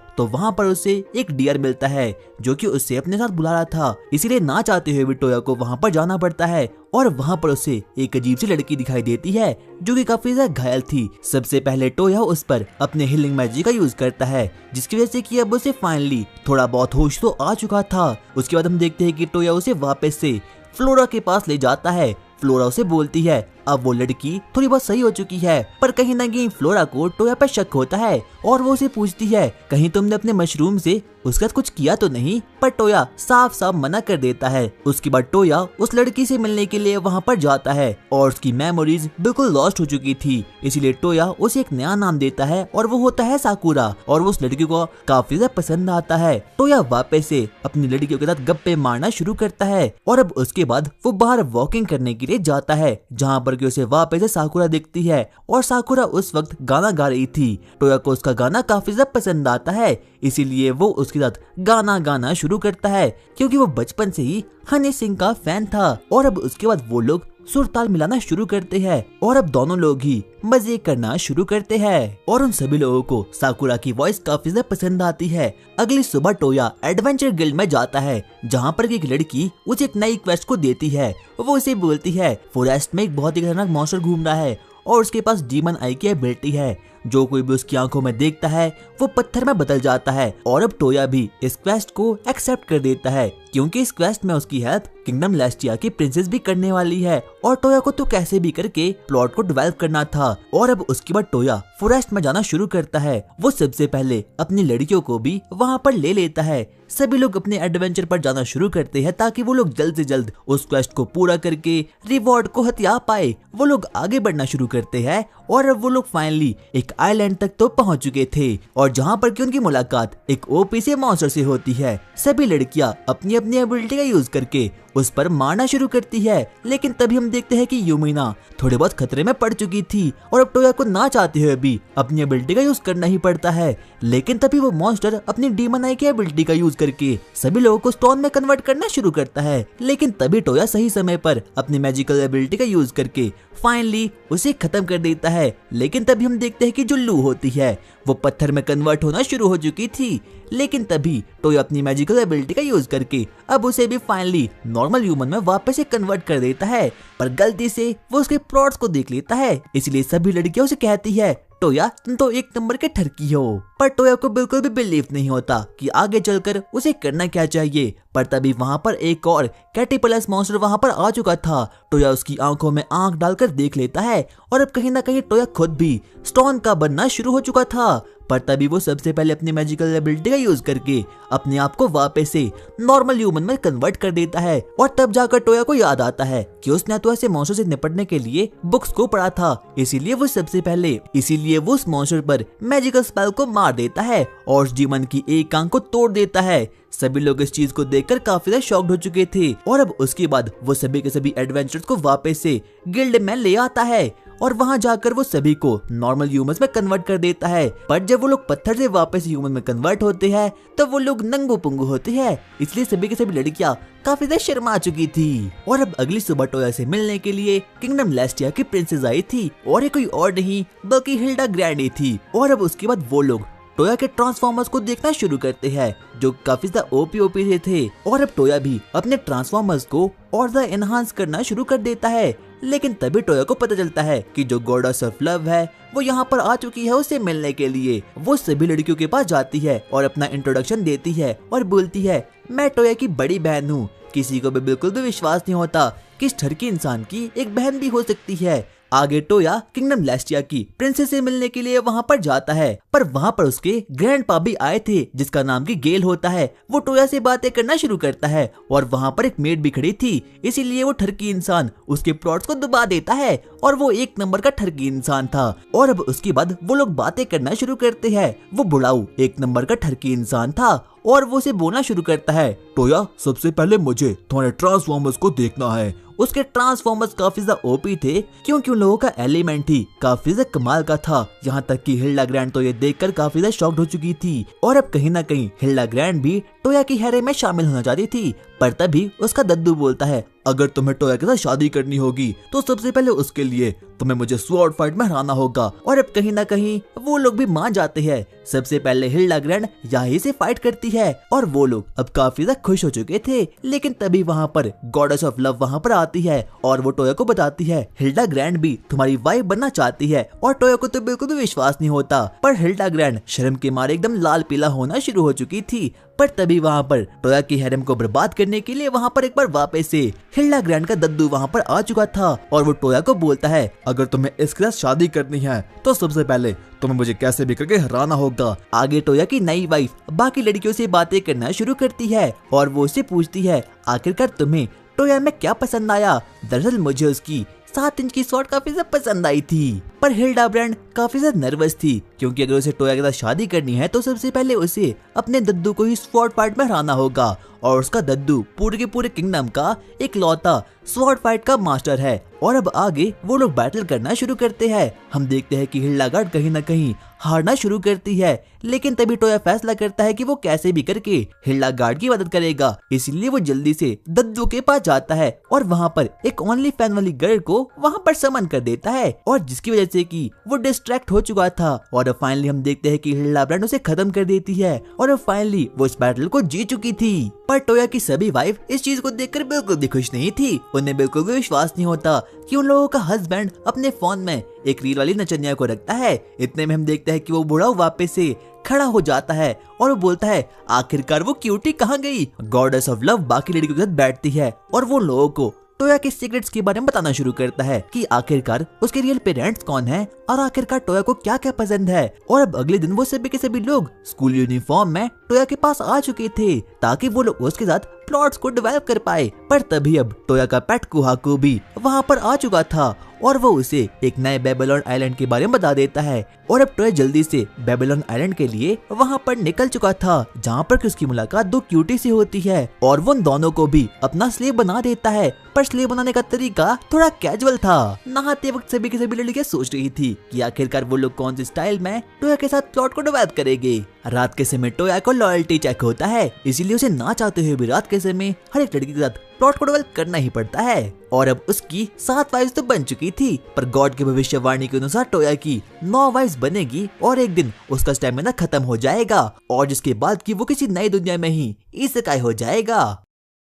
तो वहाँ पर उसे एक डियर मिलता है जो कि उससे अपने साथ बुला रहा था। इसीलिए ना चाहते हुए भी टोया को वहाँ पर जाना पड़ता है। और वहाँ पर उसे एक अजीब सी लड़की दिखाई देती है जो कि काफी ज्यादा घायल थी। सबसे पहले टोया उस पर अपने हीलिंग मैजिक का यूज करता है, जिसकी वजह से कि अब उसे फाइनली थोड़ा बहुत होश तो आ चुका था। उसके बाद हम देखते हैं कि टोया उसे वापस से फ्लोरा के पास ले जाता है। फ्लोरा उसे बोलती है अब वो लड़की थोड़ी बहुत सही हो चुकी है, पर कहीं ना कहीं फ्लोरा को टोया पर शक होता है। और वो उसे पूछती है कहीं तुमने अपने मशरूम से उसका कुछ किया तो नहीं, पर टोया साफ साफ मना कर देता है। उसके बाद टोया उस लड़की से मिलने के लिए वहाँ पर जाता है और उसकी मेमोरीज बिल्कुल लॉस्ट हो चुकी थी। इसीलिए टोया उसे एक नया नाम देता है और वो होता है साकुरा। और वो उस लड़की को काफी ज्यादा पसंद आता है। टोया वापस से अपनी लड़कियों के साथ गप्पे मारना शुरू करता है। और अब उसके बाद वो बाहर वॉकिंग करने के लिए जाता है, जहाँ पर कि उसे वापस से साकुरा दिखती है। और साकुरा उस वक्त गाना गा रही थी। टोया को उसका गाना काफी ज्यादा पसंद आता है, इसीलिए वो उसके साथ गाना गाना शुरू करता है, क्योंकि वो बचपन से ही हनी सिंह का फैन था। और अब उसके बाद वो लोग सुर ताल मिलाना शुरू करते हैं और अब दोनों लोग ही मजे करना शुरू करते हैं। और उन सभी लोगों को साकुरा की वॉइस काफी ज्यादा पसंद आती है। अगली सुबह टोया एडवेंचर गिल्ड में जाता है, जहाँ पर एक लड़की उसे एक नई क्वेस्ट को देती है। वो उसे बोलती है फॉरेस्ट में एक बहुत ही खतरनाक मॉन्स्टर घूम रहा है और उसके पास डीमन आई की एबिलिटी है। जो कोई भी उसकी आंखों में देखता है वो पत्थर में बदल जाता है। और अब टोया भी इस क्वेस्ट को एक्सेप्ट कर देता है, क्योंकि इस क्वेस्ट में उसकी हेल्प किंगडम लेस्टिया की प्रिंसेस भी करने वाली है। और टोया को तो कैसे भी करके प्लॉट को डेवलप करना था। और अब उसके बाद टोया फॉरेस्ट में जाना शुरू करता है। वो सबसे पहले अपनी लड़कियों को भी वहाँ पर ले लेता है। सभी लोग अपने एडवेंचर पर जाना शुरू करते हैं ताकि वो लोग जल्द से जल्द उस क्वेस्ट को पूरा करके रिवॉर्ड को हथिया पाए। वो लोग आगे बढ़ना शुरू करते हैं और अब वो लोग फाइनली एक आइलैंड तक तो पहुंच चुके थे, और जहां पर कि उनकी मुलाकात एक ओपी से मॉन्स्टर से होती है। सभी लड़कियां अपनी अपनी एबिलिटी का यूज करके उस पर मारना शुरू करती है, लेकिन तभी हम देखते हैं कि यूमिना थोड़े बहुत खतरे में पड़ चुकी थी और अब टोया को ना चाहते हुए भी अपनी एबिलिटी का यूज करना ही पड़ता है। लेकिन तभी वो मॉन्स्टर अपनी डीमन आई की एबिलिटी का यूज करके सभी लोगों को स्टोन में कन्वर्ट करना शुरू करता है। लेकिन तभी टोया सही समय पर अपनी मैजिकल एबिलिटी का यूज करके फाइनली उसे खत्म कर देता है। लेकिन तभी हम देखते हैं कि जो लू होती है वो पत्थर में कन्वर्ट होना शुरू हो चुकी थी। लेकिन तभी टोया अपनी मैजिकल एबिलिटी का यूज करके अब उसे भी फाइनली नॉर्मल ह्यूमन में वापस से कन्वर्ट कर देता है, पर गलती से वो उसके प्लॉट्स को देख लेता है। इसलिए सभी लड़कियां उसे कहती है टोया तुम तो एक नंबर के ठरकी हो। पर टोया को बिल्कुल भी बिलीव नहीं होता कि आगे चलकर उसे करना क्या चाहिए। पर तभी वहाँ पर एक और कैटरपिलर मॉन्स्टर वहाँ पर आ चुका था। टोया उसकी आंखों में आंख डालकर देख लेता है और अब कहीं ना कहीं टोया खुद भी स्टोन का बनना शुरू हो चुका था। पर तभी वो सबसे पहले अपनी मैजिकल एबिलिटी का यूज करके अपने आप को वापस से नॉर्मल ह्यूमन में कन्वर्ट कर देता है। और तब जाकर टोया को याद आता है कि उसने तो ऐसे मॉन्स्टर से निपटने के लिए बुक्स को पढ़ा था। इसीलिए वो उस मॉन्स्टर पर मैजिकल स्पेल को मार देता है और उस डीमन की एक आंख को तोड़ देता है। सभी लोग इस चीज को देखकर काफी ज्यादा शॉक्ड हो चुके थे। और अब उसके बाद वो सभी के सभी एडवेंचर्स को वापस से गिल्ड में ले आता है और वहां जाकर वो सभी को नॉर्मल ह्यूमंस में कन्वर्ट कर देता है। पर जब वो लोग पत्थर से वापस ह्यूमन में कन्वर्ट होते हैं तो वो लोग नंगू पुंगू होते हैं, इसलिए सभी के सभी लड़कियां काफी ज्यादा शर्मा चुकी थी। और अब अगली सुबह टोया से मिलने के लिए किंगडम लेस्टिया की प्रिंसेस आई थी और ये कोई और नहीं बल्कि हिल्डा ग्रैंडी थी। और अब उसके बाद वो लोग टोया के ट्रांसफॉर्मर्स को देखना शुरू करते हैं जो काफी ज्यादा ओपी से थे। और अब टोया भी अपने ट्रांसफॉर्मर्स को और ज्यादा एनहांस करना शुरू कर देता है। लेकिन तभी टोया को पता चलता है कि जो गॉडेस ऑफ लव है वो यहाँ पर आ चुकी है उसे मिलने के लिए। वो सभी लड़कियों के पास जाती है और अपना इंट्रोडक्शन देती है और बोलती है मैं टोया की बड़ी बहन हूँ। किसी को भी बिल्कुल भी विश्वास नहीं होता कि इस ठरकी इंसान की एक बहन भी हो सकती है। आगे टोया किंगडम लेस्टिया की प्रिंसेस से मिलने के लिए वहाँ पर जाता है, पर वहाँ पर उसके ग्रैंडपा भी आए थे जिसका नाम की गेल होता है। वो टोया से बातें करना शुरू करता है और वहाँ पर एक मेड भी खड़ी थी, इसीलिए वो ठरकी इंसान उसके प्लॉट्स को दबा देता है और वो एक नंबर का ठरकी इंसान था। और अब उसके बाद वो लोग बातें करना शुरू करते हैं। वो बुढ़ाऊ एक नंबर का ठरकी इंसान था और वो उसे बोलना शुरू करता है, टोया सबसे पहले मुझे तुम्हारे ट्रांसफॉर्मर्स को देखना है। उसके ट्रांसफॉर्मर्स काफी ज्यादा ओपी थे क्योंकि उन लोगों का एलिमेंट ही काफी ज्यादा कमाल का था। यहाँ तक कि हिल्डा ग्रैंड तो ये देखकर काफी ज्यादा शॉक्ड हो चुकी थी और अब कहीं ना कहीं हिल्डा ग्रैंड भी टोया की हैरे में शामिल होना चाहती थी। पर तभी उसका दद्दू बोलता है, अगर तुम्हें टोया के साथ शादी करनी होगी तो सबसे पहले उसके लिए तुम्हें मुझे स्वॉर्ड फाइट में हराना होगा। और अब कहीं ना कहीं वो लोग भी मान जाते हैं। सबसे पहले हिल्डा ग्रैंड यहीं से फाइट करती है और वो लोग अब काफी ज्यादा खुश हो चुके थे। लेकिन तभी वहाँ पर गॉडेस ऑफ लव वहाँ पर आती है और वो टोया को बताती है, हिल्डा ग्रैंड भी तुम्हारी वाइफ बनना चाहती है। और टोया को तो बिल्कुल भी विश्वास नहीं होता, पर हिल्डा ग्रैंड शर्म के मारे एकदम लाल पीला होना शुरू हो चुकी थी। पर तभी वहाँ पर टोया की हैरम को बर्बाद करने के लिए वहाँ पर एक बार वापस से हिल्डा ग्रैंड का दद्दू वहाँ पर आ चुका था और वो टोया को बोलता है, अगर तुम्हें इसके साथ शादी करनी है तो सबसे पहले तुम्हें मुझे कैसे भी करके हराना होगा। आगे टोया की नई वाइफ बाकी लड़कियों से बातें करना शुरू करती है और वो उससे पूछती है, आखिरकार तुम्हें टोया में क्या पसंद आया। दरअसल मुझे उसकी 7 इंच की शॉट काफी ज्यादा पसंद आई थी। पर हिल्डा ब्रांड काफी ज्यादा नर्वस थी क्योंकि अगर उसे टोया के साथ शादी करनी है तो सबसे पहले उसे अपने दद्दू को ही स्वॉर्ड फाइट में हराना होगा और उसका दद्दू पूरे के पूरे किंगडम का एक लौता स्वॉर्ड फाइट का मास्टर है। और अब आगे वो लोग बैटल करना शुरू करते हैं। हम देखते हैं कि हिल्डागार्ड कहीं ना कहीं हारना शुरू करती है, लेकिन तभी टोया फैसला करता है कि वो कैसे भी करके हिल्डागार्ड की मदद करेगा। इसलिए वो जल्दी से दद्दू के पास जाता है और वहाँ पर एक ओनली फैन वाली गर्ल को वहाँ पर समन कर देता है और जिसकी वजह से कि वो डिस्ट्रैक्ट हो चुका था। और अब फाइनली हम देखते हैं कि हिल्डा ब्रांड उसे खत्म कर देती है और अब फाइनली वो इस बैटल को जीत चुकी थी। पर टोया की सभी वाइफ इस चीज को देखकर बिल्कुल भी खुश नहीं थी। उन्हें बिल्कुल भी विश्वास नहीं होता कि उन लोगों का हस्बैंड अपने फोन में एक रील वाली नचनिया को रखता है। इतने में हम देखते हैं कि वो बूढ़ा वापस से खड़ा हो जाता है और वो बोलता है, आखिरकार वो क्यूटी कहाँ गई। गॉडेस ऑफ लव बाकी लड़कियों के साथ बैठती है और वो लोगों को टोया के सीक्रेट्स के बारे में बताना शुरू करता है कि आखिरकार उसके रियल पेरेंट्स कौन हैं और आखिरकार टोया को क्या क्या पसंद है। और अब अगले दिन वो सभी के सभी लोग स्कूल यूनिफॉर्म में टोया के पास आ चुके थे ताकि वो लोग उसके साथ प्लॉट्स को डेवलप कर पाए। पर तभी अब टोया का पेट कुहाकू भी वहाँ पर आ चुका था और वो उसे एक नए बेबीलोन आइलैंड के बारे में बता देता है। और अब टोया जल्दी से बेबीलोन आइलैंड के लिए वहाँ पर निकल चुका था, जहाँ पर उसकी मुलाकात 2 क्यूटी से होती है और वो उन दोनों को भी अपना स्लेव बना देता है। पर स्लेव बनाने का तरीका थोड़ा कैजुअल था। नहाते वक्त सभी की सभी लड़कियां सोच रही थी कि आखिरकार वो लोग कौन से स्टाइल में टोया के साथ प्लॉट को डेवलप करेंगे। रात के समय टोया को लॉयल्टी चेक होता है, इसीलिए उसे ना चाहते हुए भी रात के समय हर एक लड़की के साथ प्लॉट को डेवलप करना ही पड़ता है। और अब उसकी 7 वाइफ्स तो बन चुकी थी, पर गॉड की भविष्यवाणी के अनुसार टोया की 9 वाइफ्स बनेगी और एक दिन उसका स्टैमिना खत्म हो जाएगा और जिसके बाद कि वो किसी नई दुनिया में ही इसेकाई हो जाएगा।